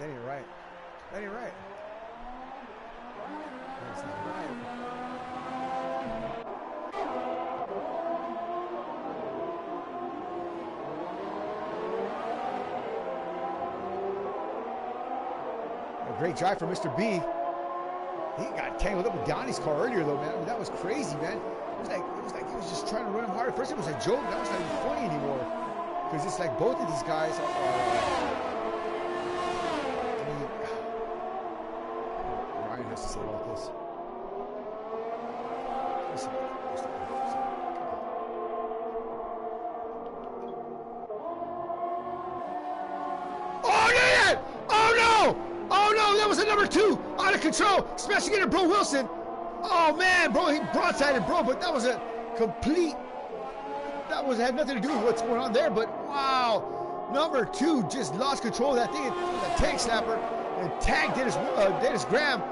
That ain't right. That ain't right. That's not right. A great drive for Mr. B. He got tangled up with Donnie's car earlier, though, man. I mean, that was crazy, man. It was like he was just trying to run him hard. At first, it was a joke. Now it's not even funny anymore. Because it's like both of these guys are. Ryan has to say about this. Listen. Oh, yeah! Oh, no! Oh, no! That was a number 2! Out of control! Smashing into Bro Wilson! Oh, man! Bro, he broadsided Bro, but that was a complete... had nothing to do with what's going on there, but wow! Number 2 just lost control of that thing. It was a tank snapper and tagged Dennis Graham.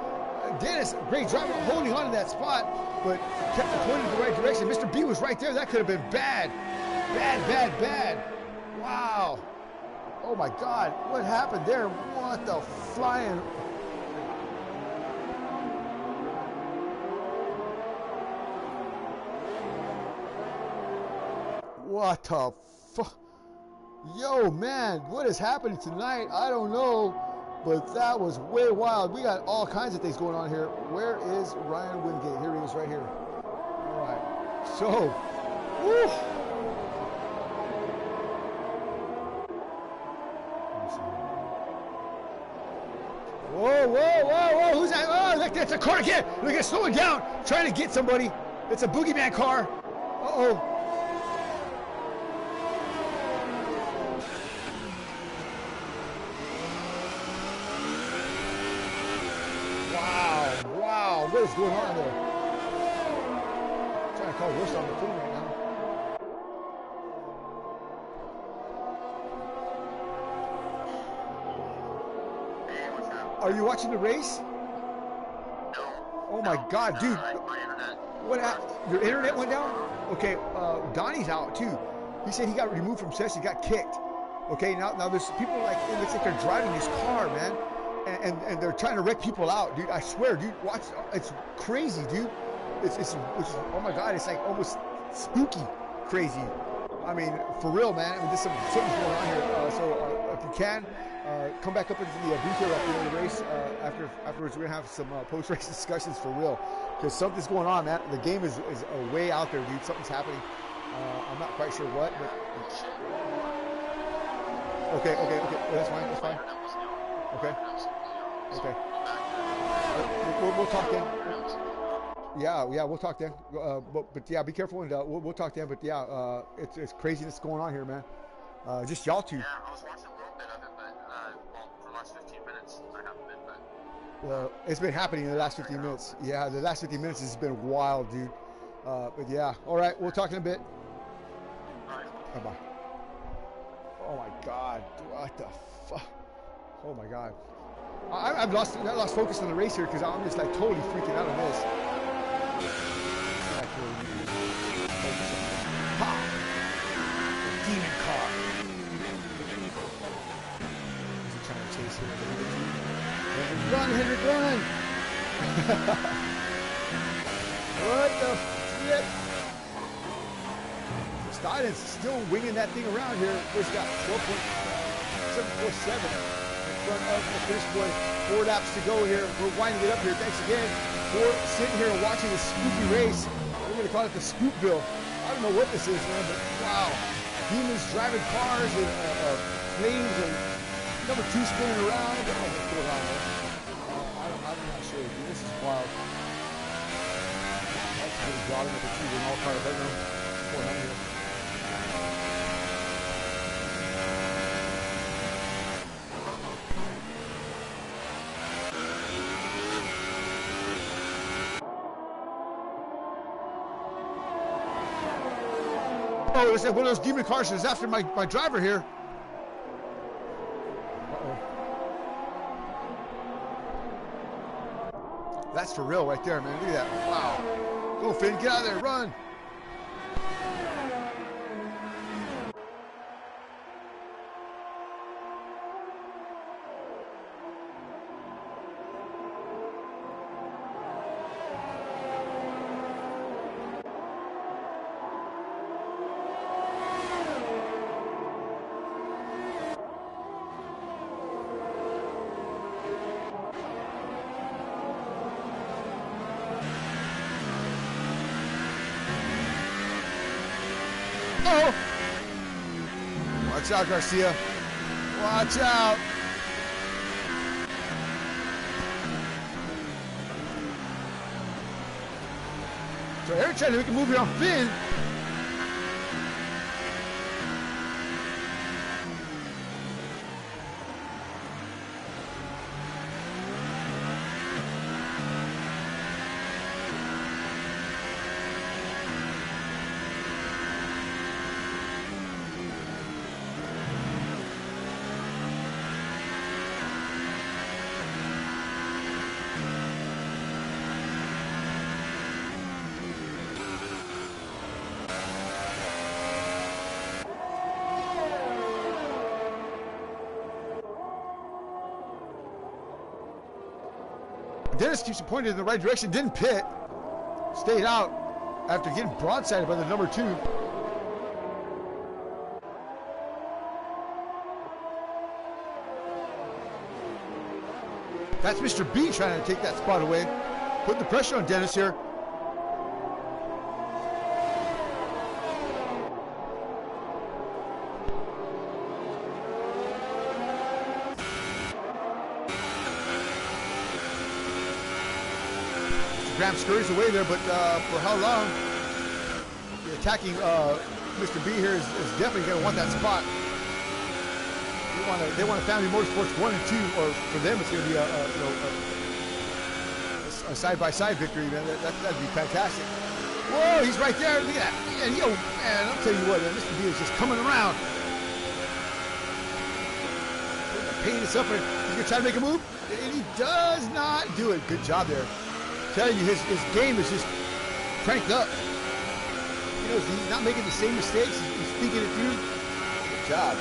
Dennis, great driver, holding on to that spot, but kept pointing in the right direction. Mr. B was right there. That could have been bad. Bad. Wow. Oh, my God. What happened there? What the flying... What the fuck? Yo, man, what is happening tonight? I don't know. But that was way wild. We got all kinds of things going on here. Where is Ryan Wingate? Here he is right here. All right. So, woo. Whoa. Who's that? Oh, look, that's a car again. Look at it slowing down. Trying to get somebody. It's a boogeyman car. Uh-oh. Wow, what is going on there? I'm trying to call Russ on the phone right now. Hey, what's up? Are you watching the race? No. Oh my God, dude. My internet. What happened? Your internet went down? Okay, Donnie's out too. He said he got removed from session, got kicked. Okay, now there's people like, it looks like they're driving this car, man. And they're trying to wreck people out, dude. I swear, dude. Watch, it's crazy, dude. It's oh my God, it's like almost spooky, crazy. I mean, for real, man. I mean, there's something's going on here. So if you can, come back up into the booth here at the end of the race. Afterwards, we're gonna have some post-race discussions for real, because something's going on, man. The game is way out there, dude. Something's happening. I'm not quite sure what, but okay. That's fine. Okay. We'll talk then. Yeah, we'll talk then. But yeah, be careful, and we'll talk then. But yeah, it's craziness going on here, man. Just y'all two. Yeah, I was watching a little bit of it, but for the last 15 minutes, I haven't been. But Well, it's been happening in the last 15 minutes. Yeah, the last 15 minutes has been wild, dude. But yeah, all right, we'll talk in a bit. Bye-bye. Oh my God, what the fuck? Oh my God. I lost focus on the race here because I'm just like totally freaking out on this. Ha! chase here. Run, Hendrick, run! What the flip? Stein's still winging that thing around here. He's got 12.747 in front of the finish point. 4 laps to go here. We're winding it up here. Thanks again for sitting here and watching this spooky race. We're going to call it the Scoopville. I don't know what this is, man, but wow. Demons driving cars and flames and number 2 spinning around. I don't know what's going on there. I'm not sure. Dude, this is wild. That's a good job. Number 2 in all cars. I don't know what's going on here. Oh, it's like one of those demon cars that's after my driver here. Uh-oh. That's for real right there, man. Look at that. Wow. Go, Finn. Get out of there. Run. Oh! Watch out, Garcia. Watch out. So Eric trying to make a move here on Finn. Dennis keeps pointing in the right direction, didn't pit, stayed out after getting broadsided by the number 2. That's Mr. B trying to take that spot away, putting the pressure on Dennis here. Graham scurries away there, but for how long? Attacking Mr. B here is definitely going to want that spot. They want a Family Motorsports 1 and 2, or for them it's going to be a side-by-side victory, man. That'd be fantastic. Whoa, he's right there. Look at that. And yo, man, I'll tell you what, man, Mr. B is just coming around. Paying this up, and he's going to try to make a move, and he does not do it. Good job there. Telling you, his game is just cranked up. You know, he's not making the same mistakes. He's thinking it through. Good job.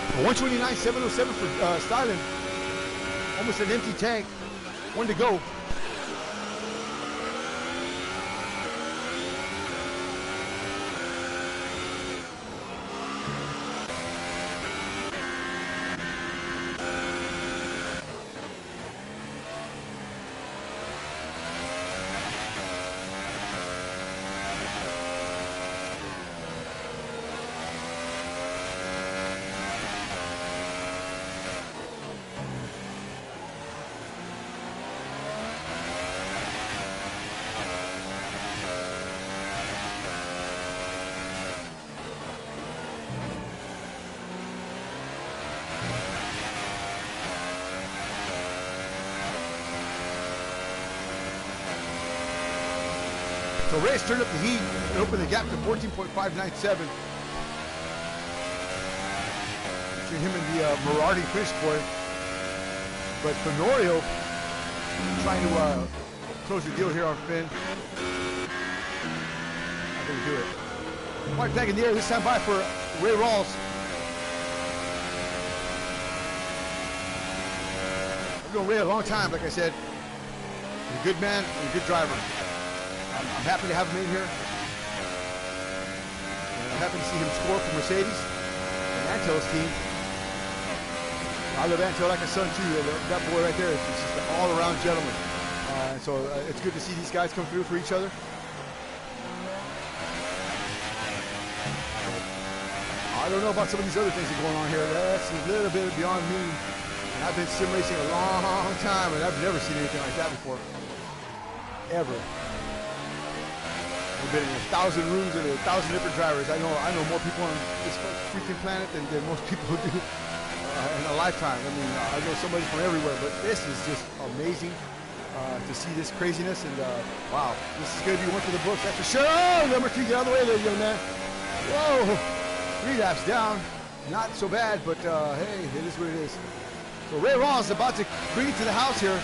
A 129.707 for Styling. Almost an empty tank. 1 to go. So Reyes turned up the heat and opened the gap to 14.597. between him and the Mirardi finish boy. But Fenorio trying to close the deal here on Finn. Not going to do it. White flag in the air, this time by for Ray Rawls. I've known Ray a long time, like I said. He's a good man and a good driver. I'm happy to have him in here. And I'm happy to see him score for Mercedes and Antel's team. I love Antel like a son too. That boy right there is just an all-around gentleman. And so it's good to see these guys come through for each other. I don't know about some of these other things that are going on here. That's a little bit beyond me. And I've been sim racing a long time, and I've never seen anything like that before. Ever. I've been in 1,000 rooms and 1,000 different drivers. I know more people on this freaking planet than most people do in a lifetime. I mean, I know somebody from everywhere, but this is just amazing to see this craziness. And wow, this is going to be one for the books, that's for sure. Oh, number 3, get out of the way there, young man. Whoa, 3 laps down. Not so bad, but hey, it is what it is. So Ray Rawls is about to bring it to the house here.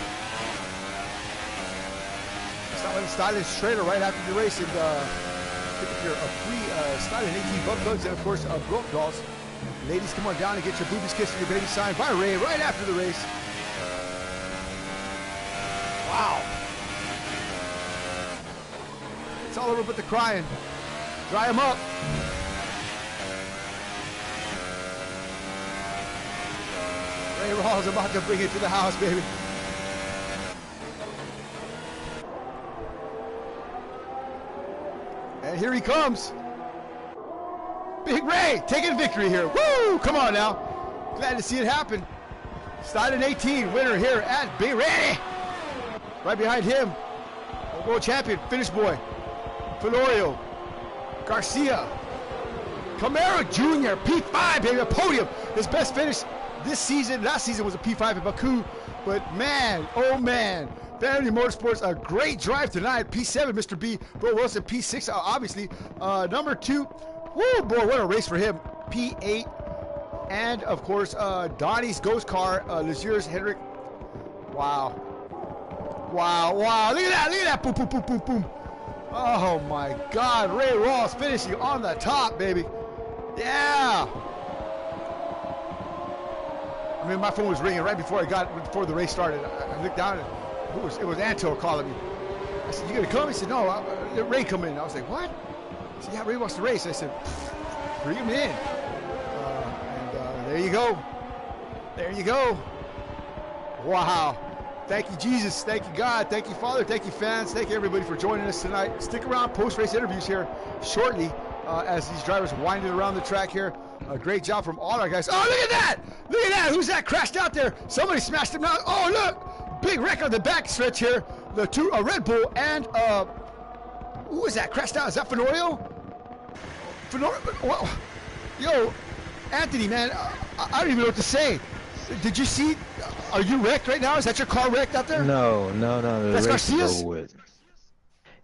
It's not like Stylish trailer right after the race, and pick up your free Stylish 18 butt plugs and of course broke dolls. Ladies, come on down and get your boobies kissed and your baby signed by Ray right after the race. Wow. It's all over but the crying. Dry them up. Ray Rawls about to bring it to the house, baby. And here he comes. Big Ray taking victory here. Woo! Come on now. Glad to see it happen. Started 18, winner here at Barhain. Right behind him, world champion, finish boy, Fenorio, Garcia, Camaro Jr., P5, baby, a podium. His best finish this season, last season was a P5 at Baku, but man, oh man, Vanity Motorsports, a great drive tonight. P7, Mr. B, Bro Wilson, P6, obviously. Number 2, woo, boy, what a race for him. P8, and of course, Donnie's ghost car, Legier's Henrik. Wow. Wow, wow, look at that, boom, boom, boom, boom, boom. Oh my God, Ray Rawls finishing on the top, baby. Yeah. I mean, my phone was ringing right before the race started. I looked down and it was Anto calling me. I said, "You gonna come?" He said, "No, let Ray come in." I was like, "What?" He said, "Yeah, Ray wants to race." I said, "Bring him in." And there you go. There you go. Wow. Thank you, Jesus. Thank you, God. Thank you, Father. Thank you, fans. Thank you, everybody, for joining us tonight. Stick around, post-race interviews here shortly as these drivers winding around the track here. A great job from all our guys. Oh, look at that! Look at that! Who's that crashed out there? Somebody smashed him out. Oh, look! Big wreck on the back stretch here. The two, a Red Bull and, who is that crashed out? Is that Fenorio? Fenorio? Yo, Anthony, man, I don't even know what to say. Did you see? Are you wrecked right now? Is that your car wrecked out there? No. That's Garcia's?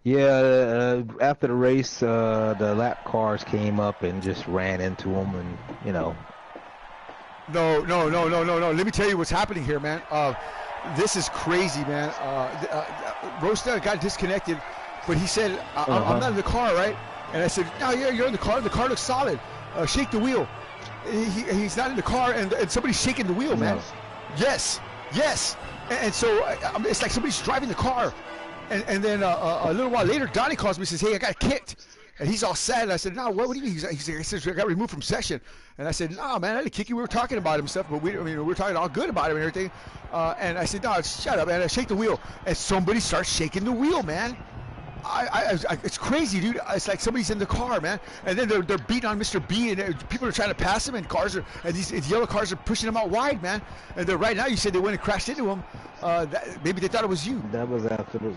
Yeah, after the race, the lap cars came up and just ran into him, and you know. No. Let me tell you what's happening here, man. This is crazy, man. Rosta got disconnected, but he said, "I'm not in the car, right?" And I said, "No, yeah, you're in the car. The car looks solid. Shake the wheel." He's not in the car, and somebody's shaking the wheel, man. Yes. And so it's like somebody's driving the car. And then a little while later, Donnie calls me and says, "Hey, I got kicked." And he's all sad. And I said, "No, what do you mean?" He says, "I got removed from session." And I said, "No, man, I didn't kick you. We were talking about him and stuff, but we were talking all good about him and everything." And I said, "No, shut up, man. I shake the wheel." And somebody starts shaking the wheel, man. It's crazy, dude. It's like somebody's in the car, man. And then they're beating on Mr. B, and people are trying to pass him, and these yellow cars are pushing him out wide, man. And right now, you said they went and crashed into him. Maybe they thought it was you. That was after the.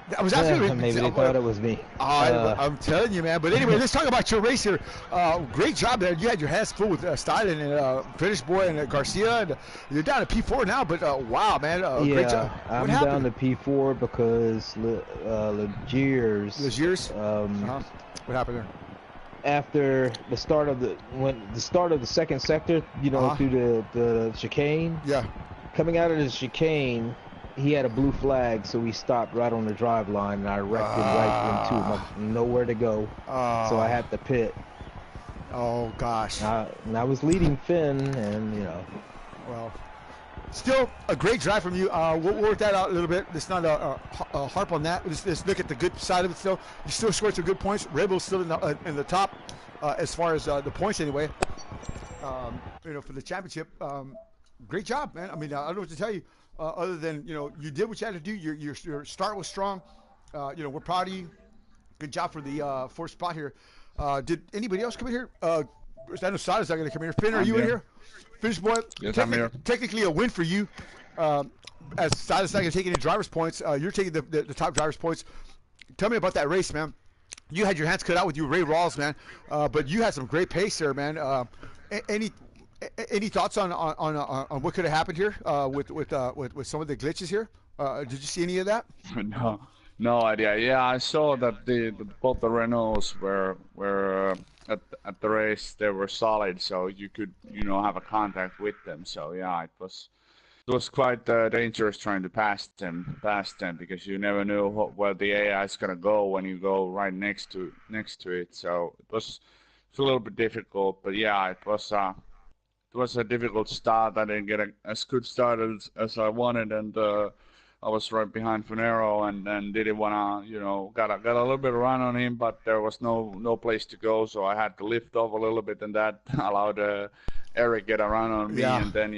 That was after maybe they thought it was me. I'm telling you, man. But anyway, let's talk about your race here. Great job there. You had your hands full with Stylen and Finish Boy and Garcia. And you're down to P4 now, but wow, man. Great job. I'm down to P4 because Legier's. What happened there? after the start of the second sector, you know, through the chicane. Yeah. Coming out of the chicane, he had a blue flag, so we stopped right on the drive line, and I wrecked it right into him. Nowhere to go, so I had to pit. Oh gosh. And I was leading Finn, and you know. Well, still a great drive from you. We'll work that out a little bit. Let's not harp on that. Let's look at the good side of it. Still, you still scored some good points. Red Bull's still in the top as far as the points anyway. You know, for the championship. Great job, man. I mean, I don't know what to tell you other than, you know, you did what you had to do. Your start was strong. You know, we're proud of you. Good job for the fourth spot here. Did anybody else come in here? I know Sada's not going to come in here. Finn, are you in here? Finish, boy. Yes, I'm here. Technically a win for you. As Sada's not going to take any driver's points, you're taking the top driver's points. Tell me about that race, man. You had your hands cut out with you, Ray Rawls, man. But you had some great pace there, man. Any thoughts on what could have happened here with some of the glitches here? Did you see any of that? No idea. Yeah, I saw that both the Renaults were at the race. They were solid, so you could have a contact with them. So yeah, it was quite dangerous trying to pass them because you never knew where the AI is gonna go when you go right next to it. So it was a little bit difficult, but yeah, it was a difficult start. I didn't get as good start as I wanted, and I was right behind Funero and didn't wanna, got a little bit of run on him, but there was no place to go, so I had to lift off a little bit, and that allowed Eric get a run on me, and then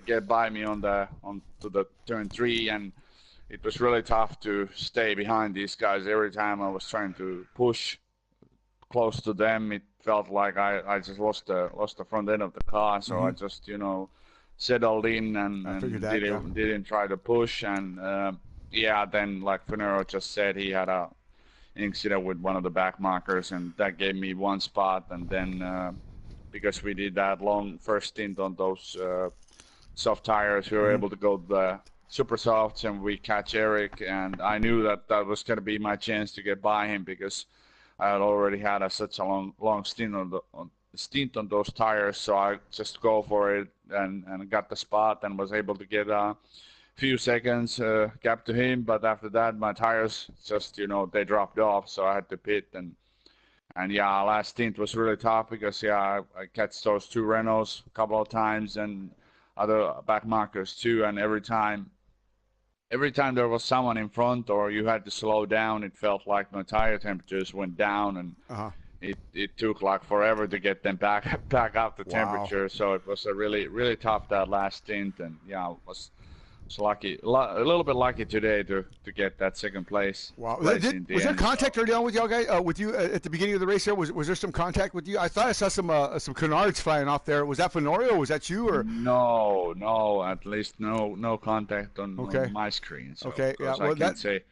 get by me onto the turn 3, and it was really tough to stay behind these guys. Every time I was trying to push close to them, it felt like I just lost the front end of the car, so I just settled in and didn't try to push, and then like Funero just said, he had an incident with one of the back markers, and that gave me one spot, and then because we did that long first stint on those soft tires, we were able to go to the super softs, and we catch Eric, and I knew that was going to be my chance to get by him because I had already had such a long stint on those tires, so I just go for it and got the spot and was able to get a few seconds gap to him. But after that, my tires just they dropped off, so I had to pit, and last stint was really tough because I catch those two Renaults a couple of times and other back markers too, and every time there was someone in front or you had to slow down, it felt like my tire temperatures went down, and it took like forever to get them back up the temperature. So it was a really tough that last stint, and I was lucky, a little bit lucky today to get that second place. Wow. Was there contact early on with y'all guys? With you at the beginning of the race here? Was there some contact with you? I thought I saw some canards flying off there. Was that Fenorio or was that you? Or no, at least no contact on my screen. So okay, I can't say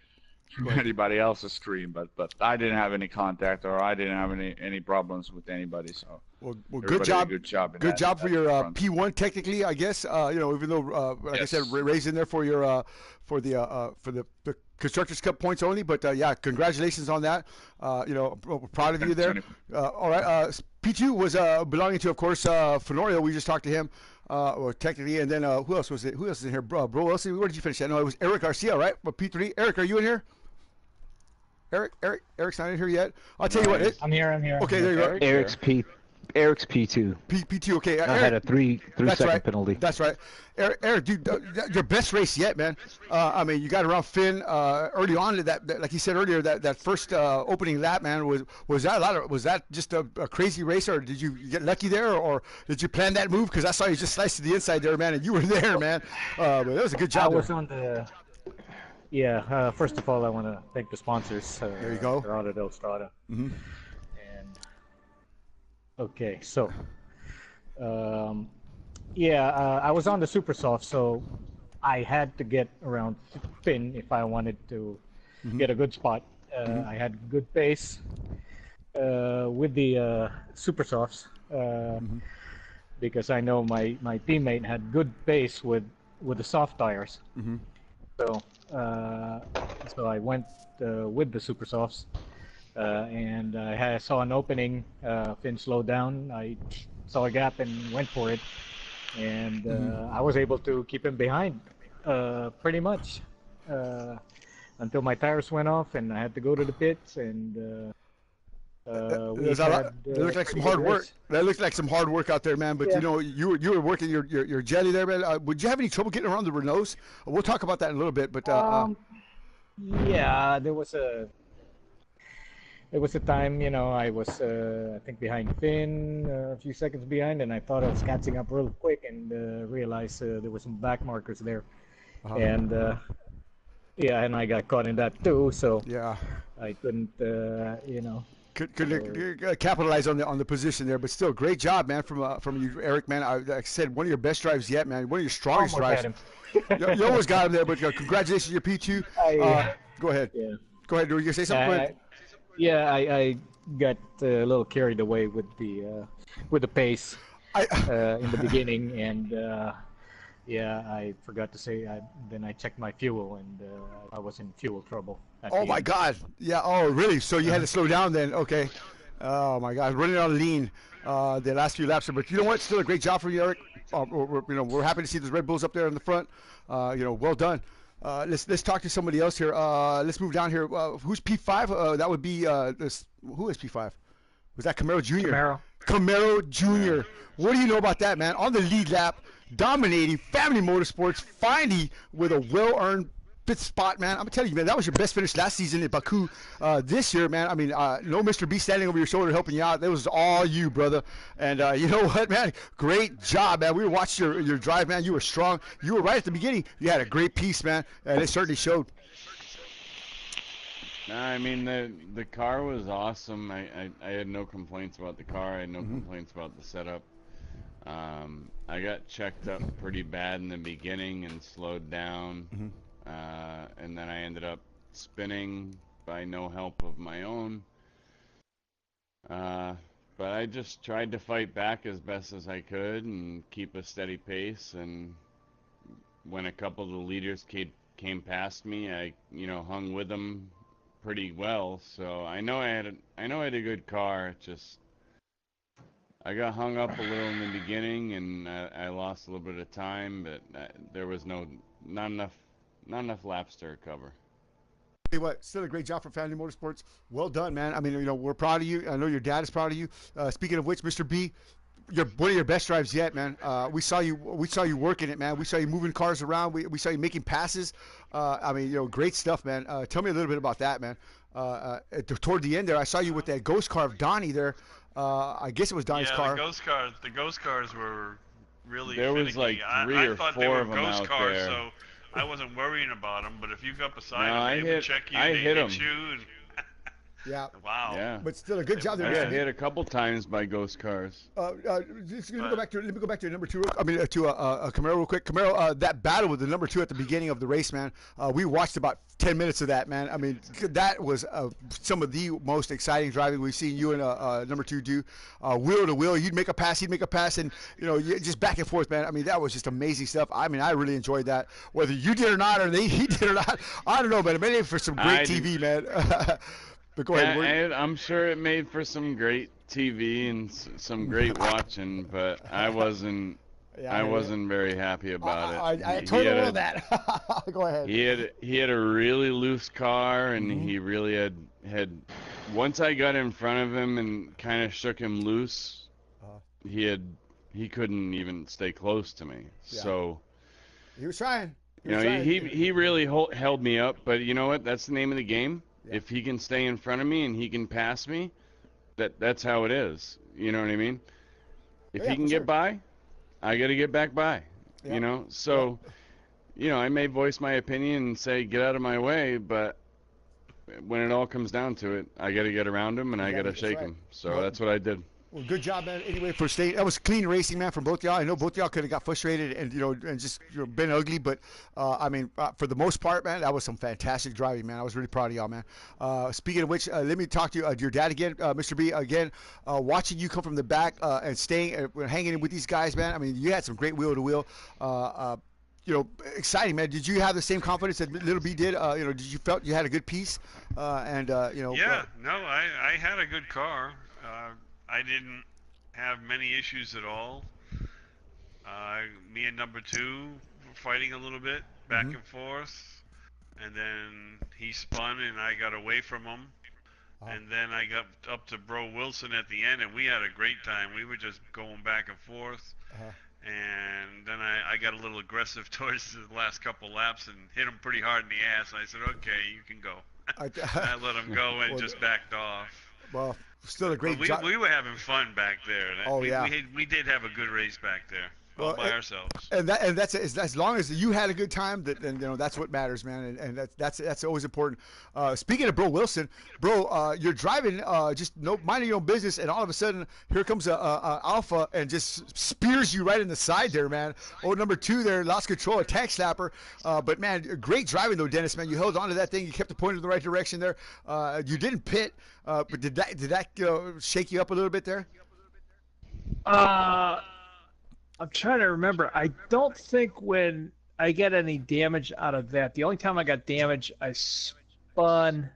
anybody else's screen, but I didn't have any contact or I didn't have any problems with anybody. So well, good job. Good job for your P1 technically, I guess. Even though like I said, Ray's in there for your for the Constructors Cup points only, but congratulations on that. We're proud of you there. All right, P2 was belonging to, of course, Fenorio. We just talked to him, or technically, and then who else was it? Who else is in here, bro? Where did you finish that? No, it was Eric Garcia, right? But P3. Eric, are you in here? Eric's not in here yet. I'll tell you what. I'm here. Okay, there you go. Eric's P2. P2. Okay. I had a three second penalty. That's right. Eric, dude, your best race yet, man. I mean, you got around Finn early on. That, like you said earlier, that first opening lap, man, was that just a crazy race, or did you get lucky there, or did you plan that move? Because I saw you just sliced to the inside there, man, and you were there, man. But that was a good job. I was on the. Yeah. First of all, I want to thank the sponsors. There you go. Dorado del Strada. Mm-hmm. Okay, so, I was on the Super Soft, so I had to get around Finn if I wanted to get a good spot. I had good pace with the Super Softs because I know my teammate had good pace with the soft tires. So I went with the Super Softs. and I saw an opening. Finn slowed down. I saw a gap and went for it, and I was able to keep him behind pretty much until my tires went off and I had to go to the pits. And that looked like some hard work. That looked like some hard work out there, man. But Yeah. you know, you were working your jelly there, man. Would you have any trouble getting around the Renaults? We'll talk about that in a little bit. But yeah, there was a time, you know, I was I think behind Finn, a few seconds behind, and I thought I was catching up real quick, and realized there were some back markers there, and yeah, and I got caught in that too. So yeah, I couldn't, you know. could capitalize on the position there. But still, great job, man, from you, Eric, man. Like I said, one of your best drives yet, man. One of your strongest Almost drives. had him. You almost got him there, but congratulations, your P2. Go ahead. Yeah. Go ahead. Were you gonna say something? Go ahead. Yeah, I got a little carried away with the pace in the beginning, and yeah, I forgot to say. Then I checked my fuel, and I was in fuel trouble. Oh my God! Yeah. Oh, really? So you had to slow down then? Okay. Oh my God! Running on lean the last few laps, but you know what? Still a great job for you, Eric. We're happy to see those Red Bulls up there in the front. Well done. Let's talk to somebody else here. Let's move down here. Who's P5? That would be who is P5? Was that Camaro Jr.? Camaro Jr. What do you know about that, man? On the lead lap, dominating Family Motorsports, finally with a well-earned fifth spot, man. I'm gonna tell you, man, that was your best finish last season in Baku. This year, man, I mean, no Mr. B standing over your shoulder helping you out. That was all you, brother. And you know what, man? Great job, man. We watched your drive, man. You were strong. You were right at the beginning. You had a great piece, man, and it certainly showed. No, I mean the car was awesome. I had no complaints about the car. I had no complaints about the setup. I got checked up pretty bad in the beginning and slowed down. And then I ended up spinning by no help of my own. But I just tried to fight back as best as I could and keep a steady pace. And when a couple of the leaders came past me, I hung with them pretty well. So I know I had a good car. Just I got hung up a little in the beginning, and I lost a little bit of time. But there was not enough laps to recover. Hey, what? Still a great job for Family Motorsports. Well done, man. I mean, we're proud of you. I know your dad is proud of you. Speaking of which, Mr. B, you're one of your best drives yet, man. We saw you working it, man. We saw you moving cars around. We saw you making passes. I mean, great stuff, man. Tell me a little bit about that, man. Toward the end there, I saw you with that ghost car of Donnie there. I guess it was Donnie's car. The ghost cars were really There was finicky. like three I or thought four they were of them ghost out cars, there. so I wasn't worrying about them. But if you got beside No, them, they would check you. I They hit 'em. you. And Yeah. wow. Yeah. But still a good job there. I got Mr. hit a couple times by ghost cars. Let me go back to number two. I mean, to Camaro real quick. Camaro, that battle with the number two at the beginning of the race, man. We watched about 10 minutes of that, man. I mean, that was some of the most exciting driving we've seen you and number two do. Wheel to wheel, you'd make a pass, he'd make a pass, and just back and forth, man. I mean, that was just amazing stuff. I mean, I really enjoyed that. Whether you did or not, or he did or not, I don't know, man. It made it for some great TV, man. But go ahead. I'm sure it made for some great TV and some great watching, but I wasn't. I wasn't very happy about it. I totally know that. Go ahead. He had a really loose car, and he really had. Once I got in front of him and kind of shook him loose, he couldn't even stay close to me. Yeah. So he was trying. He really held me up, but you know what? That's the name of the game. Yeah. If he can stay in front of me and he can pass me, that's how it is. You know what I mean? If he can get by, I got to get back by. Yeah. So, I may voice my opinion and say, get out of my way, but when it all comes down to it, I got to get around him and I got to shake him. So that's what I did. Well, good job, man. Anyway, for staying, that was clean racing, man, from both y'all. I know both y'all could have got frustrated and and just been ugly, but I mean, for the most part, man, that was some fantastic driving, man. I was really proud of y'all, man. Speaking of which, let me talk to you, your dad again, Mr. B. Again, watching you come from the back and staying, hanging in with these guys, man. I mean, you had some great wheel to wheel. exciting, man. Did you have the same confidence that Little B did? Did you felt you had a good piece? Yeah, no, I had a good car. I didn't have many issues at all. Me and number two were fighting a little bit back and forth, and then he spun and I got away from him. And then I got up to Bro Wilson at the end, and we had a great time. We were just going back and forth. And then I got a little aggressive towards the last couple laps and hit him pretty hard in the ass. I said, okay, you can go. I let him go and just backed off. Well, still a great job. We were having fun back there. Yeah. We did have a good race back there. All by ourselves. And that's as long as you had a good time, then that's what matters, man. And that's always important. Speaking of Bro Wilson, bro, you're driving just minding your own business, and all of a sudden here comes a Alpha and just spears you right in the side there, man. Number two there lost control, a tank slapper. But man, great driving though, Dennis, man. You held on to that thing, you kept the point in the right direction there. You didn't pit, but did that shake you up a little bit there? I'm trying to remember. I don't think when I get any damage out of that. The only time I got damage, I spun.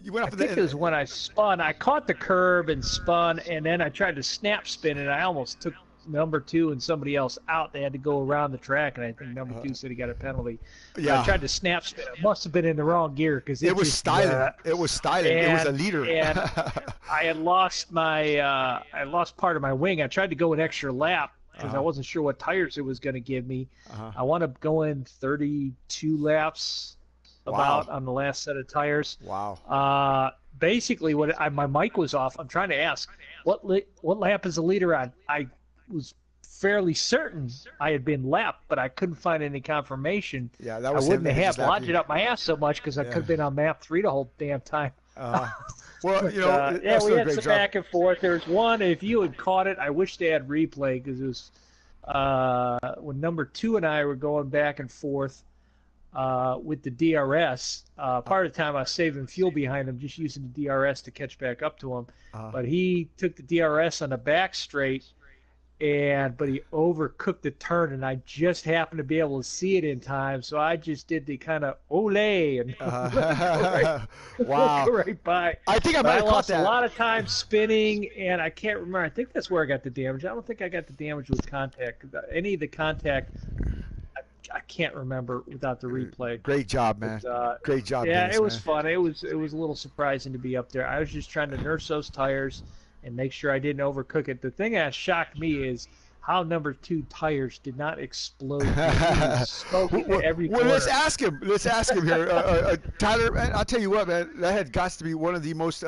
You went I think it was when I spun. I caught the curb and spun, and then I tried to snap spin, and I almost took number two and somebody else out. They had to go around the track, and I think number two said he got a penalty. Yeah. I tried to snap spin. It must have been in the wrong gear because it was styling. It was styling. It was a leader. And I had lost I lost part of my wing. I tried to go an extra lap because I wasn't sure what tires it was going to give me. I wound up going 32 laps about on the last set of tires. Wow. Basically, my mic was off. I'm trying to ask what lap is the leader on. I was fairly certain I had been lapped, but I couldn't find any confirmation. Yeah, that was I wouldn't have lodged it up my ass so much because I could have been on lap 3 the whole damn time. Well, but, we had some back and forth. There was one, if you had caught it, I wish they had replay because it was when number two and I were going back and forth with the DRS. Part of the time I was saving fuel behind him, just using the DRS to catch back up to him. But he took the DRS on the back straight, but he overcooked the turn, and I just happened to be able to see it in time, so I just did the kind of ole and wow, go right by. I think I might have caught that. A lot of time spinning, and I can't remember. I think that's where I got the damage. I don't think I got the damage with contact. Any of the contact, I can't remember without the replay. Great job, man. But, great job. Yeah, Dennis, it was man. fun. It was a little surprising to be up there. I was just trying to nurse those tires and make sure I didn't overcook it. The thing that shocked me is how number two tires did not explode. Smoking every corner. Well, let's ask him. Let's ask him here. Tyler, man, I'll tell you what, man. That had got to be one of the most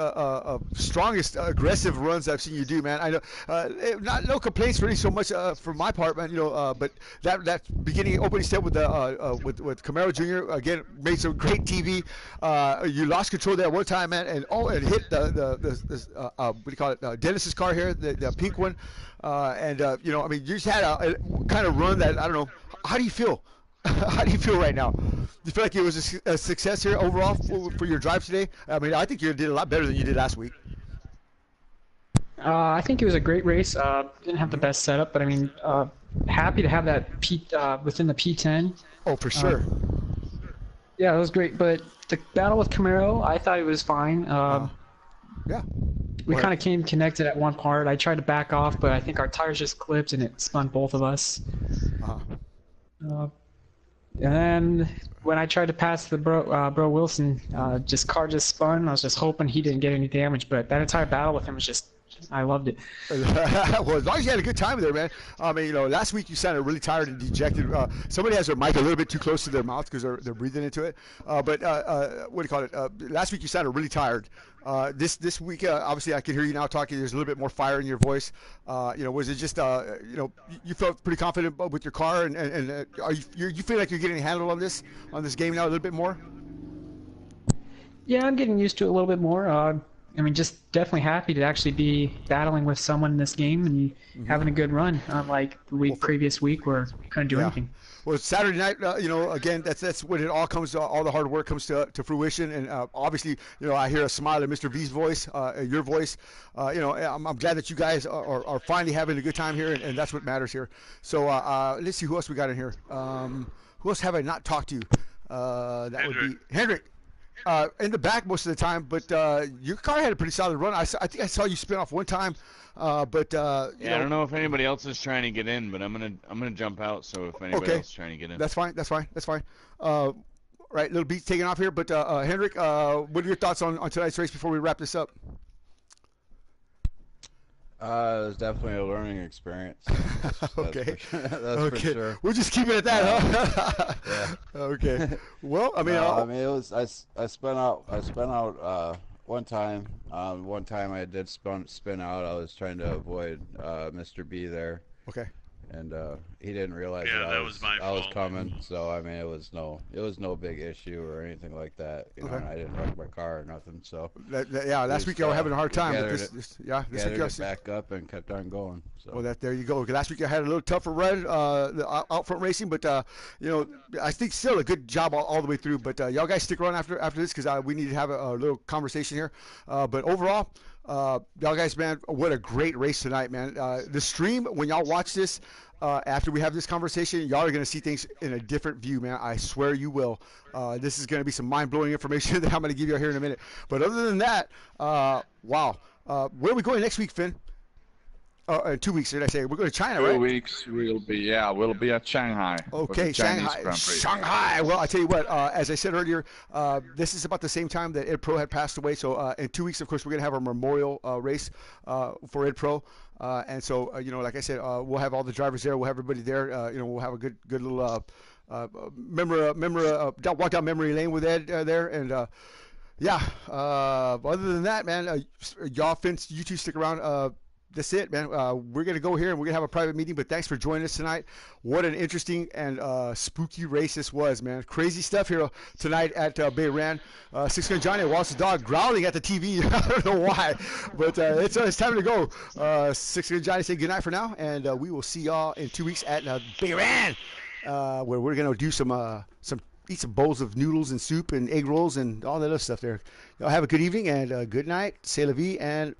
strongest aggressive runs I've seen you do, man. I know, no complaints really so much for my part, man. But that beginning opening step with with Camaro Jr. again made some great TV. You lost control there one time, man, and hit the what do you call it? Dennis's car here, the pink one. I mean, you just had a kind of run that, I don't know, how do you feel? How do you feel right now? Do you feel like it was a success here overall for your drive today? I mean, I think you did a lot better than you did last week. I think it was a great race. Didn't have the best setup, but I mean, happy to have that within the P10. Oh, for sure. Yeah, that was great. But the battle with Camaro, I thought it was fine. Yeah. We kind of came connected at one part. I tried to back off, but I think our tires just clipped and it spun both of us. And then when I tried to pass the bro Wilson, car just spun. I was just hoping he didn't get any damage, but that entire battle with him was just, I loved it. Well, as long as you had a good time there, man. I mean, last week you sounded really tired and dejected. Somebody has their mic a little bit too close to their mouth because they're breathing into it. But what do you call it? Last week you sounded really tired. This week, obviously, I can hear you now talking. There's a little bit more fire in your voice. Was it just, you felt pretty confident with your car, and you feel like you're getting a handle on this game now a little bit more? Yeah, I'm getting used to it a little bit more. I mean, just definitely happy to actually be battling with someone in this game and having a good run, unlike the previous week where couldn't do anything. Well, Saturday night, again, that's when it all comes to, all the hard work comes to fruition. And obviously, I hear a smile in Mr. V's voice, your voice. I'm glad that you guys are finally having a good time here, and that's what matters here. So let's see who else we got in here. Who else have I not talked to? That Hendrick. would be Hendrick. In the back most of the time, but your car had a pretty solid run. I think I saw you spin off one time, but I don't know if anybody else is trying to get in, but I'm gonna jump out. So if anybody else is trying to get in, that's fine. Right, little beat taking off here, but Hendrick, what are your thoughts on tonight's race before we wrap this up? It was definitely a learning experience. Okay. That's okay. for sure. We'll just keep it at that, huh? Yeah. Okay. Well, I mean, it was I spun out one time. One time I did spin out. I was trying to avoid Mr. B there. Okay. And he didn't realize Yeah, that that was my I was fault. coming. So I mean, it was no big issue or anything like that. You know, and I didn't wreck my car or nothing. So last week I was having a hard time, but this week I was back up and kept on going. So. Well, there you go. Last week I had a little tougher run, the out front racing, but I think still a good job all the way through. But y'all guys stick around after this because we need to have a little conversation here. But overall, y'all guys, man, what a great race tonight, man. The stream, when y'all watch this, after we have this conversation, y'all are going to see things in a different view, man. I swear you will. This is going to be some mind-blowing information that I'm going to give you here in a minute. But other than that, wow. Where are we going next week, Finn? 2 weeks, did I say? We're going to China, right? 2 weeks we'll be at Shanghai. Okay, Shanghai. Well, I tell you what, as I said earlier, this is about the same time that Ed Pro had passed away. So in 2 weeks, of course, we're going to have our memorial race for Ed Pro. And so, like I said, we'll have all the drivers there. We'll have everybody there. We'll have a good little walk down memory lane with Ed there. And other than that, man, y'all, Finn, you two stick around. That's it, man. We're going to go here and we're going to have a private meeting, but thanks for joining us tonight. What an interesting and spooky race this was, man. Crazy stuff here tonight at Barhain. Six Gun Johnny, Wallace the dog, growling at the TV. I don't know why, but it's time to go. Six Gun Johnny, say goodnight for now, and we will see y'all in 2 weeks at Barhain, where we're going to do eat some bowls of noodles and soup and egg rolls and all that other stuff there. Y'all have a good evening and good night. C'est la vie, and